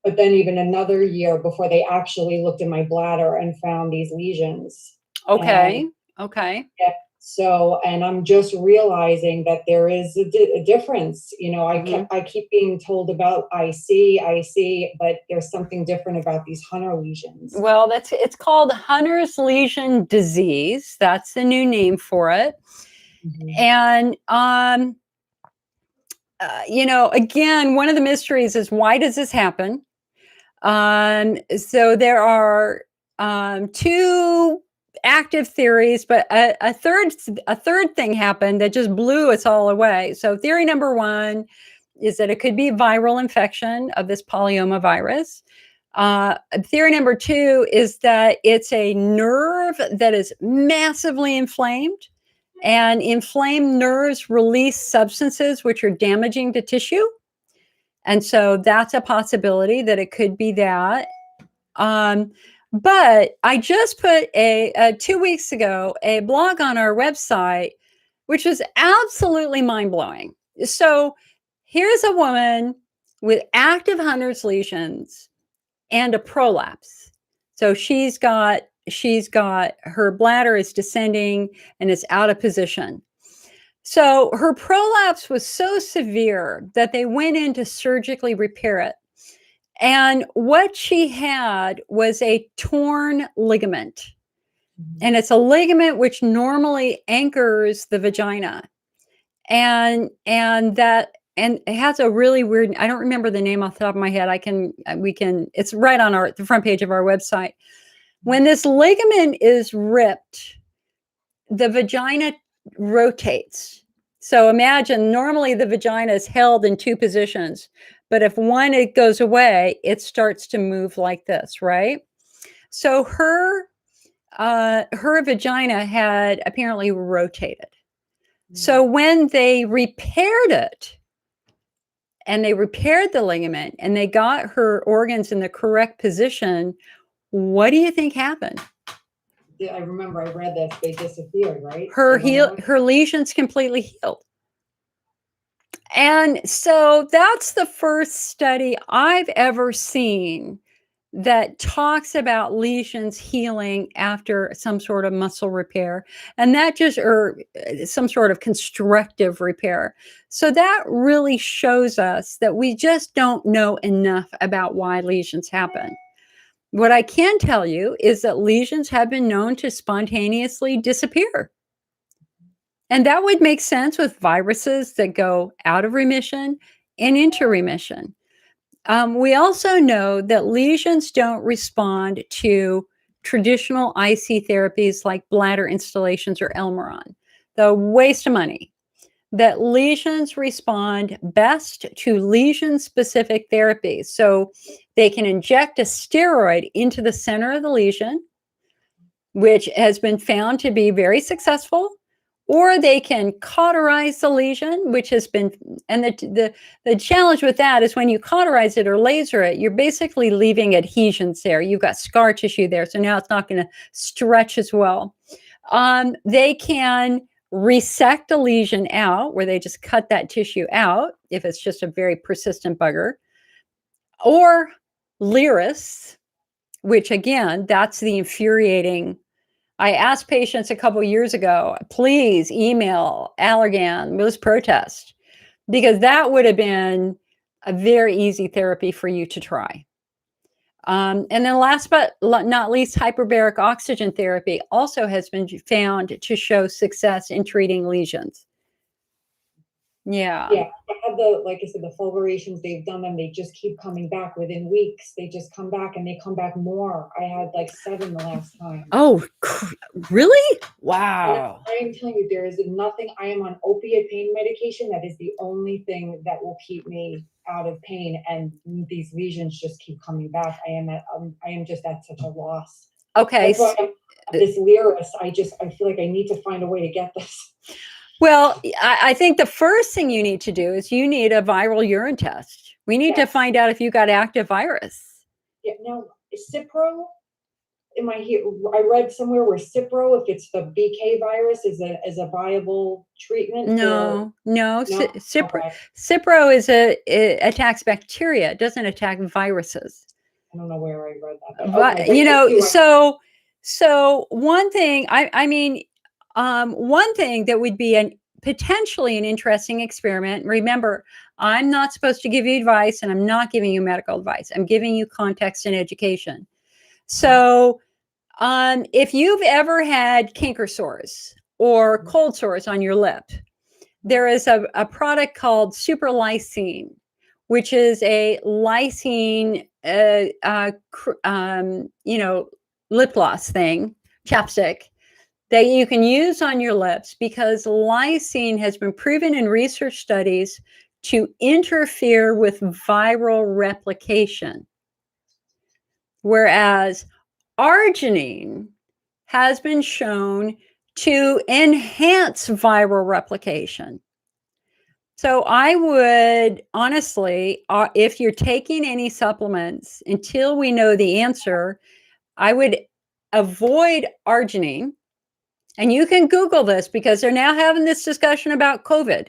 But then even another year before they actually looked in my bladder and found these lesions. Okay. Okay. Yeah. So, and I'm just realizing that there is a difference. You know, I keep being told about IC, but there's something different about these Hunter lesions. Well, it's called Hunter's lesion disease. That's the new name for it. And you know, again, one of the mysteries is, why does this happen? So there are two active theories, but a third thing happened that just blew us all away. So theory number one is that it could be viral infection of this polyoma virus. Theory number two is that it's a nerve that is massively inflamed, and inflamed nerves release substances which are damaging to tissue. And so that's a possibility that it could be that. But I just put 2 weeks ago a blog on our website, which was absolutely mind-blowing. So here's a woman with active Hunter's lesions and a prolapse. So she's got her bladder is descending and it's out of position. So her prolapse was so severe that they went in to surgically repair it. And what she had was a torn ligament. And it's a ligament which normally anchors the vagina. And it has a really weird, I don't remember the name off the top of my head. It's right on the front page of our website. When this ligament is ripped, the vagina rotates. So imagine, normally the vagina is held in two positions, but if one it goes away, it starts to move like this, right? So her vagina had apparently rotated. So when they repaired it, and they repaired the ligament, and they got her organs in the correct position, what do you think happened? I remember I read this. They disappeared, right? Her lesions completely healed. And so that's the first study I've ever seen that talks about lesions healing after some sort of muscle repair, and that just, or some sort of constructive repair. So that really shows us that we just don't know enough about why lesions happen. What I can tell you is that lesions have been known to spontaneously disappear. And that would make sense with viruses that go out of remission and into remission. We also know that lesions don't respond to traditional IC therapies like bladder installations or Elmeron. The waste of money. That lesions respond best to lesion-specific therapies. So they can inject a steroid into the center of the lesion, which has been found to be very successful, or they can cauterize the lesion, which has been, and the challenge with that is when you cauterize it or laser it, you're basically leaving adhesions there. You've got scar tissue there, so now it's not going to stretch as well. They can resect a lesion out, where they just cut that tissue out if it's just a very persistent bugger, or Lyris, which again, that's the infuriating. I asked patients a couple years ago, please email Allergan, Moose Protest, because that would have been a very easy therapy for you to try. And then last but not least, hyperbaric oxygen therapy also has been found to show success in treating lesions. Yeah. Yeah, I had like I said, the fulgurations, they've done them, they just keep coming back within weeks. They just come back, and they come back more. I had like 7 the last time. Oh, really? Wow. I am telling you, there is nothing. I am on opiate pain medication. That is the only thing that will keep me out of pain, and these lesions just keep coming back. I am just at such a loss. Okay. That's why this Lyris, I feel like I need to find a way to get this. Well, I think the first thing you need to do is you need a viral urine test. We need to find out if you got active virus. Yeah. Now, Cipro. I read somewhere where Cipro, if it's the BK virus, is a viable treatment. No. Cipro. Okay. Cipro it attacks bacteria. It doesn't attack viruses. I don't know where I read that. But okay, you know, so one thing, I mean, One thing that would be potentially an interesting experiment. Remember, I'm not supposed to give you advice, and I'm not giving you medical advice. I'm giving you context and education. So, if you've ever had canker sores or cold sores on your lip, there is a product called super lysine, which is a lysine, lip gloss thing, chapstick that you can use on your lips, because lysine has been proven in research studies to interfere with viral replication. Whereas arginine has been shown to enhance viral replication. So I would honestly, if you're taking any supplements, until we know the answer, I would avoid arginine. And you can Google this, because they're now having this discussion about COVID.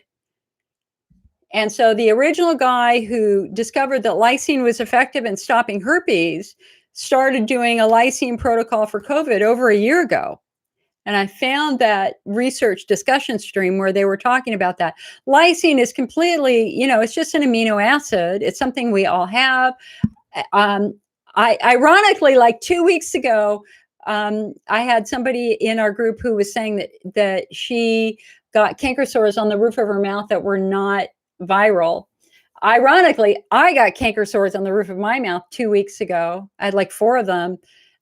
And so the original guy who discovered that lysine was effective in stopping herpes started doing a lysine protocol for COVID over a year ago. And I found that research discussion stream where they were talking about that. Lysine is completely, it's just an amino acid. It's something we all have. Ironically, like 2 weeks ago, I had somebody in our group who was saying that she got canker sores on the roof of her mouth that were not viral. Ironically, I got canker sores on the roof of my mouth 2 weeks ago. I had like 4 of them.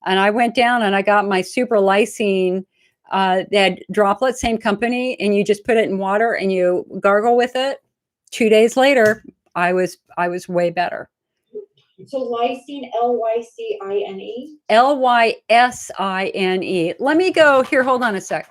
And I went down and I got my super lysine, that droplet, same company, and you just put it in water and you gargle with it. 2 days later, I was way better. So lysine, Lysine? Lysine. Let me go here. Hold on a sec.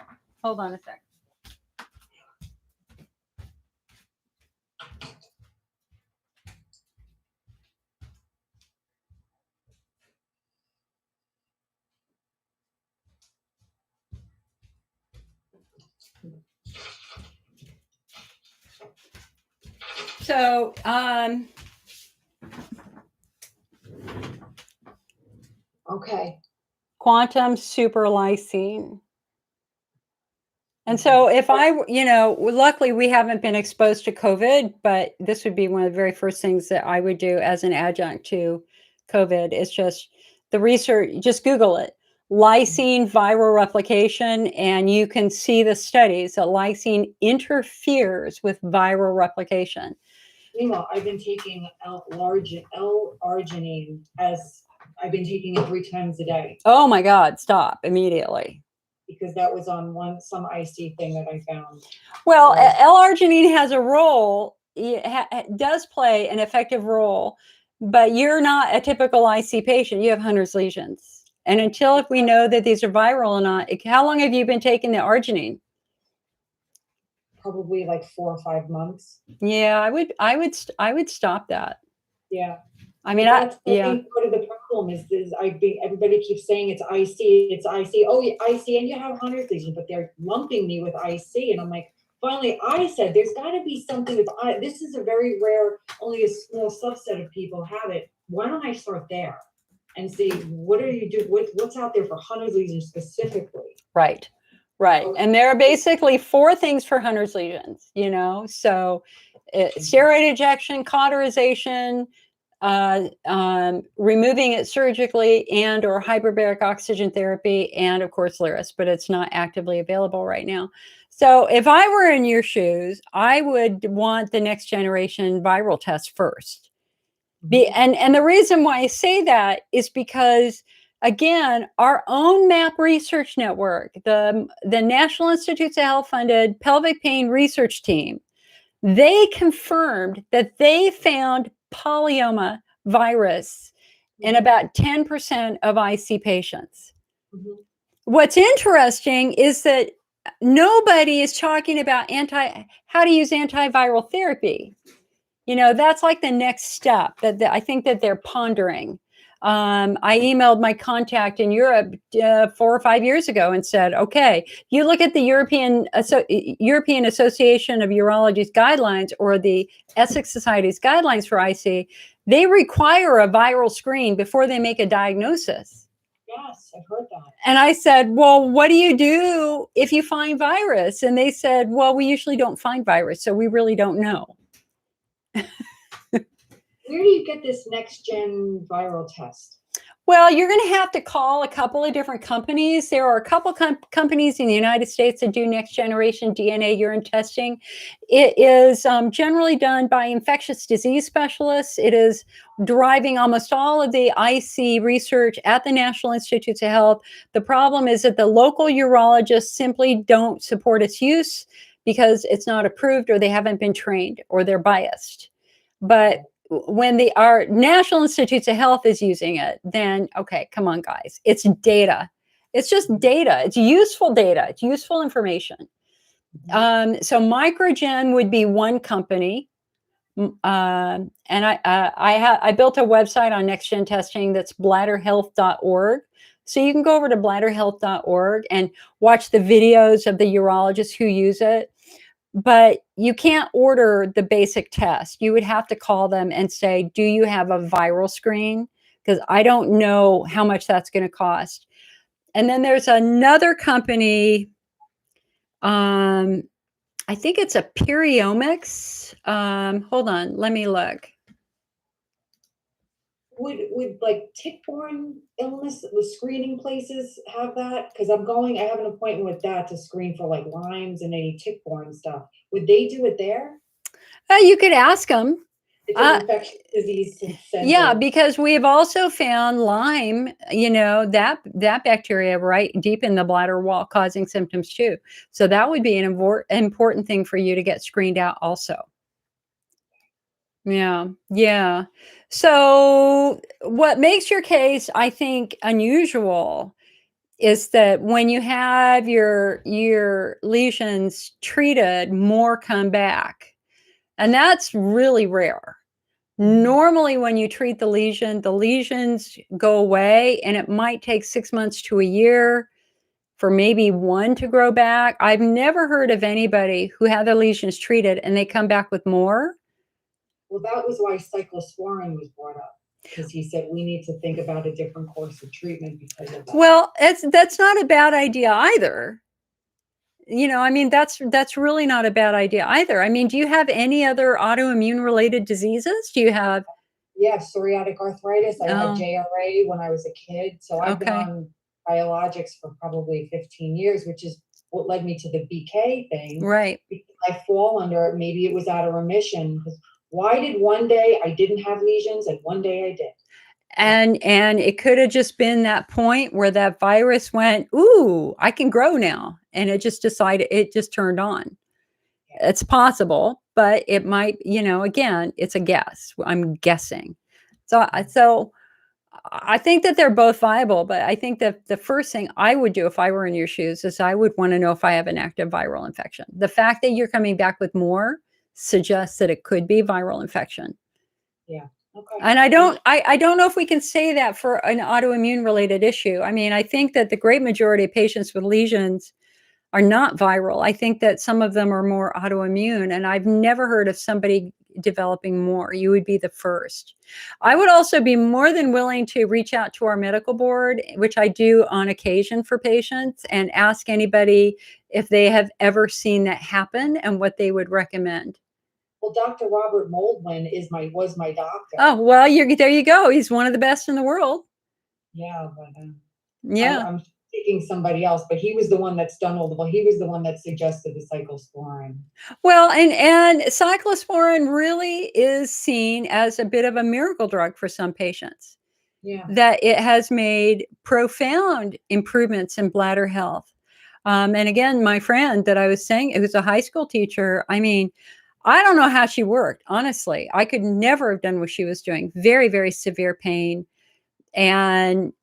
So, Okay. quantum super lysine. And so if luckily we haven't been exposed to COVID, but this would be one of the very first things that I would do as an adjunct to COVID is just the research, just Google it, lysine viral replication, and you can see the studies that lysine interferes with viral replication. Meanwhile, I've been taking L-arginine, as I've been taking it 3 times a day. Oh my God, stop immediately. Because that was on some IC thing that I found. Well, L-arginine has a role, it does play an effective role, but you're not a typical IC patient. You have Hunner's lesions. And until if we know that these are viral or not, how long have you been taking the arginine? Probably like 4 or 5 months. Yeah, I would stop that. Yeah. I mean, I think part of the problem is everybody keeps saying it's IC. Oh, IC, and you have Hunner's lesions, but they're lumping me with IC, and I'm like, finally, I said there's got to be something with this is a very rare, only a small subset of people have it. Why don't I start there and see what are you do? What's out there for Hunner's lesions specifically? Right. Okay. And there are basically 4 things for Hunner's lesions. So steroid injection, cauterization, removing it surgically, and or hyperbaric oxygen therapy, and of course Lyris, but it's not actively available right now. So if I were in your shoes, I would want the next generation viral test first. And the reason why I say that is because, again, our own MAP research network, the National Institutes of Health funded pelvic pain research team, they confirmed that they found polyoma virus in about 10% of IC patients. Mm-hmm. What's interesting is that nobody is talking about how to use antiviral therapy. That's like the next step that I think that they're pondering. I emailed my contact in Europe 4 or 5 years ago and said, okay, you look at the European Association of Urology's guidelines, or the Essex Society's guidelines for IC, they require a viral screen before they make a diagnosis. Yes, I've heard that. And I said, well, what do you do if you find virus? And they said, well, we usually don't find virus, so we really don't know. Where do you get this next gen viral test? Well, you're going to have to call a couple of different companies. There are a couple companies in the United States that do next generation DNA urine testing. It is generally done by infectious disease specialists. It is deriving almost all of the IC research at the National Institutes of Health. The problem is that the local urologists simply don't support its use because it's not approved, or they haven't been trained, or they're biased. But when our National Institutes of Health is using it, then okay, come on, guys. It's data. It's just data. It's useful data. It's useful information. So Microgen would be one company. And I built a website on next gen testing that's bladderhealth.org. So you can go over to bladderhealth.org and watch the videos of the urologists who use it. But you can't order the basic test. You would have to call them and say, do you have a viral screen? Because I don't know how much that's going to cost. And then there's another company, I think it's a Periomics. Hold on, let me look. Would like tick-borne illness with screening places have that? Because I have an appointment with that to screen for like Lyme's and any tick-borne stuff. Would they do it there? You could ask them. It's an infectious disease center. Yeah, because we have also found Lyme, that bacteria right deep in the bladder wall causing symptoms too. So that would be an important thing for you to get screened out also. Yeah. So what makes your case, I think, unusual is that when you have your lesions treated, more come back. And that's really rare. Normally, when you treat the lesions go away, and it might take 6 months to a year for maybe one to grow back. I've never heard of anybody who had their lesions treated and they come back with more. Well, that was why cyclosporin was brought up, because he said we need to think about a different course of treatment because of that. Well, that's not a bad idea either. That's really not a bad idea either. I mean, do you have any other autoimmune related diseases? Do you have? Yeah, psoriatic arthritis. I had Oh. JRA when I was a kid. So I've been Okay. on biologics for probably 15 years, which is what led me to the BK thing. Right. Because I fall under it. Maybe it was out of remission. Why did one day I didn't have lesions and one day I did? And it could have just been that point where that virus went, ooh, I can grow now. And it just turned on. It's possible, but it might, again, it's a guess. I'm guessing. So I think that they're both viable, but I think that the first thing I would do if I were in your shoes is I would want to know if I have an active viral infection. The fact that you're coming back with more suggests that it could be viral infection. Yeah. Okay. And I don't know if we can say that for an autoimmune related issue. I mean, I think that the great majority of patients with lesions are not viral. I think that some of them are more autoimmune, and I've never heard of somebody developing more. You would be the first. I would also be more than willing to reach out to our medical board, which I do on occasion for patients, and ask anybody if they have ever seen that happen and what they would recommend. Well, Dr. Robert Moldwin was my doctor. Oh, well, there you go. He's one of the best in the world. Yeah, but Yeah. I'm thinking somebody else, but he was the one that's done he was the one that suggested the cyclosporin. Well, and cyclosporin really is seen as a bit of a miracle drug for some patients. Yeah. That it has made profound improvements in bladder health. And again, my friend that I was saying, it was a high school teacher. I mean, I don't know how she worked, honestly. I could never have done what she was doing. Very, very severe pain. And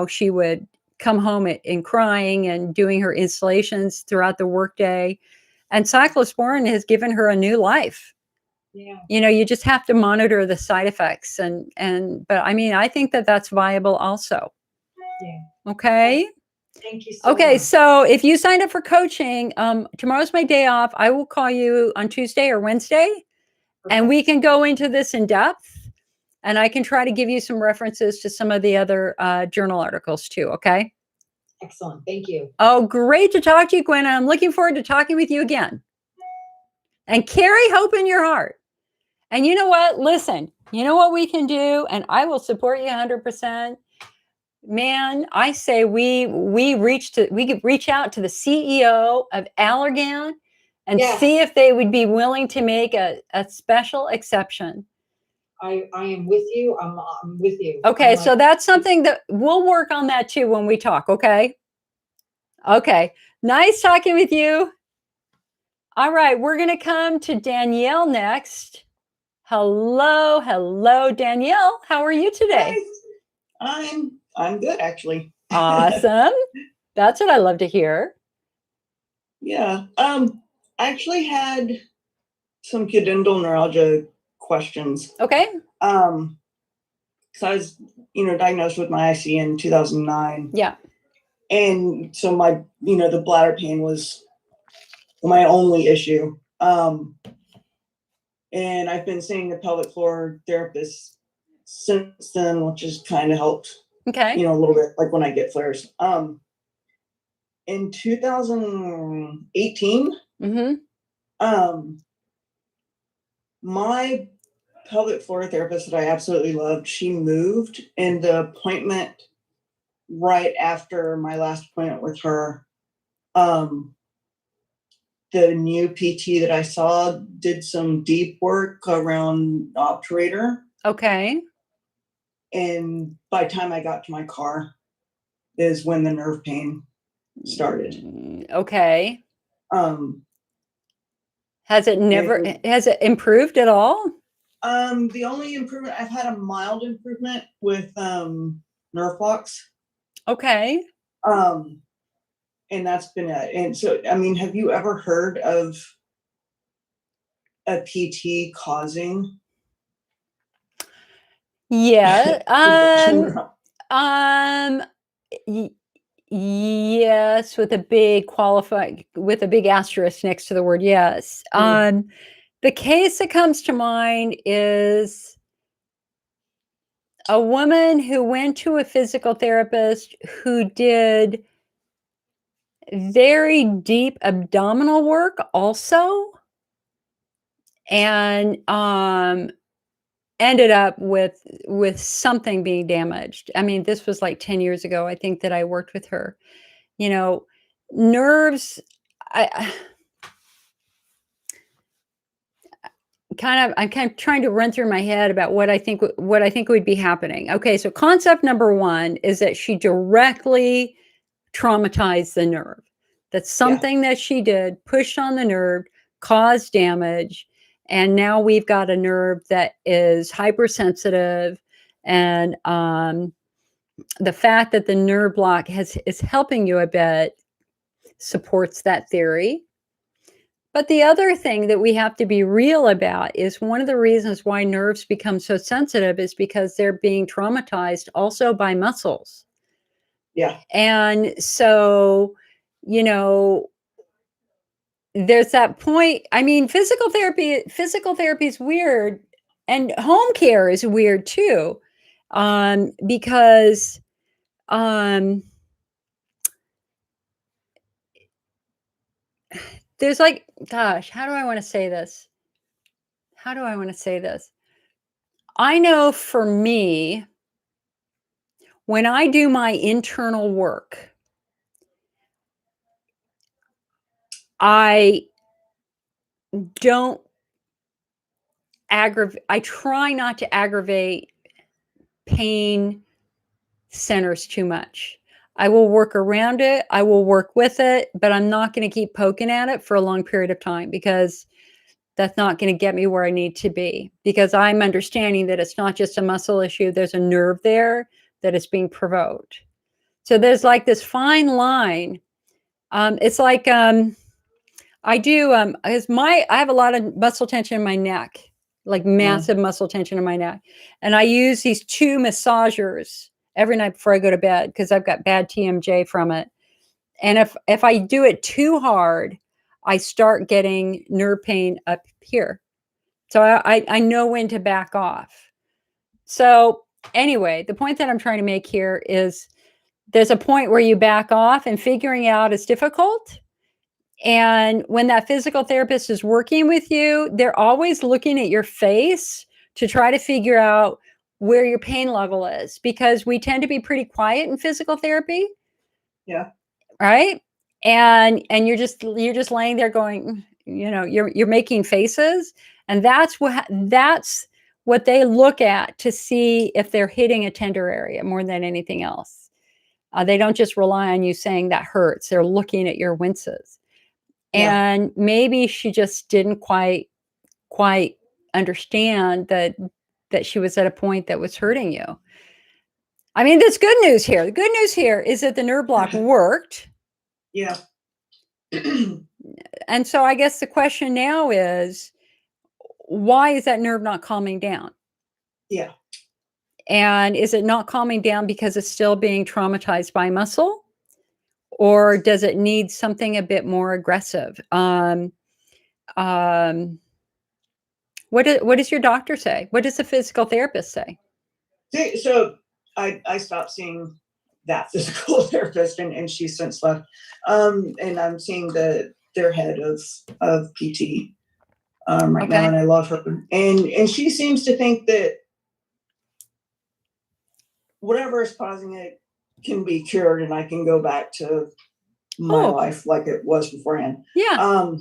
she would come home and crying and doing her installations throughout the workday. And cyclosporin has given her a new life. Yeah. You just have to monitor the side effects but I mean, I think that that's viable also. Yeah. Okay. Thank you so Okay. much. So if you signed up for coaching, tomorrow's my day off. I will call you on Tuesday or Wednesday, and we can go into this in depth. And I can try to give you some references to some of the other journal articles too, okay? Excellent. Thank you. Oh, great to talk to you, Gwen. I'm looking forward to talking with you again. And carry hope in your heart. And you know what? Listen, you know what we can do? And I will support you 100%. Man, I say we could reach out to the CEO of Allergan and Yes. see if they would be willing to make a special exception. I am with you. I'm with you. Okay, I'm so like, that's something that we'll work on that too when we talk, okay? Okay, nice talking with you. All right, we're going to come to Danielle next. Hello, hello, Danielle. How are you today? Hi. I'm good, actually. Awesome. That's what I love to hear. Yeah. I actually had some pudendal neuralgia questions. Okay. So I was, diagnosed with my IC in 2009. Yeah. And so my, the bladder pain was my only issue. And I've been seeing a pelvic floor therapist since then, which has kind of helped, Okay. a little bit, like when I get flares. In 2018, my pelvic floor therapist that I absolutely loved, she moved, and the appointment right after my last appointment with her, the new PT that I saw did some deep work around the obturator. Okay. And by the time I got to my car is when the nerve pain started. Okay. Um, has it improved at all? The only improvement, I've had a mild improvement with nerve blocks. Okay. And that's been it. And so, I mean, have you ever heard of a PT causing? Yeah. Yes, with a big asterisk next to the word yes. The case that comes to mind is a woman who went to a physical therapist who did very deep abdominal work also, and ended up with something being damaged. I mean, this was like 10 years ago, I think, that I worked with her. Nerves, I'm kind of trying to run through my head about what I think would be happening. Okay, so concept number one is that she directly traumatized the nerve. That's something that she did, pushed on the nerve, caused damage, and now we've got a nerve that is hypersensitive. And the fact that the nerve block is helping you a bit supports that theory. But the other thing that we have to be real about is one of the reasons why nerves become so sensitive is because they're being traumatized also by muscles. Yeah. And so, there's that point. I mean, physical therapy is weird, and home care is weird too. Because there's like, gosh, how do I want to say this? I know for me, when I do my internal work, I try not to aggravate pain centers too much. I will work around it. I will work with it, but I'm not going to keep poking at it for a long period of time, because that's not going to get me where I need to be, because I'm understanding that it's not just a muscle issue. There's a nerve there that is being provoked. So there's like this fine line. It's like, I have a lot of muscle tension in my neck, like massive muscle tension in my neck. And I use these 2 massagers every night before I go to bed, because I've got bad TMJ from it. And if I do it too hard, I start getting nerve pain up here. So I know when to back off. So anyway, the point that I'm trying to make here is there's a point where you back off, and figuring out is difficult. And when that physical therapist is working with you, they're always looking at your face to try to figure out where your pain level is, because we tend to be pretty quiet in physical therapy. Yeah. Right. And you're just laying there going, you're making faces. And that's what they look at to see if they're hitting a tender area more than anything else. They don't just rely on you saying that hurts. They're looking at your winces. Yeah. And maybe she just didn't quite understand that she was at a point that was hurting you. I mean, there's good news here. The good news here is that the nerve block worked. Yeah. And so I guess the question now is, why is that nerve not calming down? Yeah. And is it not calming down because it's still being traumatized by muscle? Or does it need something a bit more aggressive? What does your doctor say? What does the physical therapist say? So I stopped seeing that physical therapist, and she's since left. And I'm seeing their head of PT right now, and I love her. And she seems to think that whatever is causing it can be cured, and I can go back to my life like it was beforehand. Yeah.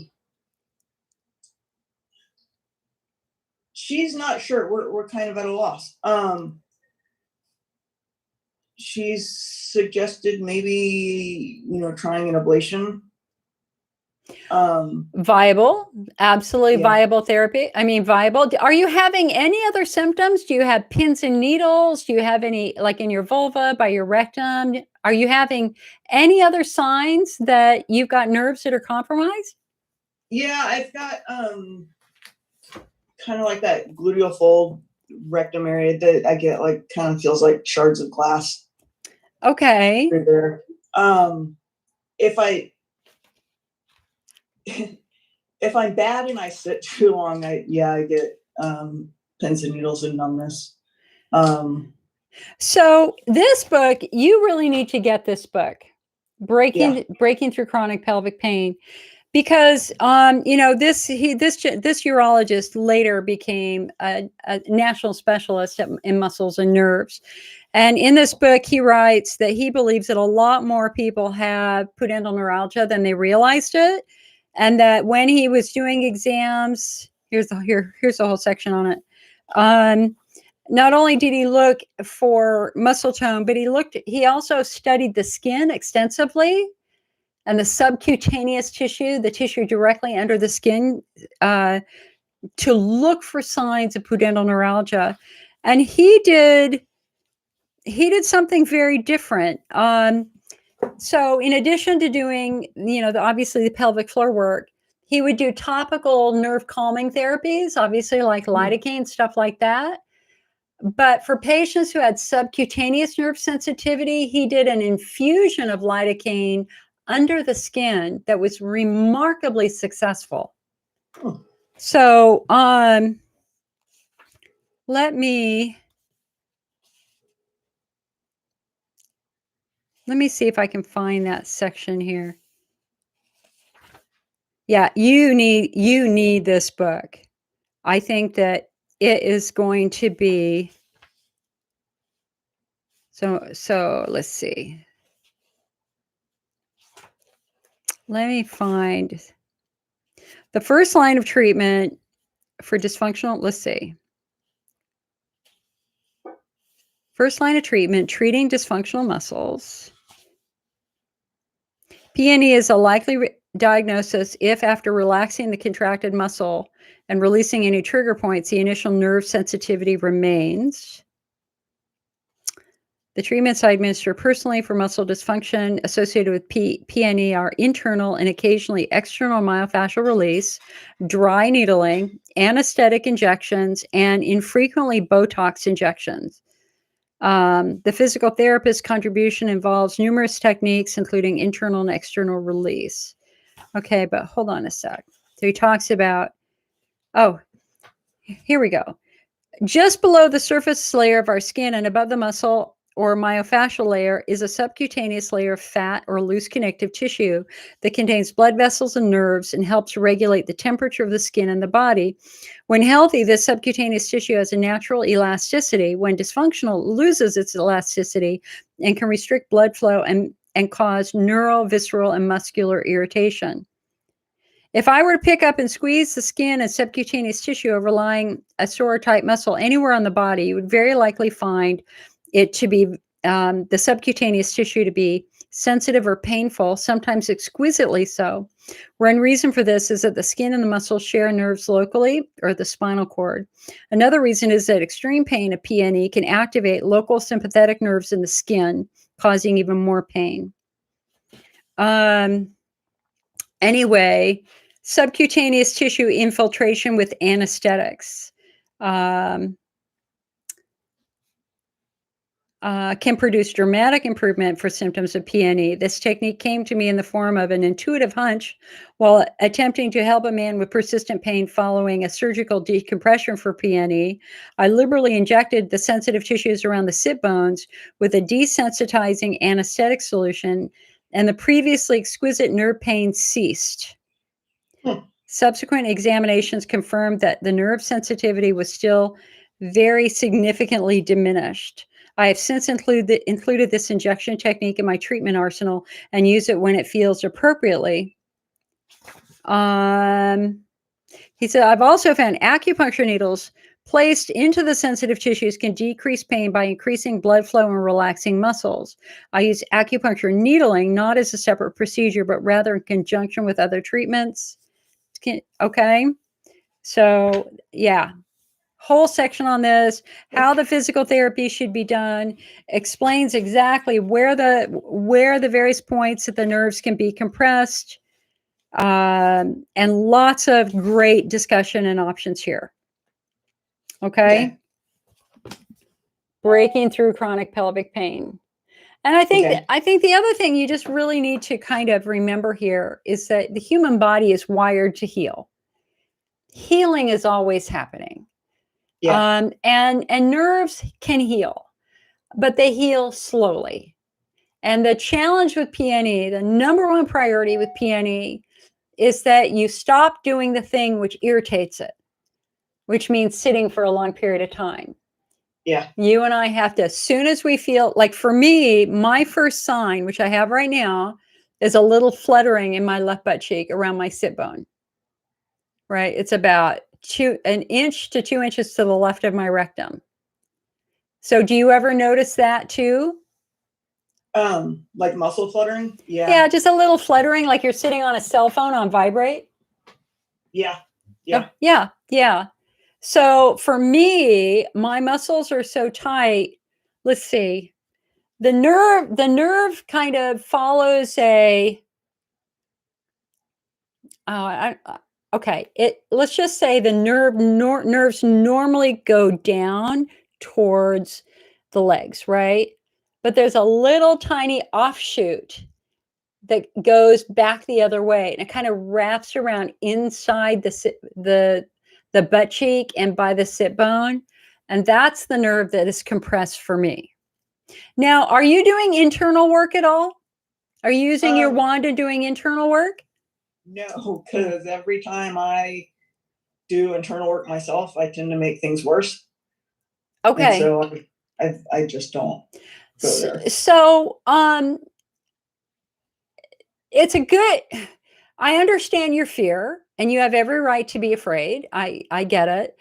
She's not sure. We're kind of at a loss. She's suggested maybe, trying an ablation. Viable, absolutely Yeah. viable therapy. I mean, viable. Are you having any other symptoms? Do you have pins and needles? Do you have any, like in your vulva, by your rectum? Are you having any other signs that you've got nerves that are compromised? Yeah, I've got kind of like that gluteal fold rectum area that I get, like, kind of feels like shards of glass. Okay. Through there. If I'm bad and I sit too long, I get pins and needles and numbness. So this book, you really need to get this book, Breaking Through Chronic Pelvic Pain, because this urologist later became a national specialist in muscles and nerves. And in this book, he writes that he believes that a lot more people have pudendal neuralgia than they realized it, and that when he was doing exams, here's a whole section on it. Not only did he look for muscle tone, but he also studied the skin extensively and the subcutaneous tissue, the tissue directly under the skin, to look for signs of pudendal neuralgia. And he did something very different. So in addition to doing, obviously the pelvic floor work, he would do topical nerve calming therapies, obviously like lidocaine, stuff like that. But for patients who had subcutaneous nerve sensitivity, he did an infusion of lidocaine under the skin that was remarkably successful. So let me see if I can find that section here. Yeah, you need this book. I think that it is going to be so let's see. Let me find the first line of treatment for dysfunctional. Let's see. First line of treatment, treating dysfunctional muscles. PNE is a likely diagnosis if, after relaxing the contracted muscle and releasing any trigger points, the initial nerve sensitivity remains. The treatments I administer personally for muscle dysfunction associated with PNE are internal and occasionally external myofascial release, dry needling, anesthetic injections, and infrequently Botox injections. The physical therapist's contribution involves numerous techniques, including internal and external release. Okay, but hold on a sec. So he talks about, here we go. Just below the surface layer of our skin and above the muscle or myofascial layer is a subcutaneous layer of fat or loose connective tissue that contains blood vessels and nerves and helps regulate the temperature of the skin and the body. When healthy, this subcutaneous tissue has a natural elasticity. When dysfunctional, it loses its elasticity and can restrict blood flow and cause neural, visceral, and muscular irritation. If I were to pick up and squeeze the skin and subcutaneous tissue overlying a sore or tight muscle anywhere on the body, you would very likely find it to be the subcutaneous tissue to be sensitive or painful, sometimes exquisitely so. One reason for this is that the skin and the muscles share nerves locally or the spinal cord. Another reason is that extreme pain of PNE can activate local sympathetic nerves in the skin, causing even more pain. Anyway, subcutaneous tissue infiltration with anesthetics can produce dramatic improvement for symptoms of PNE. This technique came to me in the form of an intuitive hunch while attempting to help a man with persistent pain following a surgical decompression for PNE. I liberally injected the sensitive tissues around the sit bones with a desensitizing anesthetic solution, and the previously exquisite nerve pain ceased. Subsequent examinations confirmed that the nerve sensitivity was still very significantly diminished. I have since included this injection technique in my treatment arsenal and use it when it feels appropriately. He said, I've also found acupuncture needles placed into the sensitive tissues can decrease pain by increasing blood flow and relaxing muscles. I use acupuncture needling not as a separate procedure, but rather in conjunction with other treatments. Okay. So yeah, whole section on this, how the physical therapy should be done, explains exactly where the various points that the nerves can be compressed, and lots of great discussion and options here. Okay. Breaking through chronic pelvic pain. And I think the other thing you just really need to kind of remember here is that the human body is wired to heal. Healing is always happening. Yeah. And nerves can heal, but they heal slowly. And the challenge with PNE, the number one priority with PNE, is that you stop doing the thing which irritates it, which means sitting for a long period of time. Yeah. You and I have to, as soon as we feel, like for me, my first sign, which I have right now, is a little fluttering in my left butt cheek around my sit bone. Right? It's about an inch to 2 inches to the left of my rectum. So do you ever notice that too? Like muscle fluttering? Yeah. Yeah, just a little fluttering, like you're sitting on a cell phone on vibrate. Yeah. Yeah. Yeah. Yeah. So for me, my muscles are so tight. Let's see. The nerve kind of follows a okay. Let's just say the nerves normally go down towards the legs, right? But there's a little tiny offshoot that goes back the other way, and it kind of wraps around inside the butt cheek and by the sit bone, and that's the nerve that is compressed for me. Now, are you doing internal work at all? Are you using your wand and doing internal work? No, because every time I do internal work myself, I tend to make things worse. Okay. And so I just don't go there. So, it's a good, I understand your fear and you have every right to be afraid. I get it.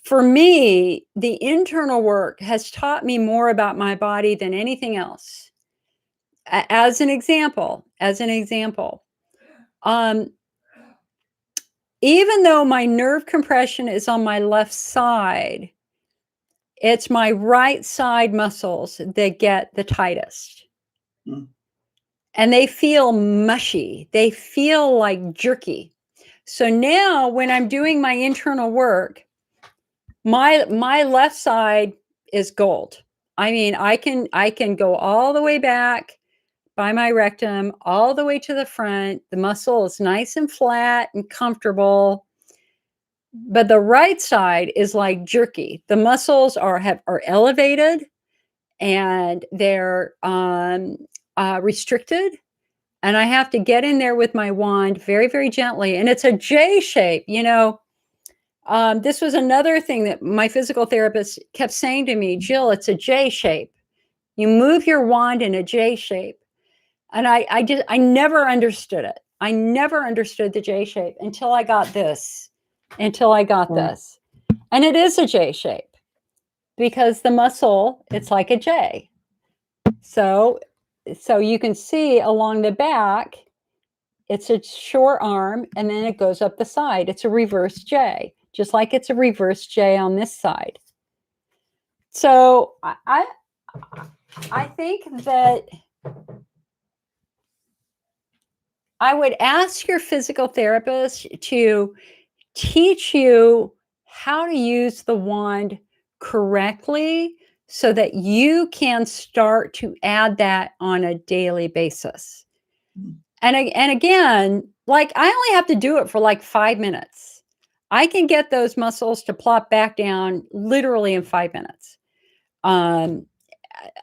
For me, the internal work has taught me more about my body than anything else. As an example, even though my nerve compression is on my left side, it's my right side muscles that get the tightest. And they feel mushy. They feel like jerky. So now when I'm doing my internal work, my left side is gold. I mean, I can go all the way back by my rectum, all the way to the front. The muscle is nice and flat and comfortable. but the right side is like jerky. The muscles are elevated and they're restricted. And I have to get in there with my wand very, very gently. And it's a J shape, you know. This was another thing that my physical therapist kept saying to me, Jill, it's a J shape. You move your wand in a J shape. And I never understood it. I never understood the J shape until I got this, this. And it is a J shape because the muscle, it's like a J. So you can see along the back, it's a short arm and then it goes up the side. It's a reverse J, just like it's a reverse J on this side. So I think that I would ask your physical therapist to teach you how to use the wand correctly so that you can start to add that on a daily basis. And again, like I only have to do it for like 5 minutes. I can get those muscles to plop back down literally in 5 minutes.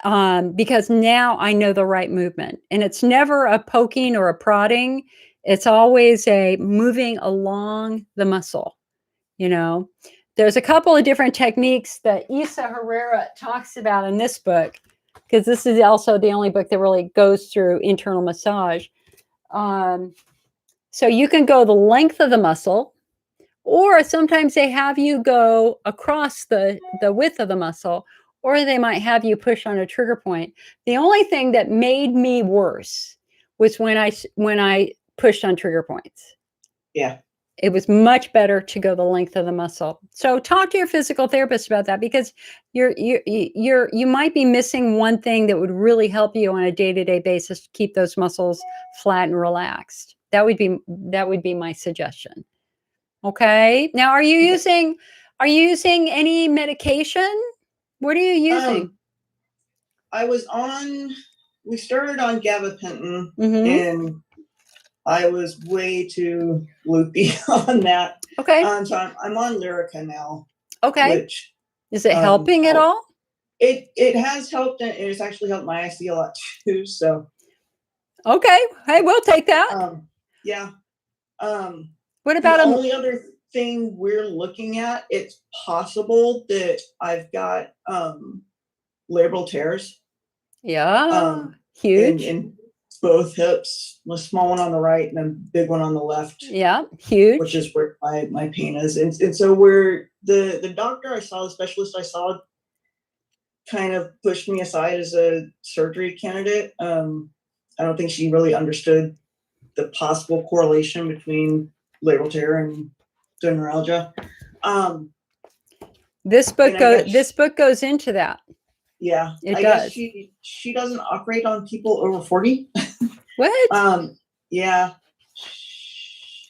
Because now I know the right movement, and it's never a poking or a prodding. It's always a moving along the muscle. You know, there's a couple of different techniques that Isa Herrera talks about in this book, because this is also the only book that really goes through internal massage. So you can go the length of the muscle, or sometimes they have you go across the width of the muscle, or they might have you push on a trigger point. The only thing that made me worse was when I pushed on trigger points. Yeah. It was much better to go the length of the muscle. So talk to your physical therapist about that, because you might be missing one thing that would really help you on a day-to-day basis to keep those muscles flat and relaxed. That would be my suggestion. Okay. Now, are you using any medication? What are you using? We started on gabapentin, Mhm. and I was way too loopy on that. Okay. So I'm on Lyrica now. Okay. Which Is it helping at all? it has helped, and it's actually helped my IC a lot too. So okay. Hey, we'll take that. Yeah. What about the only other thing we're looking at? It's possible that I've got labral tears. Yeah. Huge. In both hips, a small one on the right and a big one on the left. Yeah, huge. Which is where my pain is. And so where the doctor I saw, the specialist I saw, kind of pushed me aside as a surgery candidate. I don't think she really understood the possible correlation between labral tear and neuralgia. This book goes into that. Yeah, it does. Guess she doesn't operate on people over 40. What? Yeah.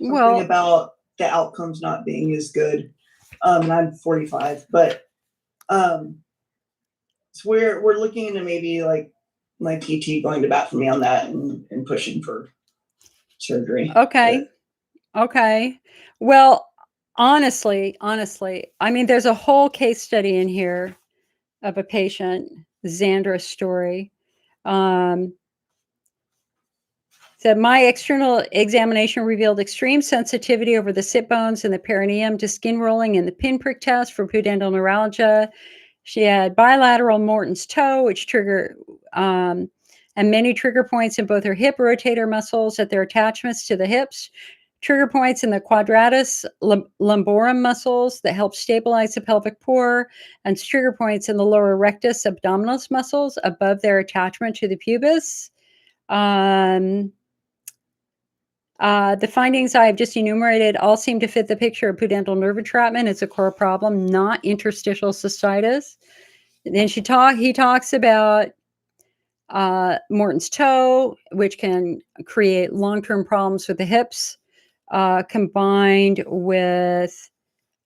Something about the outcomes not being as good. And I'm 45, but so we're looking into maybe like my PT going to bat for me on that and pushing for surgery. Okay. Okay. Well, honestly, I mean, there's a whole case study in here of a patient, Xandra's story. Said my external examination revealed extreme sensitivity over the sit bones and the perineum to skin rolling and the pinprick test for pudendal neuralgia. She had bilateral Morton's toe, which trigger and many trigger points in both her hip rotator muscles at their attachments to the hips, trigger points in the quadratus lumborum muscles that help stabilize the pelvic floor, and trigger points in the lower rectus abdominis muscles above their attachment to the pubis. The findings I have just enumerated all seem to fit the picture of pudendal nerve entrapment. It's a core problem, not interstitial cystitis. And then he talks about Morton's toe, which can create long-term problems with the hips, combined with,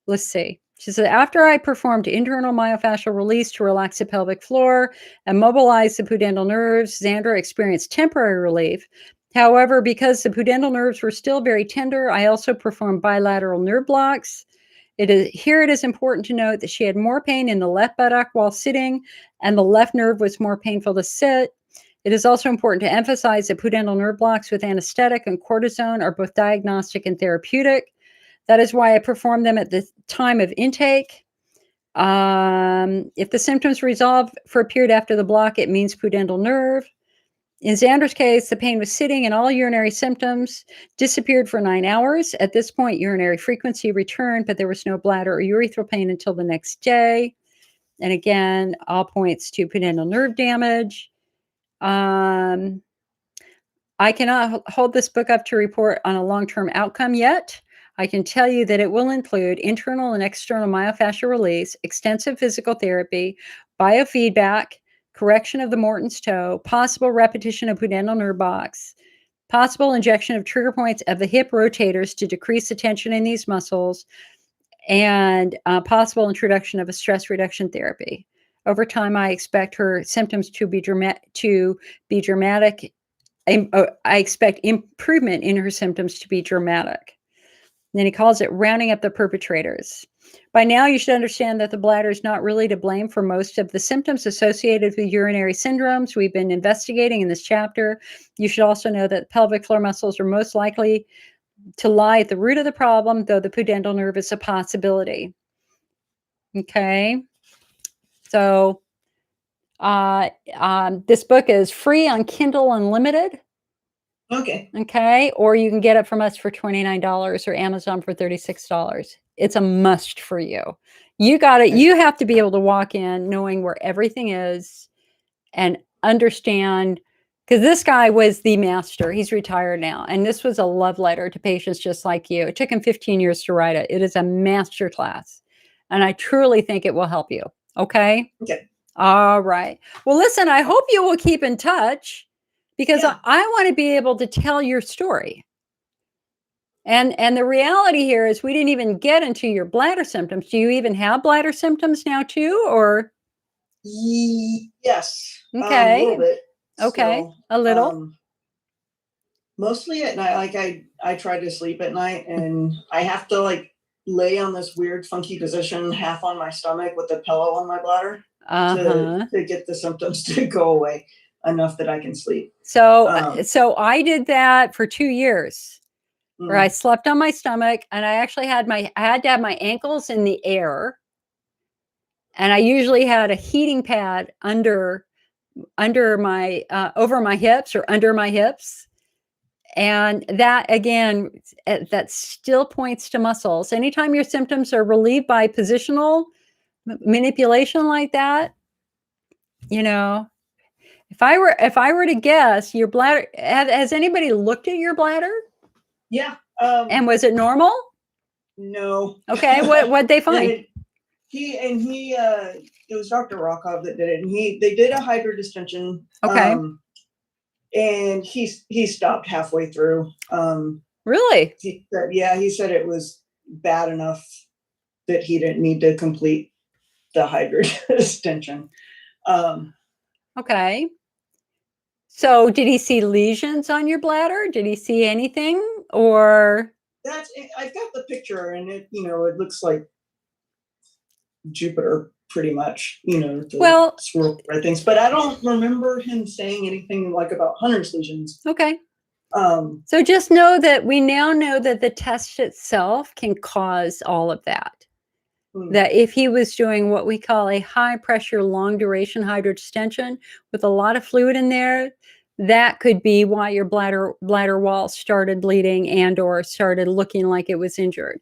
let's see. She said, after I performed internal myofascial release to relax the pelvic floor and mobilize the pudendal nerves, Xandra experienced temporary relief. However, because the pudendal nerves were still very tender, I also performed bilateral nerve blocks It is important to note that she had more pain in the left buttock while sitting, and the left nerve was more painful to sit. It is also important to emphasize that pudendal nerve blocks with anesthetic and cortisone are both diagnostic and therapeutic. That is why I perform them at the time of intake. If the symptoms resolve for a period after the block, it means pudendal nerve. In Xander's case, the pain was sitting and all urinary symptoms disappeared for 9 hours. At this point, urinary frequency returned, but there was no bladder or urethral pain until the next day. And again, all points to pudendal nerve damage. I cannot hold this book up to report on a long-term outcome yet. I can tell you that it will include internal and external myofascial release, extensive physical therapy, biofeedback, correction of the Morton's toe, possible repetition of pudendal nerve blocks, possible injection of trigger points of the hip rotators to decrease the tension in these muscles, and possible introduction of a stress reduction therapy. Over time, I expect her symptoms to be dramatic. I expect improvement in her symptoms to be dramatic. And then he calls it rounding up the perpetrators. By now, you should understand that the bladder is not really to blame for most of the symptoms associated with urinary syndromes we've been investigating in this chapter. You should also know that pelvic floor muscles are most likely to lie at the root of the problem, though the pudendal nerve is a possibility. Okay. So this book is free on Kindle Unlimited. Okay. Okay. Or you can get it from us for $29 or Amazon for $36. It's a must for you. You got it. You have to be able to walk in knowing where everything is and understand, because this guy was the master. He's retired now. And this was a love letter to patients just like you. It took him 15 years to write it. It is a master class. And I truly think it will help you. Okay. Okay. All right. Well, listen, I hope you will keep in touch, because Yeah. I want to be able to tell your story. And the reality here is we didn't even get into your bladder symptoms. Do you even have bladder symptoms now too, or? Yes. A Okay. little bit. Okay. Still. A little. Mostly at night. Like I try to sleep at night, and I have to like lay on this weird funky position, half on my stomach with a pillow on my bladder to get the symptoms to go away enough that I can sleep. So so I did that for 2 years, where I slept on my stomach, and I actually had to have my ankles in the air, and I usually had a heating pad under my over my hips or under my hips. And that, again, that still points to muscles. Anytime your symptoms are relieved by positional manipulation like that, you know, if I were to guess, your bladder, has anybody looked at your bladder? Yeah. And was it normal? No. Okay. What'd they find? It was Dr. Rokov that did it, and they did a hydrodistension. Okay. And he stopped halfway through. Really? He said it was bad enough that he didn't need to complete the hydrodistension. Okay. So did he see lesions on your bladder? Did he see anything, or? I've got the picture, and it looks like Jupiter pretty much, the swirl red things, but I don't remember him saying anything like about Hunter's lesions. Okay. So just know that we now know that the test itself can cause all of that. That if he was doing what we call a high pressure, long duration hydrodistension with a lot of fluid in there, that could be why your bladder wall started bleeding and or started looking like it was injured.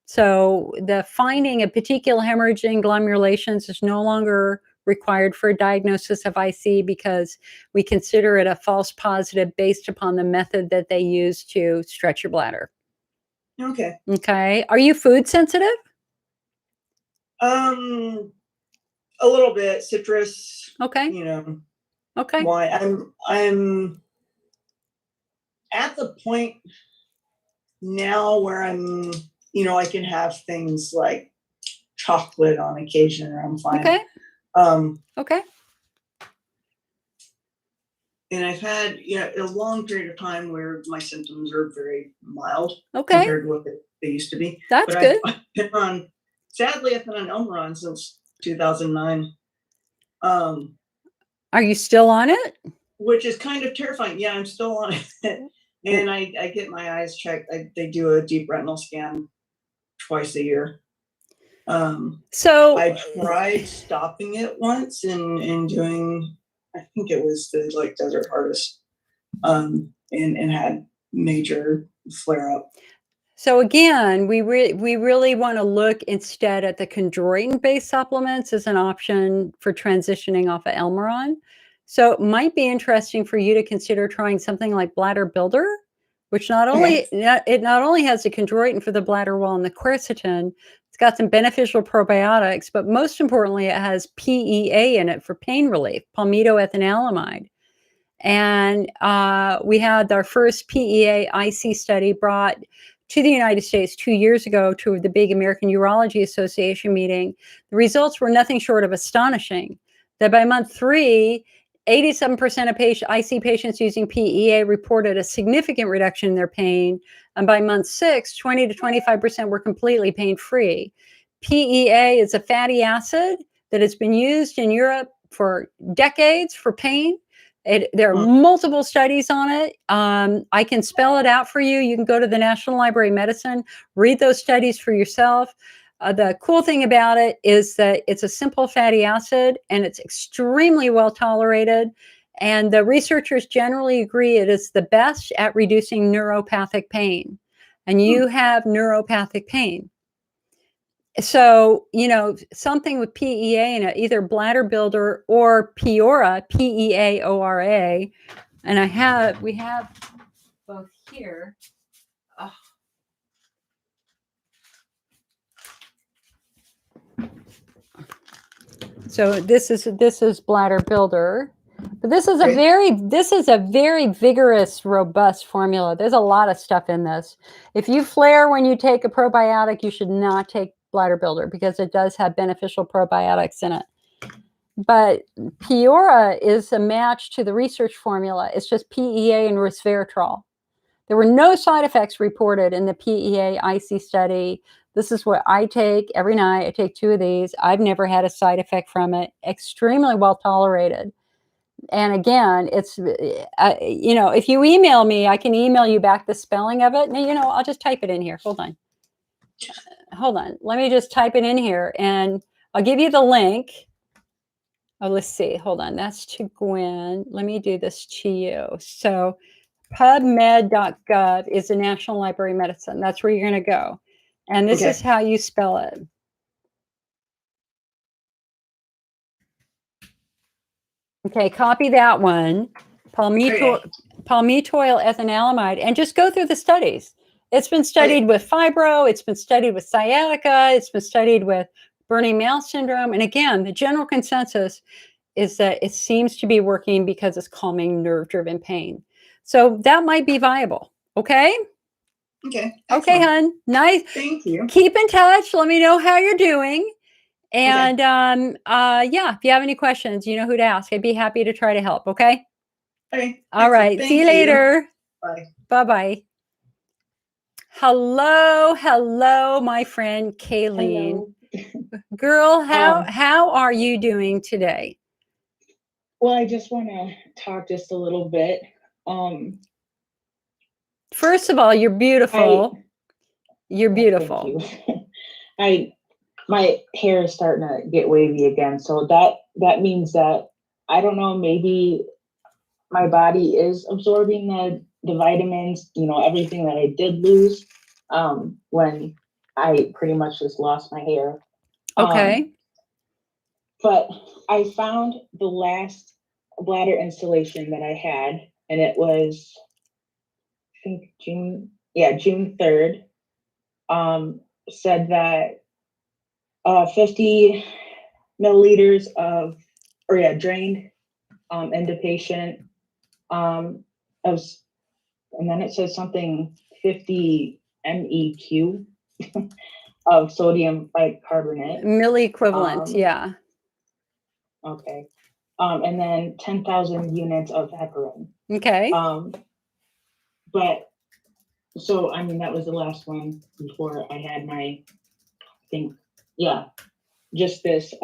So the finding of petechial hemorrhaging glomerations is no longer required for a diagnosis of IC, because we consider it a false positive based upon the method that they use to stretch your bladder. Okay. Okay. Are you food sensitive? A little bit. Citrus. Okay. Okay. Wine. I'm at the point now where I'm, I can have things like chocolate on occasion, or I'm fine. Okay. Okay. And I've had, a long period of time where my symptoms are very mild Okay, compared to what they used to be. that's But good. I've been on, sadly, I've been on Elmeron since 2009, Are you still on it? which is kind of terrifying. Yeah, I'm still on it. And I get my eyes checked. They do a deep retinal scan twice a year. So I tried stopping it once and doing, I think it was the like desert hardest, and had major flare up. So again, we really want to look instead at the chondroitin-based supplements as an option for transitioning off of Elmeron. So it might be interesting for you to consider trying something like Bladder Builder, which not only has the chondroitin for the bladder wall and the quercetin, it's got some beneficial probiotics, but most importantly, it has PEA in it for pain relief, palmitoethanolamide. And we had our first PEA IC study brought to the United States 2 years ago to the big American Urology Association meeting. The results were nothing short of astonishing. That by month 3, 87% of IC patients using PEA reported a significant reduction in their pain. And by month 6, 20 to 25% were completely pain-free. PEA is a fatty acid that has been used in Europe for decades for pain. There are multiple studies on it. I can spell it out for you. You can go to the National Library of Medicine, read those studies for yourself. The cool thing about it is that it's a simple fatty acid and it's extremely well tolerated. And the researchers generally agree it is the best at reducing neuropathic pain. And you have neuropathic pain. So, something with PEA in it, either Bladder Builder or Peora, PEAORA. And we have both here. Oh. So this is Bladder Builder. But this is a very vigorous, robust formula. There's a lot of stuff in this. If you flare when you take a probiotic, you should not take Bladder Builder because it does have beneficial probiotics in it. But Peora is a match to the research formula. It's just PEA and resveratrol. There were no side effects reported in the PEA IC study. This is what I take every night. I take 2 of these. I've never had a side effect from it. Extremely well tolerated. And again, it's, if you email me, I can email you back the spelling of it. And, I'll just type it in here. Hold on. Let me just type it in here and I'll give you the link. Oh, let's see. Hold on. That's to Gwen. Let me do this to you. So PubMed.gov is the National Library of Medicine. That's where you're going to go. And this is how you spell it. Okay, copy that one. Palmitoyl ethanolamide, and just go through the studies. It's been studied with fibro. It's been studied with sciatica. It's been studied with burning male syndrome. And again, the general consensus is that it seems to be working because it's calming nerve-driven pain. So that might be viable. Okay? Okay. Okay, hon. Nice. Thank you. Keep in touch. Let me know how you're doing. And if you have any questions, you know who to ask. I'd be happy to try to help. Okay. Okay. All right. See you later. Bye. Bye-bye. Hello, my friend Kayleen. Hello. Girl, how are you doing today? Well, I just want to talk just a little bit. First of all, you're beautiful. You're beautiful. Thank you. My hair is starting to get wavy again, so that means that I don't know, maybe my body is absorbing the vitamins, everything that I did lose when I pretty much just lost my hair. Okay. But I found the last bladder installation that I had, and it was, I think June 3rd, said that 50 milliliters drained into patient, and then it says something 50 MEQ of sodium bicarbonate. Milliequivalent, yeah. Okay. and then 10,000 units of heparin. Okay. But so, I mean, that was the last one before I had my, I think, yeah, just this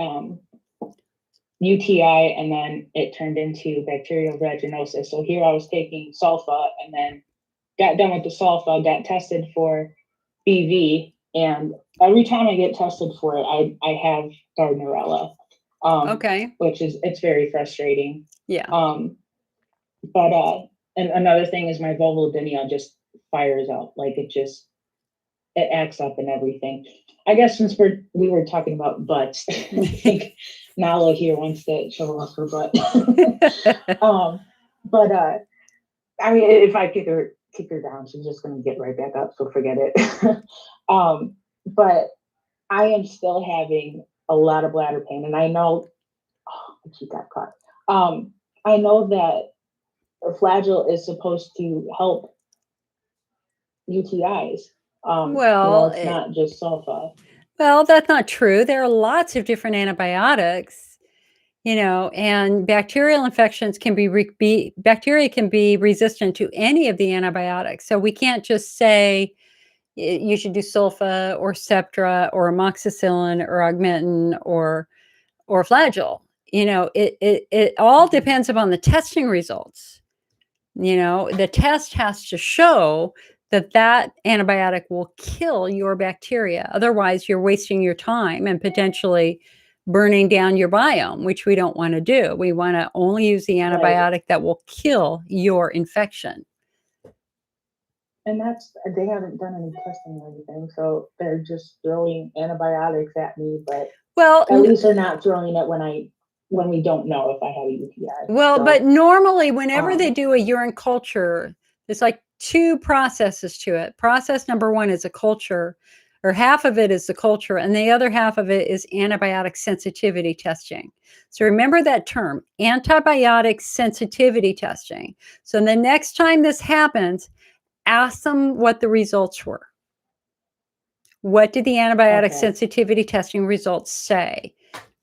UTI, and then it turned into bacterial vaginosis. So here I was taking sulfa, and then got done with the sulfa, got tested for BV, and every time I get tested for it, I have Gardnerella, Okay. which is, it's very frustrating. Yeah. But and another thing is my vulvodynia just fires out, like it acts up and everything. I guess since we were talking about butts, I think Nala here wants to show off her butt. But I mean, if I kick her down, she's just gonna get right back up. So forget it. But I am still having a lot of bladder pain, and I know, she got caught. I know that Flagyl is supposed to help UTIs. Well, it's not just sulfa. Well, that's not true. There are lots of different antibiotics, and bacterial infections can bacteria can be resistant to any of the antibiotics. So we can't just say you should do sulfa or Septra or amoxicillin or Augmentin or Flagyl. It all depends upon the testing results. The test has to show that antibiotic will kill your bacteria. Otherwise, you're wasting your time and potentially burning down your biome, which we don't want to do. We want to only use the antibiotic that will kill your infection. And they haven't done any testing or anything, so they're just throwing antibiotics at me. But at least they're not throwing it when we don't know if I have a UTI. Well, but normally, whenever they do a urine culture, there's like two processes to it. Process number one is a culture, or half of it is the culture, and the other half of it is antibiotic sensitivity testing. So remember that term, antibiotic sensitivity testing. So the next time this happens, ask them what the results were. What did the antibiotic sensitivity testing results say?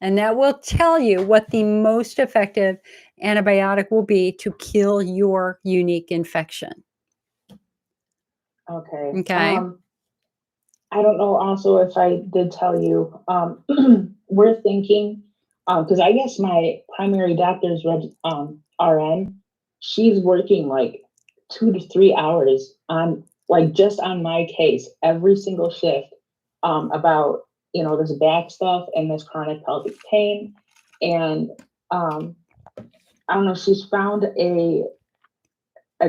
And that will tell you what the most effective antibiotic will be to kill your unique infection. Okay. Okay. I don't know also if I did tell you, we're thinking, because I guess my primary doctor's RN, she's working like 2 to 3 hours on just on my case every single shift, about this back stuff and this chronic pelvic pain. And I don't know, she's found a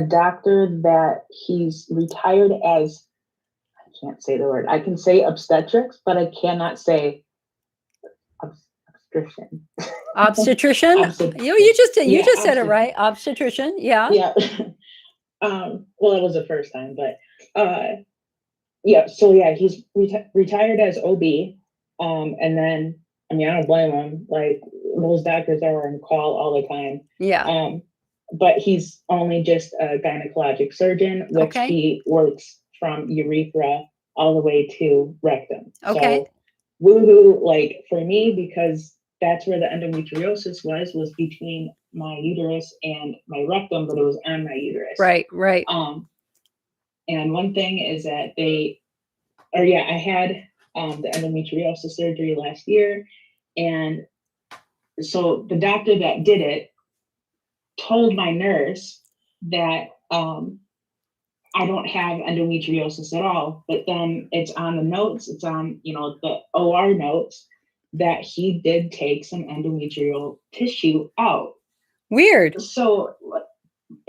doctor that he's retired as, I can't say the word, I can say obstetrics, but I cannot say obstetrician. Obstetrician? You just said it right. Obstetrician. Yeah. Yeah. Well, it was the first time, but yeah. So yeah, he's retired as OB. And then, I mean, I don't blame him. Like, those doctors are on call all the time. Yeah. But he's only just a gynecologic surgeon, which he works from urethra all the way to rectum. Okay. So, woohoo, like for me, because that's where the endometriosis was between my uterus and my rectum, but it was on my uterus. Right. And one thing is that I had the endometriosis surgery last year. And so the doctor that did it told my nurse that I don't have endometriosis at all, but then it's on the notes, it's on, the OR notes, that he did take some endometrial tissue out. Weird. So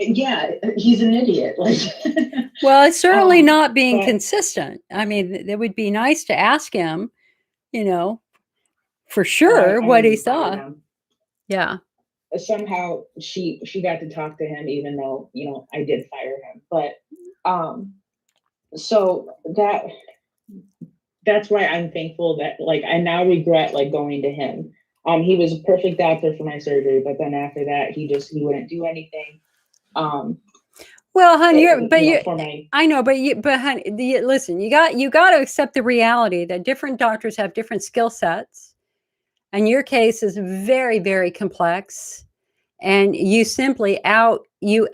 yeah, he's an idiot. Well, it's certainly not being consistent. I mean, it would be nice to ask him, for sure what he thought. Yeah. Somehow she got to talk to him, even though, I did fire him. But so that's why I'm thankful that I now regret going to him. He was a perfect doctor for my surgery, but then after that he wouldn't do anything. Well, hon, I know, but hon, listen, you got to accept the reality that different doctors have different skill sets, and your case is very, very complex. and you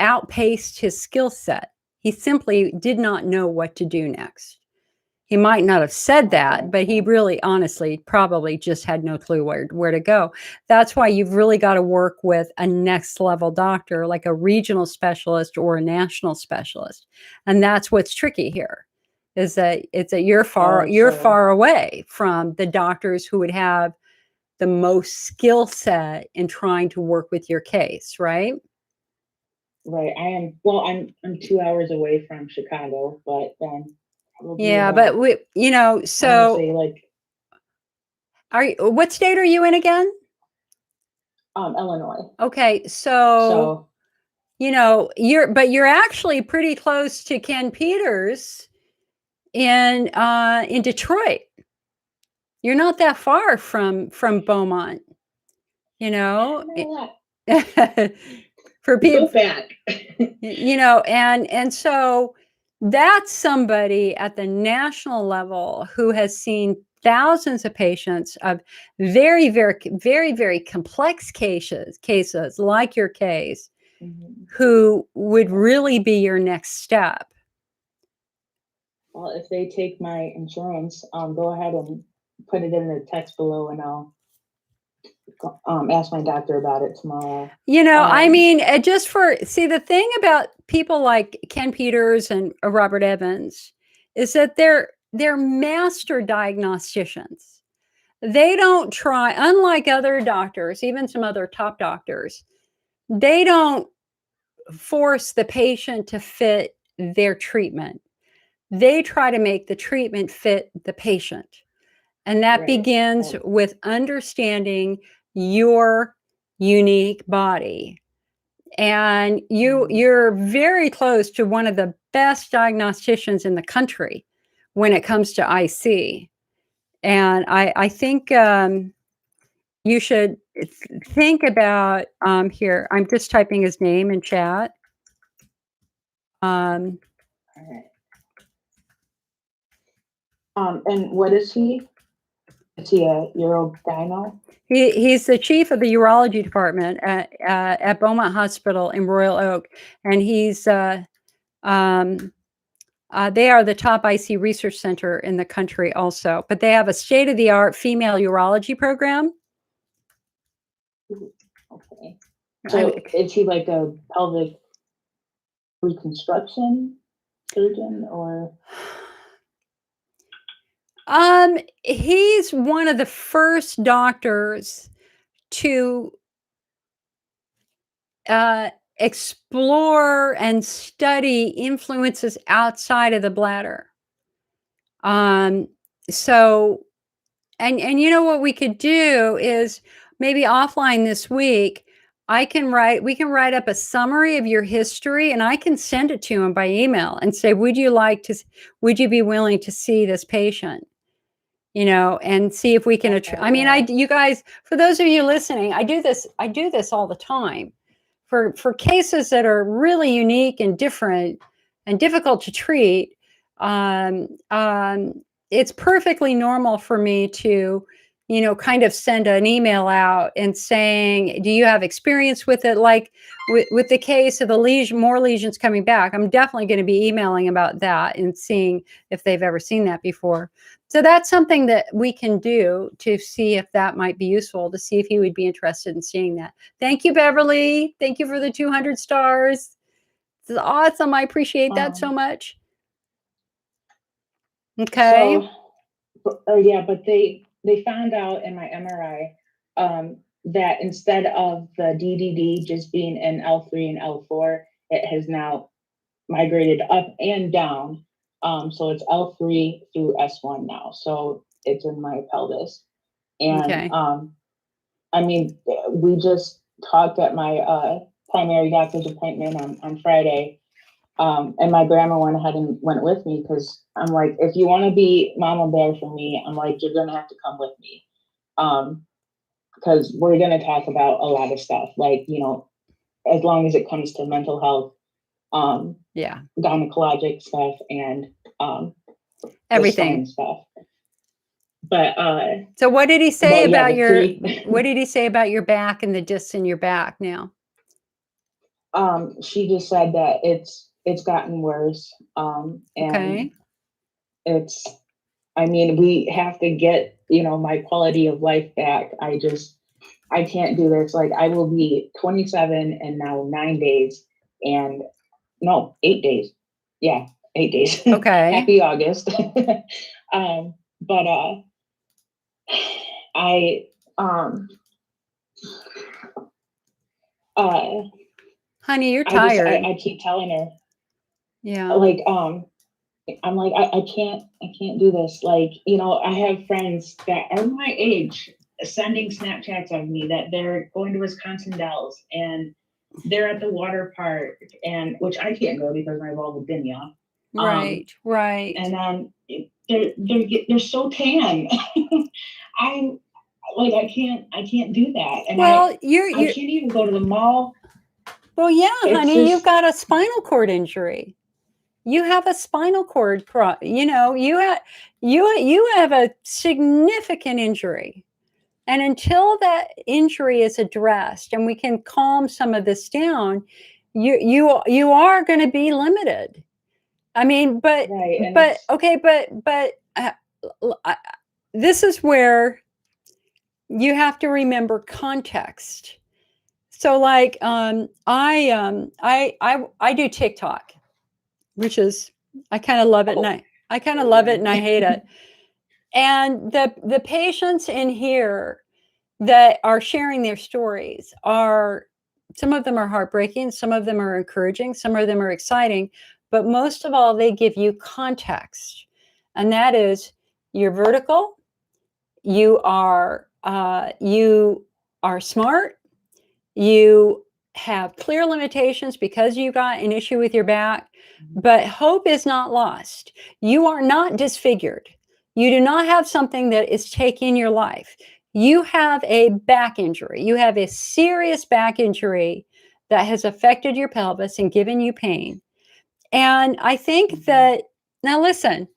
outpaced his skill set. He simply did not know what to do next. He might not have said that, but he really honestly probably just had no clue where to go. That's why you've really got to work with a next level doctor, like a regional specialist or a national specialist. And that's what's tricky here, is that you're far away from the doctors who would have the most skill set in trying to work with your case, right? Right. I'm 2 hours away from Chicago, but Yeah, but so say like what state are you in again? Illinois. Okay, so you're actually pretty close to Ken Peters in Detroit. You're not that far from Beaumont, for people. Go back. And so that's somebody at the national level who has seen thousands of patients of very, very, very, very complex cases like your case, who would really be your next step. Well, if they take my insurance, go ahead and put it in the text below, and I'll ask my doctor about it tomorrow. I mean, the thing about people like Ken Peters and Robert Evans is that they're master diagnosticians. They don't try, unlike other doctors, even some other top doctors, they don't force the patient to fit their treatment. They try to make the treatment fit the patient. And that begins with understanding your unique body. And you're very close to one of the best diagnosticians in the country when it comes to IC. And I think you should think about here. I'm just typing his name in chat. All right. And what is he? Is he a urogyno? He's the chief of the urology department at Beaumont Hospital in Royal Oak, and he's they are the top IC research center in the country also, but they have a state-of-the-art female urology program. Okay. So is he like a pelvic reconstruction surgeon, or? He's one of the first doctors to explore and study influences outside of the bladder. So, and what we could do is maybe offline this week, we can write up a summary of your history, and I can send it to him by email and say, would you be willing to see this patient? And see if we can, you guys, for those of you listening, I do this all the time for cases that are really unique and different and difficult to treat. It's perfectly normal for me to, kind of send an email out and saying, do you have experience with it? Like with the case of the more lesions coming back, I'm definitely going to be emailing about that and seeing if they've ever seen that before. So that's something that we can do to see if that might be useful, to see if he would be interested in seeing that. Thank you, Beverly. Thank you for the 200 stars. This is awesome. I appreciate that so much. Okay. But they found out in my MRI that instead of the DDD just being in L3 and L4, it has now migrated up and down. So it's L3 through S1 now. So it's in my pelvis. And we just talked at my primary doctor's appointment on Friday. And my grandma went ahead and went with me, because I'm like, if you want to be mama bear for me, I'm like, you're going to have to come with me. Because we're going to talk about a lot of stuff, like, as long as it comes to mental health, gynecologic stuff, and everything stuff. But so what did he say about what did he say about your back and the discs in your back now? She just said that it's gotten worse. And Okay. it's, I mean, we have to get, my quality of life back. I can't do this. Like, I will be 27 and now 9 days and no, 8 days. Yeah, 8 days. Okay. Happy August. But I, uh, Honey, you're I just, tired. I keep telling her, Yeah. like, I'm like, I can't do this. Like, I have friends that are my age sending Snapchats of me that they're going to Wisconsin Dells and they're at the water park, and which I can't go because of my vulvodynia. Right. Right. And they're so tan. I'm like, I can't do that. And Well, I you're can't even go to the mall. well, yeah, It's honey, you've just, got a spinal cord injury. You have a spinal cord you have a significant injury. And until that injury is addressed and we can calm some of this down, you are going to be limited. I mean, but right. And but okay, but this is where you have to remember context. So, like, I do TikTok, which is I kind of love it, and I kind of love it and I hate it. And the patients in here that are sharing their stories are, some of them are heartbreaking, some of them are encouraging, some of them are exciting, but most of all, they give you context, and that is you're vertical, you are smart, you have clear limitations because you got an issue with your back, but hope is not lost. You are not disfigured. You do not have something that is taking your life. You have a back injury. You have a serious back injury that has affected your pelvis and given you pain. And I think that, now listen,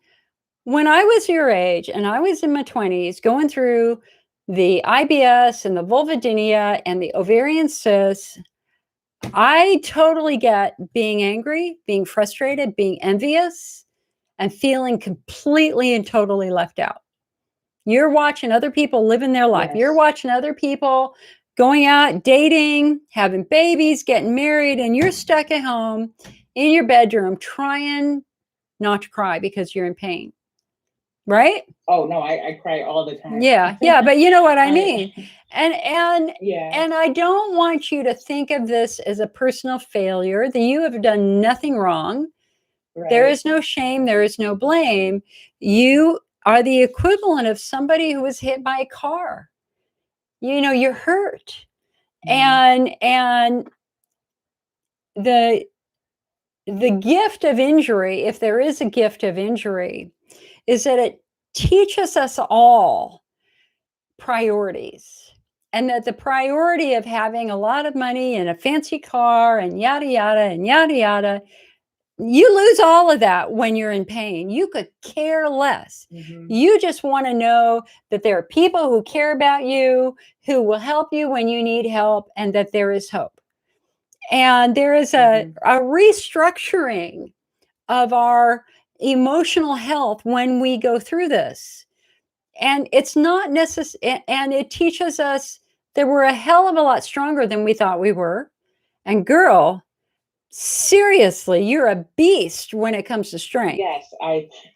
when I was your age and I was in my 20s going through the IBS and the vulvodynia and the ovarian cysts, I totally get being angry, being frustrated, being envious, and feeling completely and totally left out. You're watching other people living their life. Yes. You're watching other people going out, dating, having babies, getting married, and you're stuck at home in your bedroom trying not to cry because you're in pain. Right? Oh no, I cry all the time. Yeah, but you know what I mean. And Yeah. and I don't want you to think of this as a personal failure, that you have done nothing wrong. Right. There is no shame, there is no blame. You are the equivalent of somebody who was hit by a car. You're hurt. And the gift of injury, if there is a gift of injury, is that it teaches us all priorities, and that the priority of having a lot of money and a fancy car and yada yada and yada yada, you lose all of that when you're in pain. You could care less. You just want to know that there are people who care about you, who will help you when you need help, and that there is hope. And there is a restructuring of our emotional health when we go through this. And it's not necessary, and it teaches us that we're a hell of a lot stronger than we thought we were. And girl, seriously, you're a beast when it comes to strength. Yes,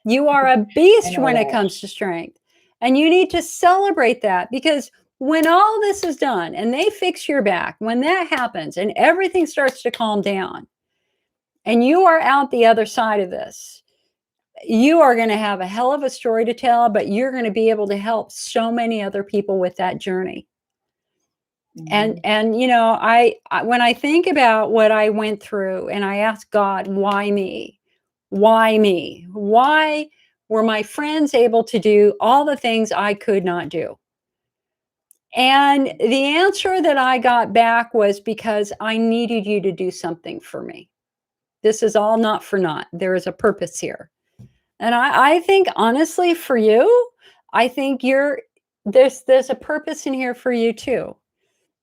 you are a beast when that. it comes to strength. And you need to celebrate that, because when all this is done and they fix your back, when that happens and everything starts to calm down and you are out the other side of this, you are going to have a hell of a story to tell, but you're going to be able to help so many other people with that journey. And I when I think about what I went through and I ask God, why me? Why me? Why were my friends able to do all the things I could not do? And the answer that I got back was, because I needed you to do something for me. This is all not for naught. There is a purpose here. And I think, honestly, for you, I think there's a purpose in here for you too.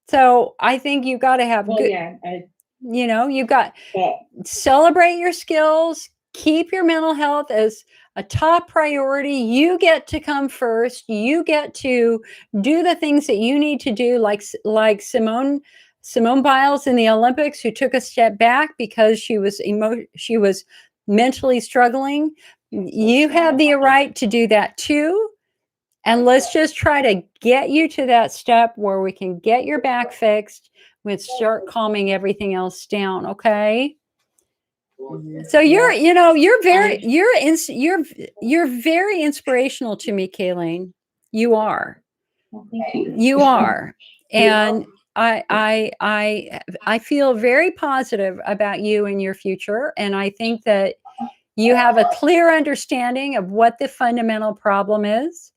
So I think you got to have well, good. yeah, You've got Yeah. celebrate your skills, keep your mental health as a top priority. You get to come first. You get to do the things that you need to do, like Simone Biles in the Olympics, who took a step back because she was mentally struggling. You have the right to do that too. And let's just try to get you to that step where we can get your back fixed. We start calming everything else down. Okay. So you're very inspirational to me, Kayleen. You are. Well, thank you. You are. And I feel very positive about you and your future. And I think that you have a clear understanding of what the fundamental problem is.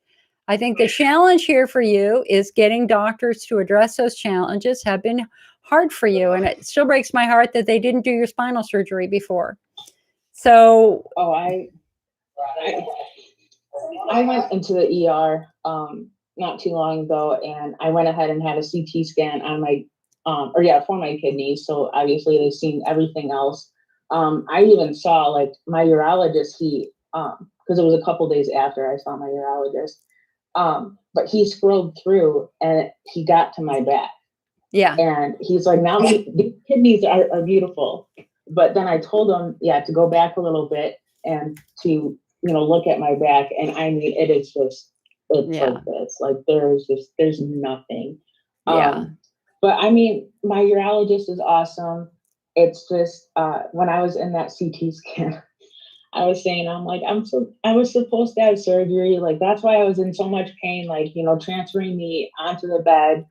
I think the challenge here for you is getting doctors to address those challenges have been hard for you. And it still breaks my heart that they didn't do your spinal surgery before. So, Oh, I went into the ER not too long ago, and I went ahead and had a CT scan on my for my kidneys. So obviously they've seen everything else. I even saw like my urologist. He because it was a couple days after I saw my urologist. But he scrolled through and he got to my back. yeah. And he's like, now the kidneys are beautiful. But then I told him, to go back a little bit and to, look at my back. And I mean, it is just, it's like this. Like there's nothing. Yeah. But I mean, my urologist is awesome. It's just when I was in that CT scan, I was saying, I'm like, I was supposed to have surgery. Like, that's why I was in so much pain, like, transferring me onto the bed.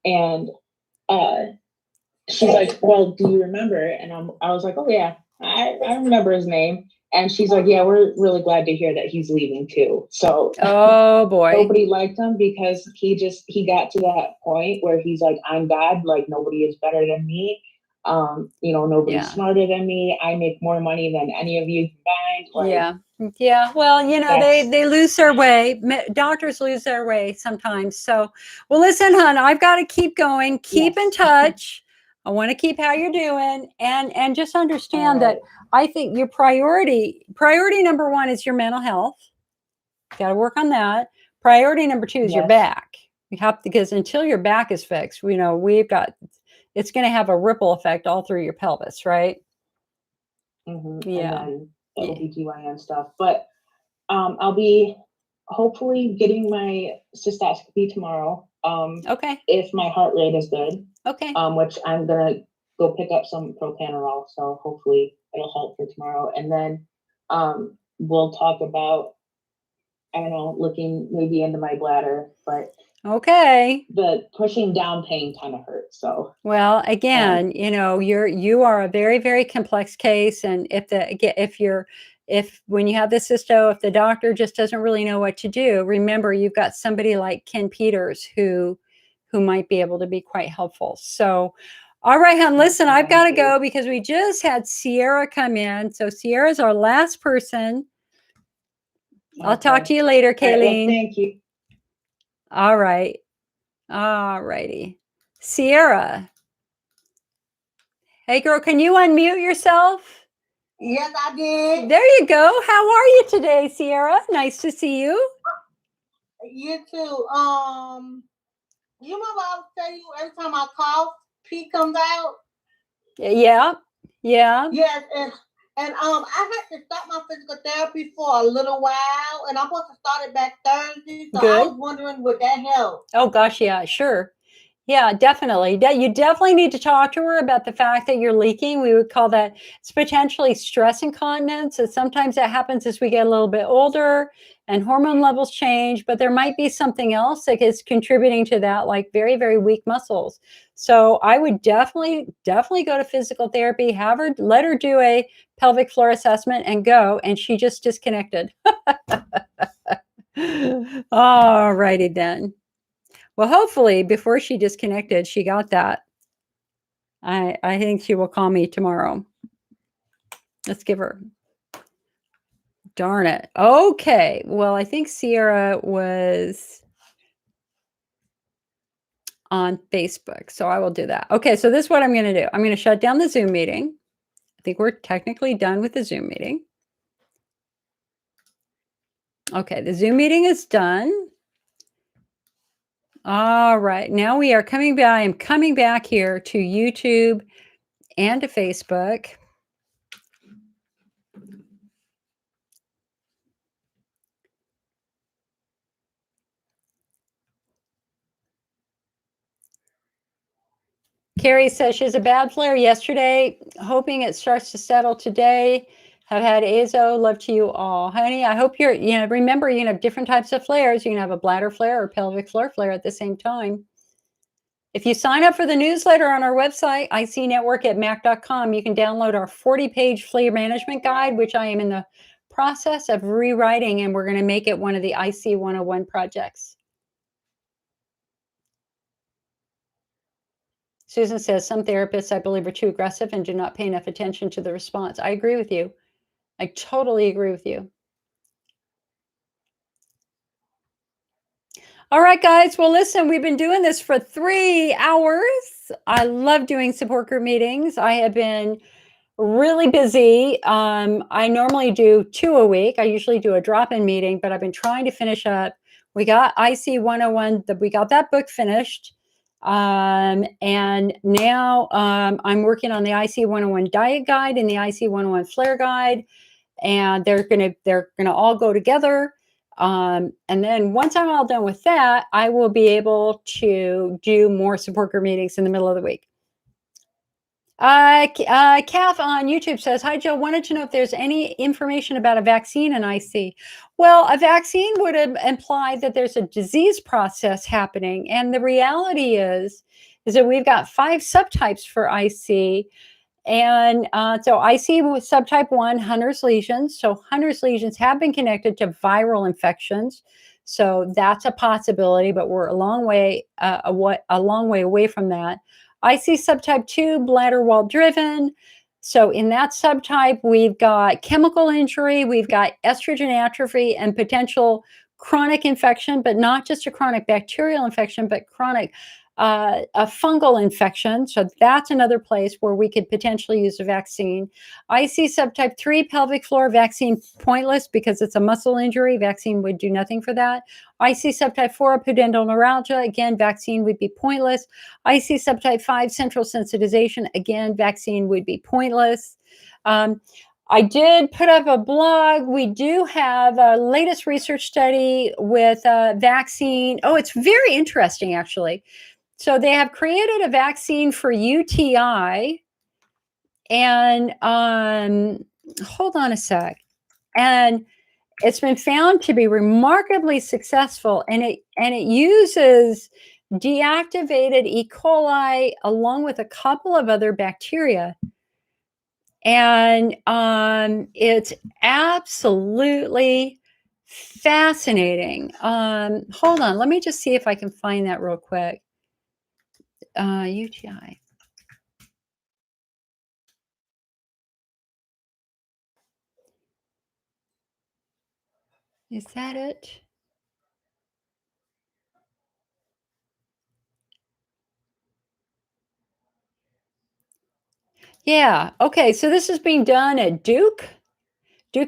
And she's like, well, do you remember? And I was like, oh yeah, I remember his name. And she's like, yeah, we're really glad to hear that he's leaving too. So oh boy, nobody liked him because he got to that point where he's like, I'm God, like nobody is better than me. Nobody's smarter than me. I make more money than any of you combined. Like, yeah. Well, they lose their way. Doctors lose their way sometimes. So, well, listen, hon, I've got to keep going. Keep in touch. I want to keep how you're doing, and just understand that I think your priority number one is your mental health. Got to work on that. Priority number two is your back. You have to, because until your back is fixed, it's going to have a ripple effect all through your pelvis, right? Mm-hmm. Yeah. And then OBGYN stuff. But I'll be hopefully getting my cystoscopy tomorrow. Okay. If my heart rate is good. Okay. Which I'm going to go pick up some propanolol. So hopefully it'll help for tomorrow. And then we'll talk about, I don't know, looking maybe into my bladder, but okay, the pushing down pain kind of hurts. So, well, again, you are a very, very complex case. And if when you have the cysto, if the doctor just doesn't really know what to do, remember you've got somebody like Ken Peters who might be able to be quite helpful. So, all right, hon, listen, I've got to go because we just had Sierra come in. So Sierra's our last person. I'll talk to you later, Kayleen. Right, well, thank you. All right. All righty. Sierra. Hey, girl, can you unmute yourself? Yes, I did. There you go. How are you today, Sierra? Nice to see you. You too. You remember I was telling you every time I cough, pee comes out? Yeah. Yes, and I had to stop my physical therapy for a little while, and I'm supposed to start it back Thursday. So I was wondering, would that help? Oh gosh, yeah, sure. Yeah, definitely. You definitely need to talk to her about the fact that you're leaking. We would call that, it's potentially stress incontinence. And sometimes that happens as we get a little bit older and hormone levels change, but there might be something else that is contributing to that, like very, very weak muscles. So I would definitely go to physical therapy, let her do a pelvic floor assessment and go. And she just disconnected. All righty then. Well, hopefully before she disconnected, she got that. I think she will call me tomorrow. Let's give her. Darn it. Okay. Well, I think Sierra was on Facebook. So I will do that. Okay, so this is what I'm going to do. I'm going to shut down the Zoom meeting. I think we're technically done with the Zoom meeting. Okay, the Zoom meeting is done. All right, now we are coming back. I am coming back here to YouTube and to Facebook. Carrie says she has a bad flare yesterday, hoping it starts to settle today. Have had azo. Love to you all. Honey, I hope you're, remember, you can have different types of flares. You can have a bladder flare or pelvic floor flare at the same time. If you sign up for the newsletter on our website, icnetwork@mac.com, you can download our 40-page flare management guide, which I am in the process of rewriting, and we're going to make it one of the IC 101 projects. Susan says, some therapists, I believe, are too aggressive and do not pay enough attention to the response. I agree with you. I totally agree with you. All right, guys. Well, listen, we've been doing this for 3 hours. I love doing support group meetings. I have been really busy. I normally do 2 a week. I usually do a drop-in meeting, but I've been trying to finish up. We got IC 101, we got that book finished. And now I'm working on the IC 101 diet guide and the IC 101 flare guide, and they're gonna all go together. And then once I'm all done with that, I will be able to do more support group meetings in the middle of the week. Kath on YouTube says, hi, Jill, wanted to know if there's any information about a vaccine in IC. Well, a vaccine would imply that there's a disease process happening. And the reality is that we've got 5 subtypes for IC. And so IC with subtype 1, Hunner's lesions. So Hunner's lesions have been connected to viral infections. So that's a possibility, but we're a long way away from that. IC subtype 2, bladder wall driven. So in that subtype, we've got chemical injury, we've got estrogen atrophy and potential chronic infection, but not just a chronic bacterial infection, but chronic a fungal infection. So that's another place where we could potentially use a vaccine. IC subtype 3, pelvic floor, vaccine pointless because it's a muscle injury. Vaccine would do nothing for that. IC subtype 4, pudendal neuralgia. Again, vaccine would be pointless. IC subtype 5, central sensitization. Again, vaccine would be pointless. I did put up a blog. We do have a latest research study with a vaccine. Oh, it's very interesting, actually. So they have created a vaccine for UTI, and hold on a sec. And it's been found to be remarkably successful, and it uses deactivated E. coli along with a couple of other bacteria. And it's absolutely fascinating. Hold on, let me just see if I can find that real quick. UTI. Is that it? Yeah. Okay. So this is being done at Duke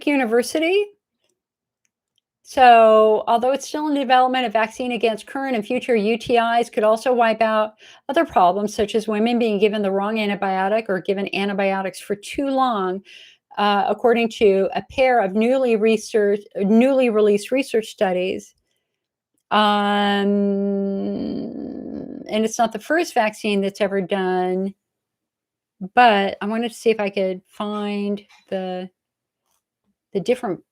University. So although it's still in development, a vaccine against current and future UTIs could also wipe out other problems, such as women being given the wrong antibiotic or given antibiotics for too long, according to a pair of newly released research studies. And it's not the first vaccine that's ever done, but I wanted to see if I could find the different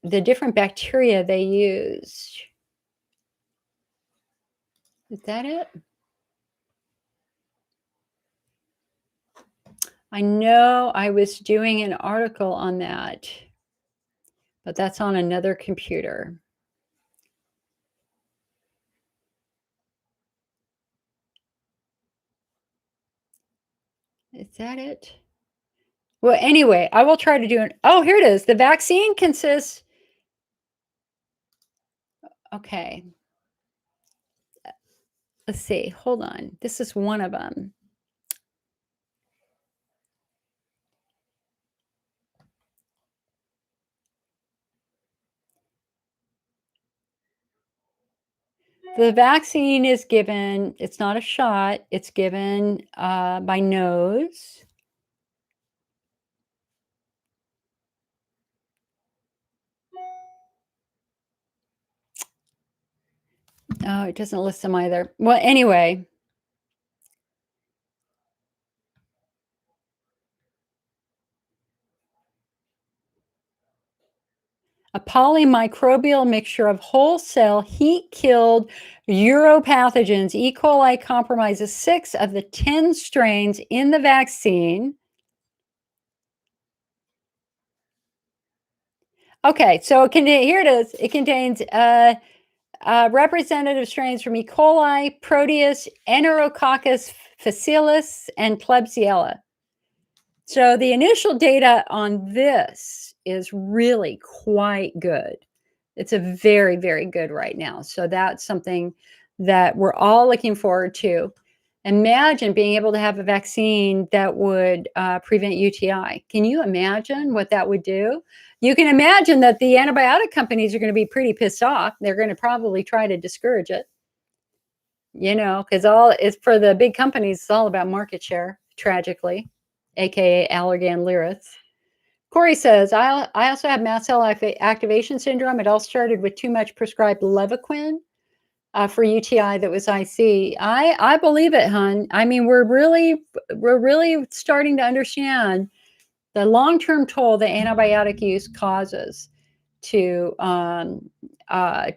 bacteria they used. Is that it? I know I was doing an article on that, but that's on another computer. Is that it? Well, anyway, I will try to do it. Oh, here it is. The vaccine consists. Okay. Let's see. Hold on. This is one of them. The vaccine is given, it's not a shot, it's given by nose. Oh, it doesn't list them either. Well, anyway. A polymicrobial mixture of whole cell heat-killed uropathogens. E. coli compromises 6 of the 10 strains in the vaccine. Okay, so here it is. It contains representative strains from E. coli, Proteus, Enterococcus facilis, and Klebsiella. So the initial data on this is really quite good. It's a very, very good right now. So that's something that we're all looking forward to. Imagine being able to have a vaccine that would prevent UTI. Can you imagine what that would do? You can imagine that the antibiotic companies are going to be pretty pissed off. They're going to probably try to discourage it, because all it's for the big companies. It's all about market share, tragically, aka Allergan Lyris. Corey says, I also have mast cell activation syndrome. It all started with too much prescribed Levaquin for UTI that was IC. I believe it, hon. I mean, we're really starting to understand the long-term toll that antibiotic use causes to the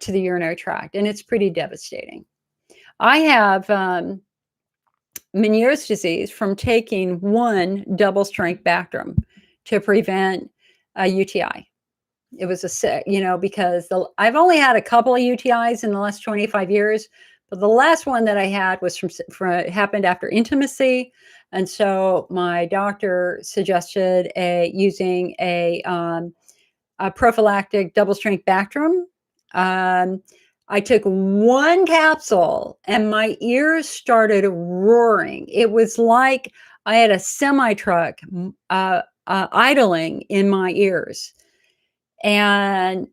urinary tract, and it's pretty devastating. I have Meniere's disease from taking one double-strength Bactrim to prevent a UTI. It was because I've only had a couple of UTIs in the last 25 years, but the last one that I had was happened after intimacy. And so my doctor suggested using a prophylactic double-strength Bactrim. I took one capsule and my ears started roaring. It was like I had a semi-truck idling in my ears. And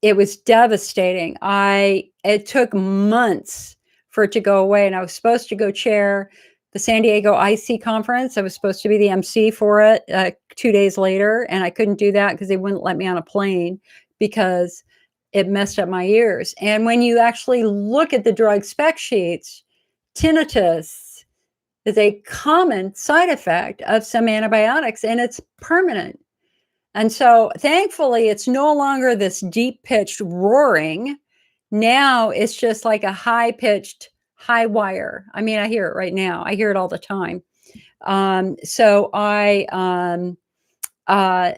it was devastating. It took months for it to go away. And I was supposed to go chair the San Diego IC conference. I was supposed to be the MC for it 2 days later. And I couldn't do that because they wouldn't let me on a plane because it messed up my ears. And when you actually look at the drug spec sheets, tinnitus is a common side effect of some antibiotics, and it's permanent. And so thankfully, it's no longer this deep-pitched roaring. Now it's just like a high-pitched high wire. I mean, I hear it right now. I hear it all the time. So I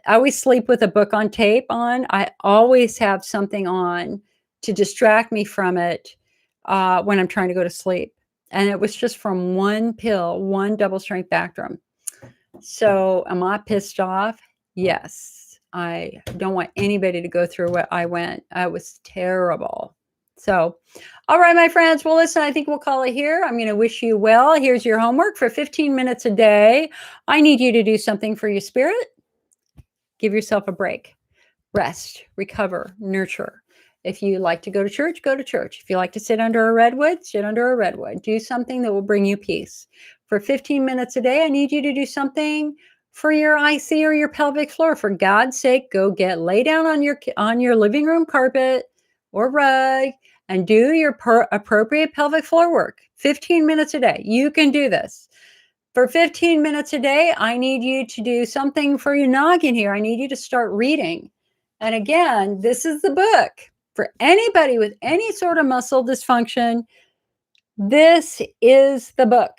always sleep with a book on tape on. I always have something on to distract me from it when I'm trying to go to sleep. And it was just from one pill, one double-strength Bactrim. So am I pissed off? Yes. I don't want anybody to go through what I went. It was terrible. So, all right, my friends. Well, listen, I think we'll call it here. I'm going to wish you well. Here's your homework for 15 minutes a day. I need you to do something for your spirit. Give yourself a break. Rest, recover, nurture. If you like to go to church, go to church. If you like to sit under a redwood, sit under a redwood. Do something that will bring you peace. For 15 minutes a day, I need you to do something for your IC or your pelvic floor. For God's sake, go lay down on your living room carpet or rug and do your appropriate pelvic floor work. 15 minutes a day. You can do this. For 15 minutes a day, I need you to do something for your noggin here. I need you to start reading. And again, this is the book for anybody with any sort of muscle dysfunction. This is the book.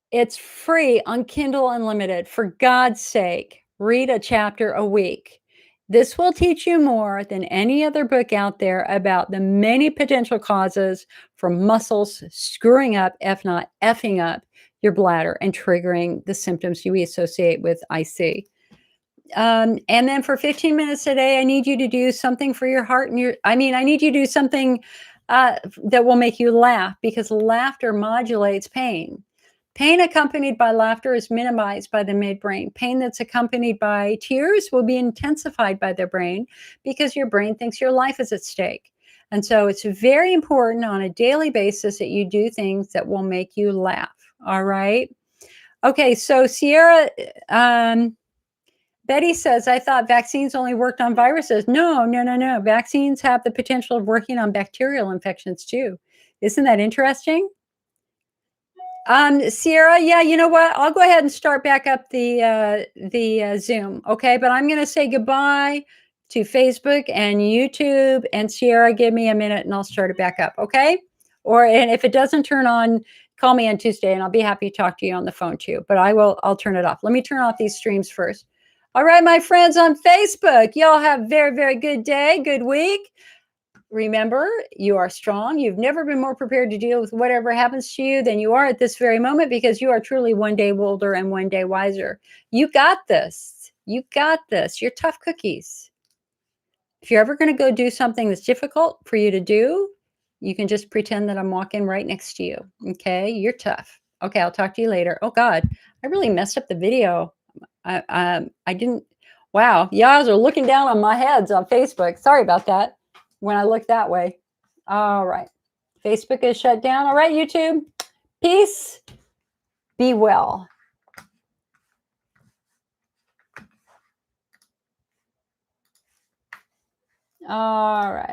It's free on Kindle Unlimited. For God's sake, read a chapter a week. This will teach you more than any other book out there about the many potential causes for muscles screwing up, if not effing up, your bladder and triggering the symptoms you associate with IC. And then for 15 minutes a day, I need you to do something for your heart and I need you to do something that will make you laugh, because laughter modulates pain. Pain accompanied by laughter is minimized by the midbrain. Pain that's accompanied by tears will be intensified by the brain, because your brain thinks your life is at stake. And so it's very important on a daily basis that you do things that will make you laugh. All right. Okay. So Sierra, Betty says, I thought vaccines only worked on viruses. No. Vaccines have the potential of working on bacterial infections too. Isn't that interesting? Sierra, yeah, you know what? I'll go ahead and start back up the Zoom, okay? But I'm going to say goodbye to Facebook and YouTube. And Sierra, give me a minute and I'll start it back up, okay? And if it doesn't turn on, call me on Tuesday and I'll be happy to talk to you on the phone too. But I'll turn it off. Let me turn off these streams first. All right, my friends on Facebook, y'all have a very, very good day, good week. Remember, you are strong. You've never been more prepared to deal with whatever happens to you than you are at this very moment, because you are truly one day older and one day wiser. You got this. You got this. You're tough cookies. If you're ever going to go do something that's difficult for you to do, you can just pretend that I'm walking right next to you. Okay? You're tough. Okay, I'll talk to you later. Oh, God, I really messed up the video. I didn't. Wow, y'all are looking down on my heads on Facebook. Sorry about that. When I look that way. All right. Facebook is shut down. All right, YouTube. Peace. Be well. All right.